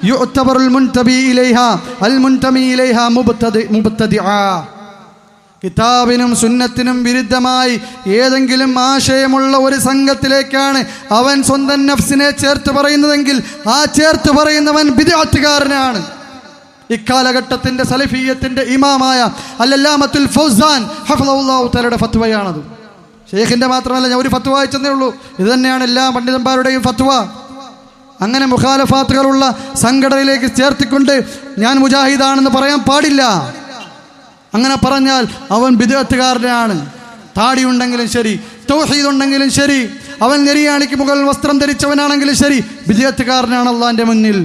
യുഅ്തബറുൽ മുൻതബി ഇലൈഹാ അൽ മുൻതമി ഇലൈഹാ മുബ്തദിഅ. കിതാബിനും സുന്നത്തിനും വിരുദ്ധമായി ഏതെങ്കിലും ആശയമുള്ള ഒരു സംഘത്തിലേക്കാണ് അവൻ സ്വന്തം നഫ്സിനെ ചേർത്ത് പറയുന്നതെങ്കിൽ ആ ചേർത്ത് പറയുന്നവൻ ബിദ്അത്തുകാരനാണ്. ഇക്കാലഘട്ടത്തിന്റെ സലഫിയത്തിന്റെ ഇമാമായ അൽ-അല്ലാമത്തുൽ ഫൗസാൻ ഹഫ്ളഹുല്ലാഹു തആലയുടെ ഫത്വയാണത്. ഷെയ്ഖിന്റെ മാത്രമല്ല, ഞാൻ ഒരു ഫത്വ വായിച്ചതേ ഉള്ളൂ. ഇത് തന്നെയാണ് എല്ലാ പണ്ഡിതന്മാരുടെയും ഫത്വ. അങ്ങനെ മുഖാലഫാത്തുകളുള്ള സംഘടനയിലേക്ക് ചേർത്തിക്കൊണ്ട് ഞാൻ മുജാഹിദാണെന്ന് പറയാൻ പാടില്ല. അങ്ങനെ പറഞ്ഞാൽ അവൻ ബിദ്അത്തുകാരനാണ്. താടിയുണ്ടെങ്കിലും ശരി, തൗഹീദ് ഉണ്ടെങ്കിലും ശരി, അവൻ നെരിയാണിക്ക് മുകളിൽ വസ്ത്രം ധരിച്ചവനാണെങ്കിലും ശരി, ബിദ്അത്തുകാരനാണ് അല്ലാഹുവിന്റെ മുന്നിൽ.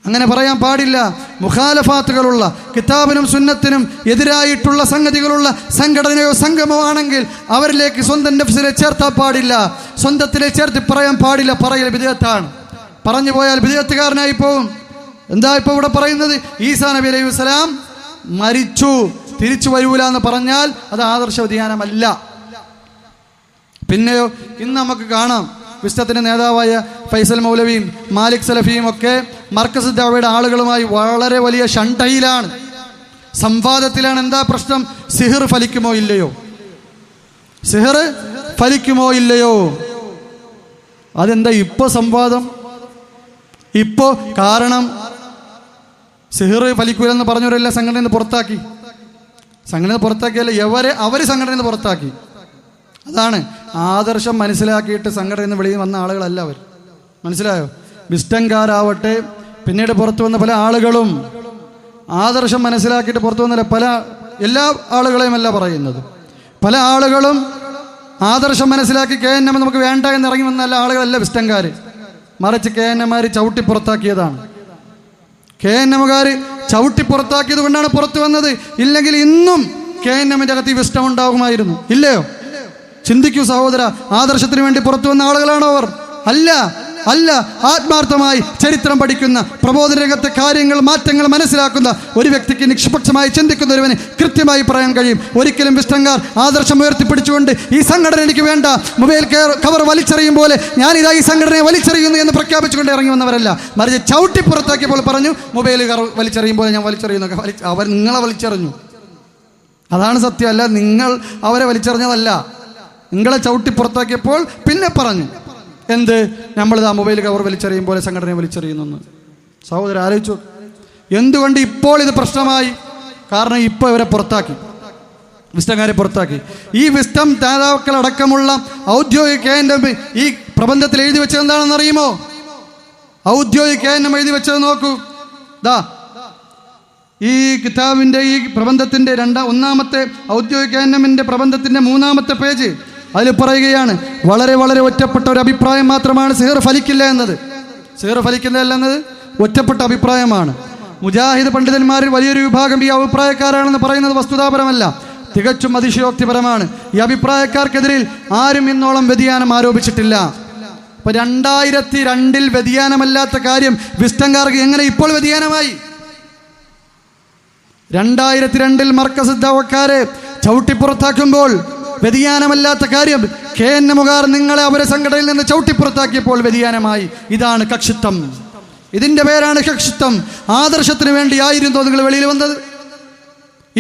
അങ്ങനെ പറയാൻ പാടില്ല. മുഖാലഫാത്തുകളുള്ള, കിതാബിനും സുന്നത്തിനും എതിരായിട്ടുള്ള സംഗതികളുള്ള സംഘടനയോ സംഘമോ ആണെങ്കിൽ അവരിലേക്ക് സ്വന്തം നഫ്സിനെ ചേർത്താൻ പാടില്ല, സ്വന്തത്തിലെ ചേർത്ത് പറയാൻ പാടില്ല. പറയൽ ബിദ്അത്താണ്. പറഞ്ഞു പോയാൽ ബിദ്അത്തുകാരനായി പോകും. എന്താ ഇപ്പോൾ ഇവിടെ പറയുന്നത്? ഈസാ നബി അലൈഹി വസല്ലം മരിച്ചു, തിരിച്ചു വരൂല എന്ന് പറഞ്ഞാൽ അത് ആദർശ വ്യതിയാനമല്ല. പിന്നെയോ ഇന്ന് നമുക്ക് കാണാം, വിശ്വത്തിൻ്റെ നേതാവായ ഫൈസൽ മൗലവിയും മാലിക് സലഫിയും ഒക്കെ മർക്കസ് ദഅവയുടെ ആളുകളുമായി വളരെ വലിയ ഷണ്ടയിലാണ്, സംവാദത്തിലാണ്. എന്താ പ്രശ്നം? സിഹിർ ഫലിക്കുമോ ഇല്ലയോ? സിഹിർ ഫലിക്കുമോ ഇല്ലയോ? അതെന്താ ഇപ്പോൾ സംവാദം? ഇപ്പോൾ കാരണം സിഹിർ ഫലിക്കൂലെന്ന് പറഞ്ഞവരെല്ലാം സംഘടനയിൽ നിന്ന് പുറത്താക്കി. സംഘടന പുറത്താക്കിയല്ല, അവർ സംഘടനയിൽ നിന്ന് പുറത്താക്കി. അതാണ് ആദർശം മനസ്സിലാക്കിയിട്ട് സംഘടനയിൽ നിന്ന് വെളിയിൽ വന്ന ആളുകളല്ല അവർ. മനസ്സിലായോ? വിസ്റ്റംകാരാവട്ടെ, പിന്നീട് പുറത്തു വന്ന പല ആളുകളും ആദർശം മനസ്സിലാക്കിയിട്ട് പുറത്തു വന്ന എല്ലാ ആളുകളെയും അല്ല പറയുന്നത്. പല ആളുകളും ആദർശം മനസ്സിലാക്കി KNM നമുക്ക് വേണ്ട എന്ന് ഇറങ്ങി വന്ന എല്ലാ ആളുകളല്ല വിസ്റ്റംകാർ, മറിച്ച് KNM-മാർ ചവിട്ടി പുറത്താക്കിയതാണ്. KNM-കാർ ചവിട്ടി പുറത്താക്കിയത് കൊണ്ടാണ് പുറത്തു വന്നത്. ഇല്ലെങ്കിൽ ഇന്നും KNM-ന്റെ അകത്ത് ഈ വിസ്റ്റം ഉണ്ടാകുമായിരുന്നു. ഇല്ലയോ? ചിന്തിക്കൂ സഹോദര. ആദർശത്തിന് വേണ്ടി പുറത്തു വന്ന ആളുകളാണോ അവർ? അല്ല, അല്ല. ആത്മാർത്ഥമായി ചരിത്രം പഠിക്കുന്ന, പ്രബോധന രംഗത്തെ കാര്യങ്ങൾ, മാറ്റങ്ങൾ മനസ്സിലാക്കുന്ന ഒരു വ്യക്തിക്ക്, നിഷ്പക്ഷമായി ചിന്തിക്കുന്ന ഒരുവന് കൃത്യമായി പറയാൻ കഴിയും. ഒരിക്കലും വിസ്റ്റംകാർ ആദർശം ഉയർത്തിപ്പിടിച്ചുകൊണ്ട് ഈ സംഘടന എനിക്ക് വേണ്ട, മൊബൈൽ കവർ വലിച്ചെറിയും പോലെ ഞാനിതാ ഈ സംഘടനയെ വലിച്ചെറിയുന്നു എന്ന് പ്രഖ്യാപിച്ചുകൊണ്ട് ഇറങ്ങി വന്നവരല്ല, മറിച്ച് ചവിട്ടി പുറത്താക്കിയപ്പോൾ പറഞ്ഞു മൊബൈൽ വലിച്ചെറിയും പോലെ ഞാൻ വലിച്ചെറിയുന്നു. അവർ നിങ്ങളെ വലിച്ചെറിഞ്ഞു, അതാണ് സത്യം. അല്ല, നിങ്ങൾ അവരെ വലിച്ചെറിഞ്ഞതല്ല. നിങ്ങളെ ചവിട്ടി പുറത്താക്കിയപ്പോൾ പിന്നെ പറഞ്ഞു എന്ത്? നമ്മളിതാ മൊബൈൽ കവർ വലിച്ചെറിയും പോലെ സംഘടനയെ വലിച്ചെറിയുന്നു. സഹോദരൻ ആലോചിച്ചു, എന്തുകൊണ്ട് ഇപ്പോൾ ഇത് പ്രശ്നമായി? കാരണം ഇപ്പോൾ ഇവരെ പുറത്താക്കി, വിസ്റ്റംകാരെ പുറത്താക്കി. ഈ വിസ്റ്റം നേതാക്കളടക്കമുള്ള ഔദ്യോഗിക KNM ഈ പ്രബന്ധത്തിൽ എഴുതി വെച്ചത് എന്താണെന്ന് അറിയുമോ? ഔദ്യോഗിക KNM എഴുതി വെച്ചത് നോക്കൂ. ഈ കിതാബിൻ്റെ ഈ പ്രബന്ധത്തിൻ്റെ ഒന്നാമത്തെ ഔദ്യോഗിക KNM-ന്റെ പ്രബന്ധത്തിൻ്റെ 3-ാമത്തെ പേജ്, അതിൽ പറയുകയാണ്, വളരെ വളരെ ഒറ്റപ്പെട്ട ഒരു അഭിപ്രായം മാത്രമാണ് സിഹിർ ഫലിക്കില്ല എന്നത്. സിഹിർ ഫലിക്കില്ല എന്നത് ഒറ്റപ്പെട്ട അഭിപ്രായമാണ്. മുജാഹിദ് പണ്ഡിതന്മാരിൽ വലിയൊരു വിഭാഗം ഈ അഭിപ്രായക്കാരാണെന്ന് പറയുന്നത് വസ്തുതാപരമല്ല, തികച്ചും അതിശയോക്തിപരമാണ്. ഈ അഭിപ്രായക്കാർക്കെതിരിൽ ആരും ഇന്നോളം വ്യതിയാനം ആരോപിച്ചിട്ടില്ല. ഇപ്പൊ 2002 വ്യതിയാനമല്ലാത്ത കാര്യം വിസ്റ്റംകാർക്ക് എങ്ങനെ ഇപ്പോൾ വ്യതിയാനമായി? 2002 മർക്കസ് ദഅവക്കാരെ ചവിട്ടി പുറത്താക്കുമ്പോൾ വ്യതിയാനമല്ലാത്ത കാര്യം KNMകാർ നിങ്ങളെ അവരെ സംഘടനയിൽ നിന്ന് ചവിട്ടിപ്പുറത്താക്കിയപ്പോൾ വ്യതിയാനമായി. ഇതാണ് കക്ഷിത്വം. ഇതിൻ്റെ പേരാണ് കക്ഷിത്വം. ആദർശത്തിന് വേണ്ടിയായിരുന്നോ നിങ്ങൾ വെളിയിൽ വന്നത്?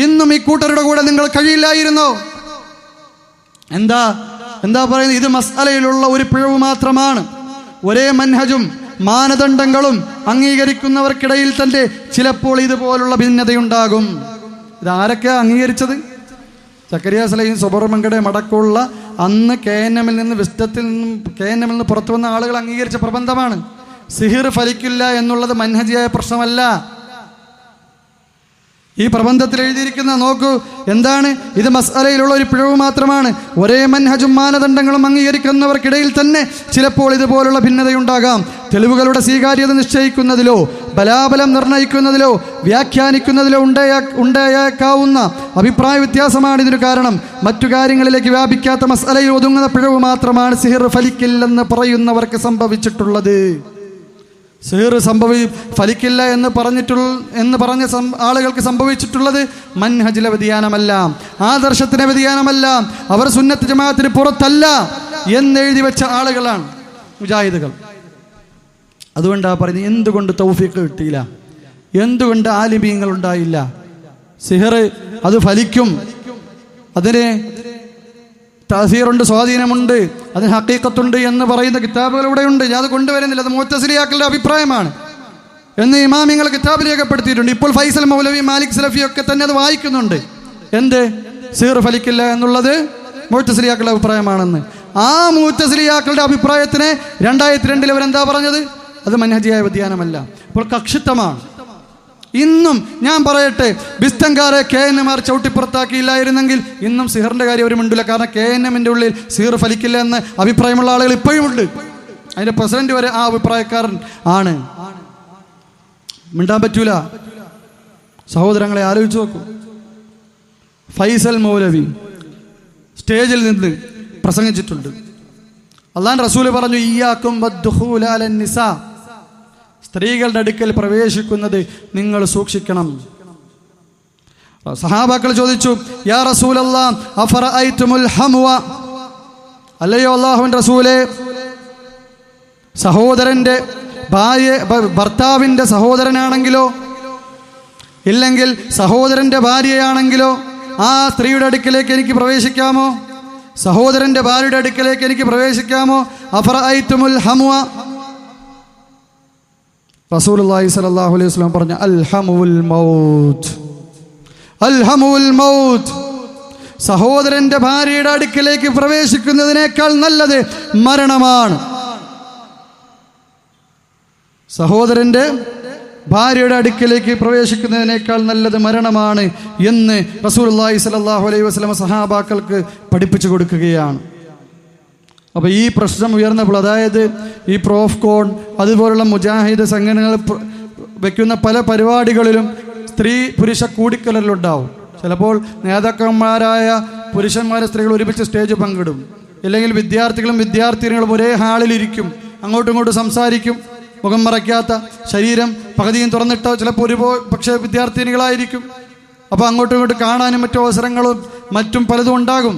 ഇന്നും ഈ കൂട്ടരുടെ കൂടെ നിങ്ങൾ കഴിയില്ലായിരുന്നോ? എന്താ പറയുന്നത്? ഇത് മസ്അലയിലുള്ള ഒരു പിഴവ് മാത്രമാണ്. ഒരേ മൻഹജും മാനദണ്ഡങ്ങളും അംഗീകരിക്കുന്നവർക്കിടയിൽ തന്നെ ചിലപ്പോൾ ഇതുപോലുള്ള ഭിന്നതയുണ്ടാകും. ഇതാരൊക്കെയാണ് അംഗീകരിച്ചത്? സക്കരിയ സലയും സുബ്രഹ്മണ്യയുടെ മടക്കമുള്ള അന്ന് KNMൽ നിന്ന് പുറത്തു വന്ന ആളുകൾ അംഗീകരിച്ച പ്രബന്ധമാണ്. സിഹിർ ഫലിക്കില്ല എന്നുള്ളത് മൻഹജിയായ പ്രശ്നമല്ല. ഈ പ്രബന്ധത്തിൽ എഴുതിയിരിക്കുന്ന നോക്കൂ, എന്താണ്? ഇത് മസ്അലയിലുള്ള ഒരു പിഴവ് മാത്രമാണ്. ഒരേ മൻഹജും മാനദണ്ഡങ്ങളും അംഗീകരിക്കുന്നവർക്കിടയിൽ തന്നെ ചിലപ്പോൾ ഇതുപോലുള്ള ഭിന്നതയുണ്ടാകാം. തെളിവുകളുടെ സ്വീകാര്യത നിശ്ചയിക്കുന്നതിലോ ബലാബലം നിർണ്ണയിക്കുന്നതിലോ വ്യാഖ്യാനിക്കുന്നതിലോ ഉണ്ടായേക്കാവുന്ന അഭിപ്രായ വ്യത്യാസമാണ് ഇതിനു കാരണം. മറ്റു കാര്യങ്ങളിലേക്ക് വ്യാപിക്കാത്ത മസ്അലയിൽ ഒതുങ്ങുന്ന പിഴവ് മാത്രമാണ് സിഹിർ ഫലിക്കില്ലെന്ന് പറയുന്നവർക്ക് സംഭവിച്ചിട്ടുള്ളത്. സിഹിർ ഫലിക്കില്ല എന്ന് പറഞ്ഞ ആളുകൾക്ക് സംഭവിച്ചിട്ടുള്ളത് മൻഹജിലെ വ്യതിയാനമല്ല, ആദർശത്തിൻ്റെ വ്യതിയാനമല്ല, അവർ സുന്നത്ത് ജമാഅത്തിന് പുറത്തല്ല എന്നെഴുതി വെച്ച ആളുകളാണ് മുജാഹിദുകൾ. അതുകൊണ്ടാണ് പറയുന്നത്, എന്തുകൊണ്ട് തൗഫീഖ് കിട്ടിയില്ല, എന്തുകൊണ്ട് ആലിമീങ്ങൾ ഉണ്ടായില്ല? സിഹിർ അത് ഫലിക്കും, അതിന് തഅസീറുണ്ട്, സ്വാധീനമുണ്ട്, അതിന് ഹഖീഖത്തുണ്ട് എന്ന് പറയുന്ന കിതാബുകൾ ഇവിടെയുണ്ട്. ഞാൻ അത് കൊണ്ടുവരുന്നില്ല, അത് മുഅ്തസിലിയാക്കളുടെ അഭിപ്രായമാണ് എന്ന് ഇമാമിങ്ങൾ കിതാബിൽ രേഖപ്പെടുത്തിയിട്ടുണ്ട്. ഇപ്പോൾ ഫൈസൽ മൗലവി, മാലിക് സലഫി ഒക്കെ തന്നെ അത് വായിക്കുന്നുണ്ട്. എന്ത്? സിഹിർ ഫലിക്കില്ല എന്നുള്ളത് മുഅ്തസിലിയാക്കളുടെ അഭിപ്രായമാണെന്ന്. ആ മുഅ്തസിലിയാക്കളുടെ അഭിപ്രായത്തിന് 2002 അവരെന്താ പറഞ്ഞത്? അത് മൻഹജിയായ വ്യതിയാനമല്ല, ഇപ്പോൾ കക്ഷിത്വമാണ്. ഇന്നും ഞാൻ പറയട്ടെ, ബിസ്തങ്കാരെ KNMമാർ ചവിട്ടിപ്പുറത്താക്കിയില്ലായിരുന്നെങ്കിൽ ഇന്നും സിഹറിൻ്റെ കാര്യം അവർ മിണ്ടില്ല. കാരണം KNMൻ്റെ ഉള്ളിൽ സിഹർ ഫലിക്കില്ല എന്ന് അഭിപ്രായമുള്ള ആളുകൾ ഇപ്പോഴുമുണ്ട്. അതിൻ്റെ പ്രസിഡന്റ് വരെ ആ അഭിപ്രായക്കാരൻ ആണ്. മിണ്ടാൻ പറ്റൂല. സഹോദരങ്ങളെ ആലോചിച്ച് നോക്കൂ. ഫൈസൽ മൗലവി സ്റ്റേജിൽ നിന്ന് പ്രസംഗിച്ചിട്ടുണ്ട്. അല്ലാഹുവിൻ്റെ റസൂൽ പറഞ്ഞു, ഇയ്യാക്കും വദ്ദുഖൂല അലൻ നിസാ, സ്ത്രീകളുടെ അടുക്കൽ പ്രവേശിക്കുന്നത് നിങ്ങൾ സൂക്ഷിക്കണം. സഹാബാക്കൾ ചോദിച്ചു, യാ റസൂലല്ലാഹ് അഫറഅയ്തുമുൽ ഹംവ, അല്ലയോ അല്ലാഹുവിൻ്റെ റസൂലേ, സഹോദരൻ്റെ ഭർത്താവിൻ്റെ സഹോദരനാണെങ്കിലോ ഇല്ലെങ്കിൽ സഹോദരൻ്റെ ഭാര്യയാണെങ്കിലോ ആ സ്ത്രീയുടെ അടുക്കലേക്ക് എനിക്ക് പ്രവേശിക്കാമോ? സഹോദരൻ്റെ ഭാര്യയുടെ അടുക്കലേക്ക് എനിക്ക് പ്രവേശിക്കാമോ? അഫറഅയ്തുമുൽ ഹംവ. റസൂലുള്ളാഹി സ്വല്ലല്ലാഹു അലൈഹി വസല്ലം പറഞ്ഞു, അൽഹമുൽ മൗത്ത്, അൽഹമുൽ മൗത്ത്. സഹോദരന്റെ ഭാര്യയുടെ അടുക്കലേക്ക് പ്രവേശിക്കുന്നതിനേക്കാൾ നല്ലത് മരണമാണ്. സഹോദരന്റെ ഭാര്യയുടെ അടുക്കലേക്ക് പ്രവേശിക്കുന്നതിനേക്കാൾ നല്ലത് മരണമാണ് എന്ന് റസൂലുള്ളാഹി സ്വല്ലല്ലാഹു അലൈഹി വസല്ലം സഹാബാക്കൾക്ക് പഠിപ്പിച്ചു കൊടുക്കുകയാണ്. അപ്പോൾ ഈ പ്രശ്നം ഉയർന്നപ്പോൾ, അതായത് ഈ പ്രോഫ്കോൺ അതുപോലുള്ള മുജാഹിദ് സംഘടനകൾ വയ്ക്കുന്ന പല പരിപാടികളിലും സ്ത്രീ പുരുഷ കൂടിക്കലറിലുണ്ടാവും. ചിലപ്പോൾ നേതാക്കന്മാരായ പുരുഷന്മാരെ സ്ത്രീകൾ ഒരുമിച്ച് സ്റ്റേജ് പങ്കിടും, ഇല്ലെങ്കിൽ വിദ്യാർത്ഥികളും വിദ്യാർത്ഥിനികളും ഒരേ ഹാളിലിരിക്കും, അങ്ങോട്ടും ഇങ്ങോട്ടും സംസാരിക്കും. മുഖം മറയ്ക്കാത്ത, ശരീരം പകുതിയും തുറന്നിട്ടോ ചിലപ്പോൾ പക്ഷേ വിദ്യാർത്ഥിനികളായിരിക്കും. അപ്പോൾ അങ്ങോട്ടും ഇങ്ങോട്ടും കാണാനും മറ്റു അവസരങ്ങളും മറ്റും പലതും ഉണ്ടാകും.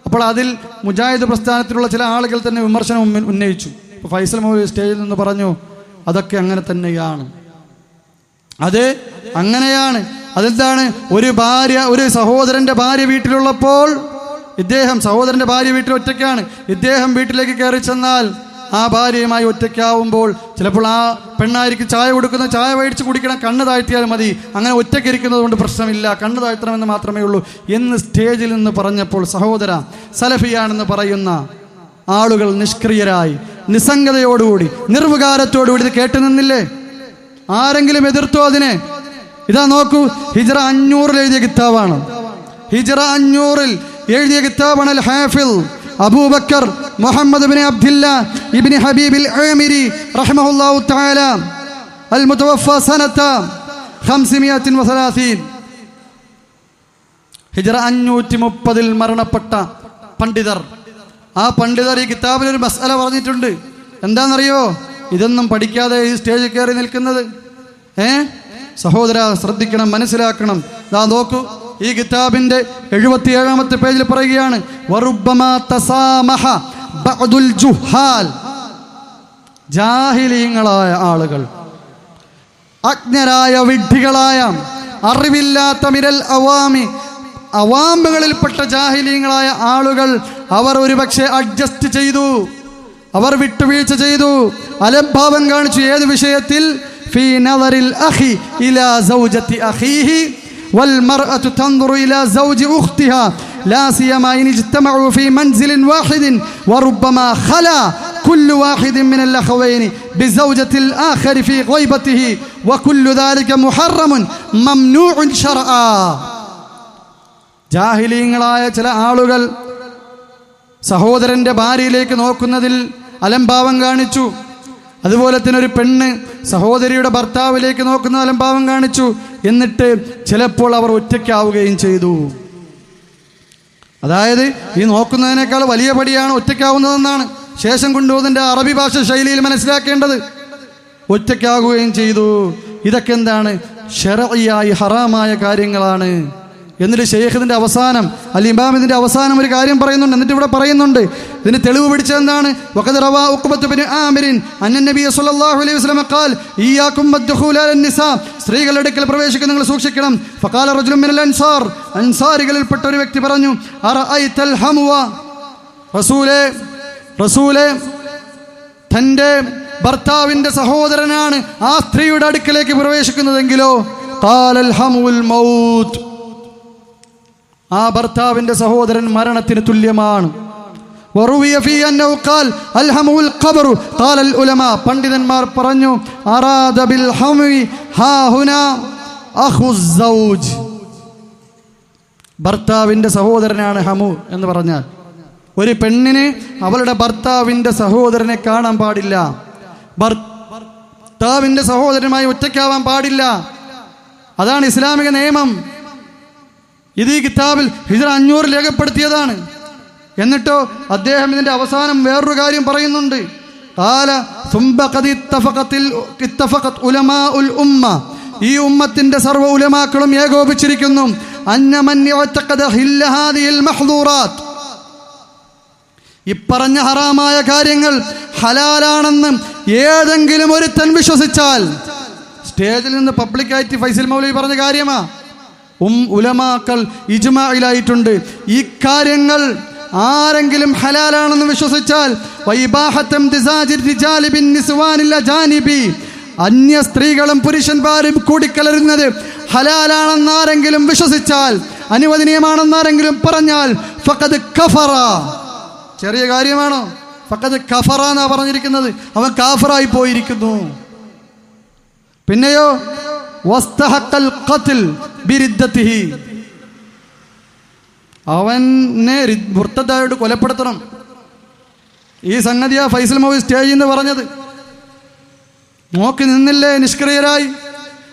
അപ്പോൾ അതിൽ മുജാഹിദ് പ്രസ്ഥാനത്തിലുള്ള ചില ആളുകൾ തന്നെ വിമർശനം ഉന്നയിച്ചു. ഇപ്പോൾ ഫൈസൽ മൗലവി സ്റ്റേജിൽ നിന്ന് പറഞ്ഞു, അതൊക്കെ അങ്ങനെ തന്നെയാണ്, അത് അങ്ങനെയാണ്. അതെന്താണ്? ഒരു സഹോദരൻ്റെ ഭാര്യ വീട്ടിലുള്ളപ്പോൾ സഹോദരൻ്റെ ഭാര്യ വീട്ടിൽ ഒറ്റയ്ക്കാണ്, ഇദ്ദേഹം വീട്ടിലേക്ക് കയറി ചെന്നാൽ ആ ഭാര്യയുമായി ഒറ്റയ്ക്കാവുമ്പോൾ ചിലപ്പോൾ ആ പെണ്ണായിരിക്കും ചായ കൊടുക്കുന്ന, ചായ മേടിച്ച് കുടിക്കണം, കണ്ണ് താഴ്ത്തിയാൽ മതി, അങ്ങനെ ഒറ്റയ്ക്കിരിക്കുന്നത് കൊണ്ട് പ്രശ്നമില്ല, കണ്ണ് താഴ്ത്തണമെന്ന് മാത്രമേ ഉള്ളൂ എന്ന് സ്റ്റേജിൽ നിന്ന് പറഞ്ഞപ്പോൾ സഹോദര, സലഫിയാണെന്ന് പറയുന്ന ആളുകൾ നിഷ്ക്രിയരായി, നിസ്സംഗതയോടുകൂടി, നിർവികാരത്തോടുകൂടി ഇത് കേട്ടു നിന്നില്ലേ? ആരെങ്കിലും എതിർത്തോ അതിനെ? ഇതാ നോക്കൂ, ഹിജ്റ 500 എഴുതിയ കിതാബാണ്. ഹിജ്റ 500 എഴുതിയ കിതാബാണ് അൽ ഹാഫിൽ അബൂബക്കർ മുഹമ്മദ് ഇബ്നു അബ്ദുല്ലാ ഇബ്നു ഹബീബിൽ ആമിരി റഹിമഹുല്ലാഹു തആല അൽ മുതവഫ സനത 530. ഹിജ്റ 530 മരണപ്പെട്ട പണ്ഡിതർ. ആ പണ്ഡിതർ ഈ കിതാബിൽ ഒരു മസ്അല പറഞ്ഞിട്ടുണ്ട്. എന്താണെന്നറിയോ? ഇതൊന്നും പഠിക്കാതെ ഈ സ്റ്റേജിൽ കയറി നിൽക്കുന്നത്. സഹോദര ശ്രദ്ധിക്കണം, മനസ്സിലാക്കണം. ദാ നോക്കൂ, ഈ കിതാബിന്റെ 77-ാമത്തെ പേജിൽ പറയുകയാണ്, വറുബ്ബമാ തസാമഹ ബഅദുൽ ജുഹാൽ, ജാഹിലീങ്ങളായ ആളുകൾ, അജ്ഞരായ വിഡ്ഢികളായ അറിവില്ലാത്ത മിരൽ അവാമുകളിൽപ്പെട്ട ജാഹിലീങ്ങളായ ആളുകൾ അവർ ഒരുപക്ഷെ അഡ്ജസ്റ്റ് ചെയ്തു, അവർ വിട്ടുവീഴ്ച ചെയ്തു, അലംഭാവം കാണിച്ചു. ഏത് വിഷയത്തിൽ? ഫീ നദറിൽ അഖി ഇലാ സൗജത്തി അഖീഹി വൽ മർഅതു തൻദുറു ഇലാ സൗജി ഉഖ്തിഹാ ലാ സിയമാ ഇൻ ഇജ്തമഉ ഫീ മൻസിലിൻ വാഹിദിൻ വറുബ്ബമാ ഖലാ കുല്ലു വാഹിദിൻ മിനൽ അഖവൈനി ബിസൗജത്തിൽ ആഖരി ഫീ ഗൈബതിഹി വകുല്ലു ദാലിക മുഹറമുൻ മംനൂഉൻ ശർആ. ജാഹിലീങ്ങളായ ചില ആളുകൾ സഹോദരന്റെ ഭാര്യയിലേക്ക് നോക്കുന്നതിൽ അലംഭാവം കാണിച്ചു. അതുപോലെ തന്നെ ഒരു പെണ്ണ് സഹോദരിയുടെ ഭർത്താവിലേക്ക് നോക്കുന്ന അലംഭാവം കാണിച്ചു. എന്നിട്ട് ചിലപ്പോൾ അവർ ഒറ്റയ്ക്കാവുകയും ചെയ്തു. അതായത് ഈ നോക്കുന്നതിനേക്കാൾ വലിയ പടിയാണ് ഒറ്റയ്ക്കാവുന്നതെന്നാണ് ശേഷം കൊണ്ടുപോകുന്നതിൻ്റെ അറബി ഭാഷ ശൈലിയിൽ മനസ്സിലാക്കേണ്ടത്. ഒറ്റയ്ക്കാകുകയും ചെയ്തു. ഇതൊക്കെ എന്താണ്? ശർഈയായി ഹറാമായ കാര്യങ്ങളാണ്. എന്നിട്ട് ഷെയ്ഖിന്റെ അവസാനം ഇമാം ഇതിന്റെ അവസാനം ഒരു കാര്യം പറയുന്നുണ്ട്. എന്നിട്ട് ഇവിടെ പറയുന്നുണ്ട്, ഇതിന് തെളിവ് പിടിച്ചത് എന്താണ്? വഖദ് റവാ ഉഖബത്ത് ബിൻ ആമിർ അന്ന നബി സല്ലല്ലാഹു അലൈഹി വസല്ലം ഖാൽ ഇയ്യാകും വദ്ഖൂല അൻ-നിസാ, സ്ത്രീകളുടെ അടുക്കൽ പ്രവേശിക്കുന്നത് നിങ്ങൾ സൂക്ഷിക്കണം. ഫഖാല റജുലുൻ മിനൽ അൻസാർ, അൻസാരികളിൽപ്പെട്ട ഒരു വ്യക്തി പറഞ്ഞു, അറഅയ്തൽ ഹംവ, റസൂലേ തൻ്റെ ഭർത്താവിൻ്റെ സഹോദരനാണ് ആ സ്ത്രീയുടെ അടുക്കലേക്ക് പ്രവേശിക്കുന്നതെങ്കിലോ? ഖാലൽ ഹംവുൽ മൗത്ത്, ആ ഭർത്താവിന്റെ സഹോദരൻ മരണത്തിന് തുല്യമാണ്. വറുവിയ ഫീ അന്നഹു ഖാൽ അൽഹമുൽ ഖബ്റു ഖാലൽ ഉലമാ, പണ്ഡിതന്മാർ പറഞ്ഞു അറാദ ബിൽ ഹംവി ഹാ ഹുനാ അഖുസ് സൗജ്, ഭർത്താവിന്റെ സഹോദരനാണ് ഹമു എന്ന് പറഞ്ഞാൽ ഒരു പെണ്ണിന് അവളുടെ ഭർത്താവിന്റെ സഹോദരനെ കാണാൻ പാടില്ല, ഭർത്താവിന്റെ സഹോദരനുമായി ഒറ്റയ്ക്കാവാൻ പാടില്ല. അതാണ് ഇസ്ലാമിക നിയമം. ഇത് ഈ കിതാബിൽ ഹിജ്റ 500 രേഖപ്പെടുത്തിയതാണ്. എന്നിട്ടോ അദ്ദേഹം ഇതിന്റെ അവസാനം വേറൊരു കാര്യം പറയുന്നുണ്ട്. ഖാല സുംബ ഖദ് ഇത്തഫഖത് ഉലമാഉൽ ഉമ്മ, ഈ ഉമ്മത്തിന്റെ സർവ്വ ഉലമാക്കളും ഏകോപിച്ചിരിക്കുന്നു, അന്ന മൻ യഅതഖദ ഹില്ല ഹാദിഹിൽ മഹ്ദൂറാത്ത്, ഇപ്പറഞ്ഞ ഹറാമായ കാര്യങ്ങൾ ഹലാലാണെന്ന് ഏതെങ്കിലും ഒരുത്തൻ വിശ്വസിച്ചാൽ, സ്റ്റേജിൽ നിന്ന് പബ്ലിക്കായിട്ട് ഫൈസൽ മൗലവി പറഞ്ഞ കാര്യമാ, ഉലമാക്കൾ ഇജ്മാഇലായിട്ടുണ്ട്, ഈ കാര്യങ്ങൾ ആരെങ്കിലും ഹലാലാണെന്ന് വിശ്വസിച്ചാൽ, അന്യ സ്ത്രീകളും പുരുഷന്മാരും കൂടിക്കലരുന്നത് ഹലാലാണെന്ന് ആരെങ്കിലും വിശ്വസിച്ചാൽ, അനുവദനീയമാണെന്ന് ആരെങ്കിലും പറഞ്ഞാൽ, ഫഖദ് കഫറ, ചെറിയ കാര്യമാണോ? ഫഖദ് കഫറ എന്നാ പറഞ്ഞിരിക്കുന്നത്, അവൻ കാഫറായി പോയിരിക്കുന്നു. പിന്നെയോ വസ്തഹഖൽ ഖത്ൽ ബിരിദ്ദതിഹി, അവനെ മുർത്തദായിട്ട് കൊലപ്പെടുത്തണം. ഈ സംഗതിയാ ഫൈസൽ മൗലവി സ്റ്റേജിൽ നിന്ന് പറഞ്ഞത്. നോക്കി നിന്നില്ലേ നിഷ്ക്രിയരായി,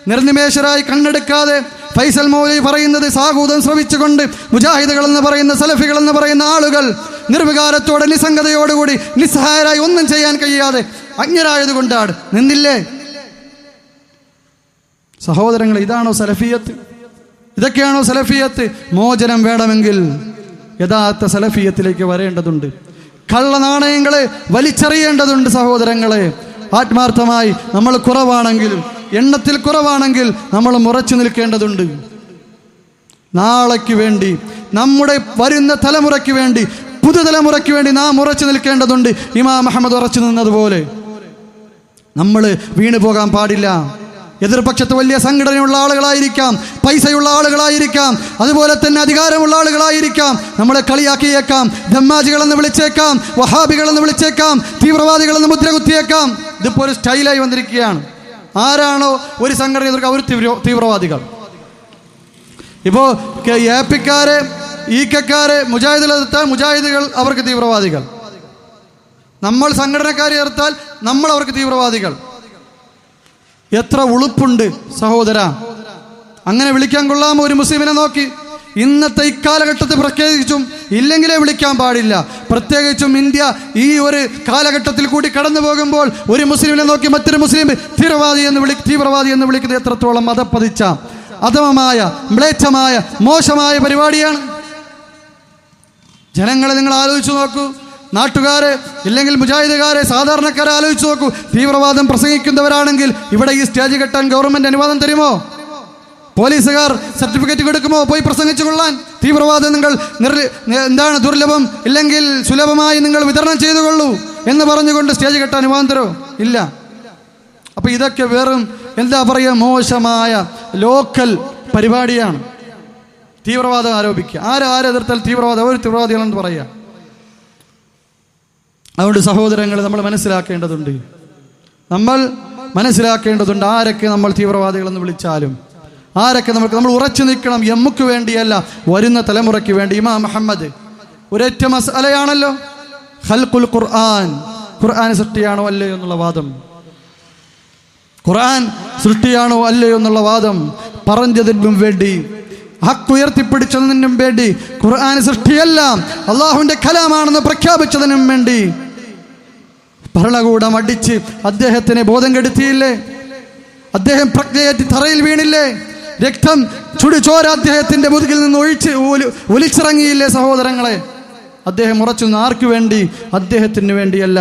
നിർനിമേഷരായി, കണ്ണെടുക്കാതെ ഫൈസൽ മൗലവി പറയുന്നത് സാഹൂദം ശ്രവിച്ചുകൊണ്ട് മുജാഹിദുകൾ എന്ന് പറയുന്ന സലഫികൾ എന്ന് പറയുന്ന ആളുകൾ നിർവികാരത്തോടെ നിസ്സംഗതയോടുകൂടി നിസ്സഹായരായി ഒന്നും ചെയ്യാൻ കഴിയാതെ അജ്ഞരായതുകൊണ്ടാണ് നിന്നില്ലേ. സഹോദരങ്ങൾ, ഇതാണോ സലഫിയത്ത്? ഇതൊക്കെയാണോ സലഫിയത്ത്? മോചനം വേണമെങ്കിൽ യഥാർത്ഥ സലഫിയത്തിലേക്ക് വരേണ്ടതുണ്ട്. കള്ളനാണയങ്ങളെ വലിച്ചെറിയേണ്ടതുണ്ട്. സഹോദരങ്ങളെ, ആത്മാർത്ഥമായി നമ്മൾ കുറവാണെങ്കിലും, എണ്ണത്തിൽ കുറവാണെങ്കിൽ നമ്മൾ ഉറച്ചു നിൽക്കേണ്ടതുണ്ട്. നാളേക്ക് വേണ്ടി, നമ്മുടെ വരുന്ന തലമുറയ്ക്ക് വേണ്ടി, പുതുതലമുറയ്ക്ക് വേണ്ടി നാം ഉറച്ചു നിൽക്കേണ്ടതുണ്ട്. ഇമാം അഹ്മദ് ഉറച്ചു നിന്നതുപോലെ നമ്മൾ വീണു പോകാൻ പാടില്ല. എതിർപക്ഷത്ത് വലിയ സംഘടനയുള്ള ആളുകളായിരിക്കാം, പൈസയുള്ള ആളുകളായിരിക്കാം, അതുപോലെ തന്നെ അധികാരമുള്ള ആളുകളായിരിക്കാം. നമ്മളെ കളിയാക്കിയേക്കാം, ദമ്മാജികളെന്ന് വിളിച്ചേക്കാം, വഹാബികളെന്ന് വിളിച്ചേക്കാം, തീവ്രവാദികളെന്ന് മുദ്ര കുത്തിയേക്കാം. ഇതിപ്പോൾ ഒരു സ്റ്റൈലായി വന്നിരിക്കുകയാണ്. ആരാണോ ഒരു സംഘടന എതിർക്കുക അവർ തീവ്രവാദികൾ. ഇപ്പോൾ എപിക്കാരെ, ഈക്കക്കാരെ മുജാഹിദുകൾ എതിർത്താൽ മുജാഹിദുകൾ അവർക്ക് തീവ്രവാദികൾ. നമ്മൾ സംഘടനക്കാരെ എതിർത്താൽ നമ്മൾ അവർക്ക് തീവ്രവാദികൾ. എത്ര ഉളുപ്പുണ്ട് സഹോദര! അങ്ങനെ വിളിക്കാൻ കൊള്ളാമോ ഒരു മുസ്ലിമിനെ നോക്കി? ഇന്നത്തെ ഇക്കാലഘട്ടത്തിൽ പ്രത്യേകിച്ചും ഇല്ലെങ്കിലേ വിളിക്കാൻ പാടില്ല. പ്രത്യേകിച്ചും ഇന്ത്യ ഈ ഒരു കാലഘട്ടത്തിൽ കൂടി കടന്നു പോകുമ്പോൾ ഒരു മുസ്ലിമിനെ നോക്കി മറ്റൊരു മുസ്ലിം തീവ്രവാദി എന്ന് വിളിക്കുന്നത് എത്രത്തോളം മതപ്പതിച്ച അധമമായ, മ്ലേച്ഛമായ, മോശമായ പരിപാടിയാണ്. ജനങ്ങളെ നിങ്ങൾ ആലോചിച്ച് നോക്കൂ, നാട്ടുകാരെ ഇല്ലെങ്കിൽ മുജാഹിദുകാരെ, സാധാരണക്കാരെ ആലോചിച്ച് നോക്കൂ. തീവ്രവാദം പ്രസംഗിക്കുന്നവരാണെങ്കിൽ ഇവിടെ ഈ സ്റ്റേജ് കെട്ടാൻ ഗവൺമെന്റ് അനുവാദം തരുമോ? പോലീസുകാർ സർട്ടിഫിക്കറ്റ് കൊടുക്കുമോ പോയി പ്രസംഗിച്ചു കൊള്ളാൻ? തീവ്രവാദം നിങ്ങൾ ദുർലഭം ഇല്ലെങ്കിൽ സുലഭമായി നിങ്ങൾ വിതരണം ചെയ്തു കൊള്ളൂ എന്ന് പറഞ്ഞുകൊണ്ട് സ്റ്റേജ് കെട്ടാൻ അനുവാദം തരുമോ? ഇല്ല. അപ്പൊ ഇതൊക്കെ വെറും എന്താ പറയുക, മോശമായ ലോക്കൽ പരിപാടിയാണ്. തീവ്രവാദം ആരോപിക്കുക, ആരെതിർത്താൽ തീവ്രവാദം, അവർ തീവ്രവാദികളെന്ന് പറയുക. അതുകൊണ്ട് സഹോദരങ്ങൾ, നമ്മൾ മനസ്സിലാക്കേണ്ടതുണ്ട് ആരൊക്കെ നമ്മൾ തീവ്രവാദികളെന്ന് വിളിച്ചാലും, ആരൊക്കെ നമ്മൾ ഉറച്ചു നിൽക്കണം. എമ്മുക്ക് വേണ്ടിയല്ല, വരുന്ന തലമുറയ്ക്ക് വേണ്ടി. ഇമാം മുഹമ്മദ് ഒരൊറ്റ മസ്അലയാണല്ലോ, ഖൽഖുൽ ഖുർആൻ, ഖുർആൻ സൃഷ്ടിയാണോ അല്ലയോ എന്നുള്ള വാദം. ഖുർആൻ സൃഷ്ടിയാണോ അല്ലയോ എന്നുള്ള വാദം പറഞ്ഞതിനും വേണ്ടി, ഹക്ക് ഉയർത്തിപ്പിടിച്ചതിനും വേണ്ടി, ഖുർആൻ സൃഷ്ടിയല്ല അള്ളാഹുവിന്റെ കലാമാണെന്ന് പ്രഖ്യാപിച്ചതിനും വേണ്ടി ഭരണകൂടം അടിച്ച് അദ്ദേഹത്തിനെ ബോധം കെടുത്തിയില്ലേ? അദ്ദേഹം പ്രജ്ഞയേറ്റി തറയിൽ വീണില്ലേ? രക്തം ചുടിച്ചോര അദ്ദേഹത്തിന്റെ മുതുകിൽ നിന്ന് ഒലിച്ചിറങ്ങിയില്ലേ? സഹോദരങ്ങളെ, അദ്ദേഹം ഉറച്ചു നിന്ന് ആർക്കു വേണ്ടി? അദ്ദേഹത്തിന് വേണ്ടിയല്ല,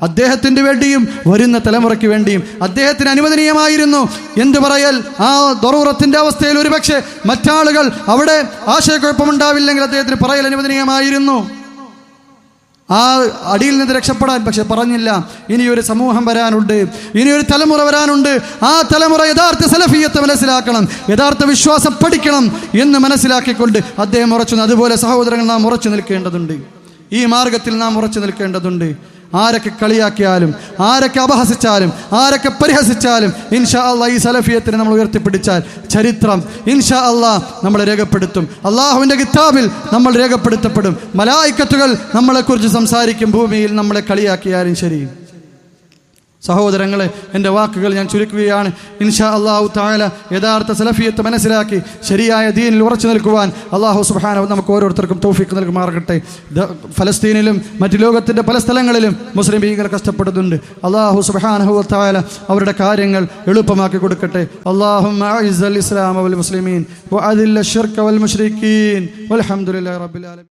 അദ്ദേഹത്തിന് വേണ്ടിയും വരുന്ന തലമുറയ്ക്ക് വേണ്ടിയും. അദ്ദേഹത്തിന് അനുവദനീയമായിരുന്നു എന്ത് പറയൽ? ആ ദറൂറത്തിന്റെ അവസ്ഥയിൽ ഒരുപക്ഷെ മറ്റാളുകൾ അവിടെ ആശയക്കുഴപ്പമുണ്ടാവില്ലെങ്കിൽ അദ്ദേഹത്തിന് പറയൽ അനുവദനീയമായിരുന്നു, ആ അടിയിൽ നിന്ന് രക്ഷപ്പെടാൻ. പക്ഷെ പറഞ്ഞില്ല. ഇനിയൊരു സമൂഹം വരാനുണ്ട്, ഇനിയൊരു തലമുറ വരാനുണ്ട്. ആ തലമുറ യഥാർത്ഥ സലഫിയത്ത് മനസ്സിലാക്കണം, യഥാർത്ഥ വിശ്വാസം പഠിക്കണം എന്ന് മനസ്സിലാക്കിക്കൊണ്ട് അദ്ദേഹം ഉറച്ചു. അതുപോലെ സഹോദരങ്ങൾ, നാം ഉറച്ചു നിൽക്കേണ്ടതുണ്ട്. ഈ മാർഗത്തിൽ നാം ഉറച്ചു നിൽക്കേണ്ടതുണ്ട്. ആരൊക്കെ കളിയാക്കിയാലും, ആരൊക്കെ അപഹസിച്ചാലും, ആരൊക്കെ പരിഹസിച്ചാലും, ഇൻഷാ അള്ളാഹ് ഈ സലഫിയത്തിനെ നമ്മൾ ഉയർത്തിപ്പിടിച്ചാൽ ചരിത്രം ഇൻഷാ അള്ളാഹ് നമ്മളെ രേഖപ്പെടുത്തും. അള്ളാഹുവിൻ്റെ കിതാബിൽ നമ്മൾ രേഖപ്പെടുത്തപ്പെടും. മലായിക്കത്തുകൾ നമ്മളെക്കുറിച്ച് സംസാരിക്കും. ഭൂമിയിൽ നമ്മളെ കളിയാക്കിയാലും ശരി. സഹോദരങ്ങളെ, എൻ്റെ വാക്കുകൾ ഞാൻ ചുരുക്കുകയാണ്. ഇൻഷാ അല്ലാഹു തആല യഥാർത്ഥ സലഫിയത്ത് മനസ്സിലാക്കി ശരിയായ ദീനിൽ ഉറച്ചു നിൽക്കുവാൻ അല്ലാഹു സുബ്ഹാനഹു നമുക്ക് ഓരോരുത്തർക്കും തൗഫീഖ് നൽകുമാറാകട്ടെ. ഫലസ്തീനിലും മറ്റു ലോകത്തിൻ്റെ പല സ്ഥലങ്ങളിലും മുസ്ലിം ഭീകരർ കഷ്ടപ്പെടുന്നുണ്ട്. അല്ലാഹു സുബ്ഹാനഹു തആല അവരുടെ കാര്യങ്ങൾ എളുപ്പമാക്കി കൊടുക്കട്ടെ. അല്ലാഹുമ്മ അഇസ്സൽ ഇസ്ലാമ വൽ മുസ്ലിമീൻ വഅദില്ല ശിർക വൽ മുശ്രിക്കീൻ വൽഹംദുലില്ലാഹി റബ്ബിൽ ആലമീൻ.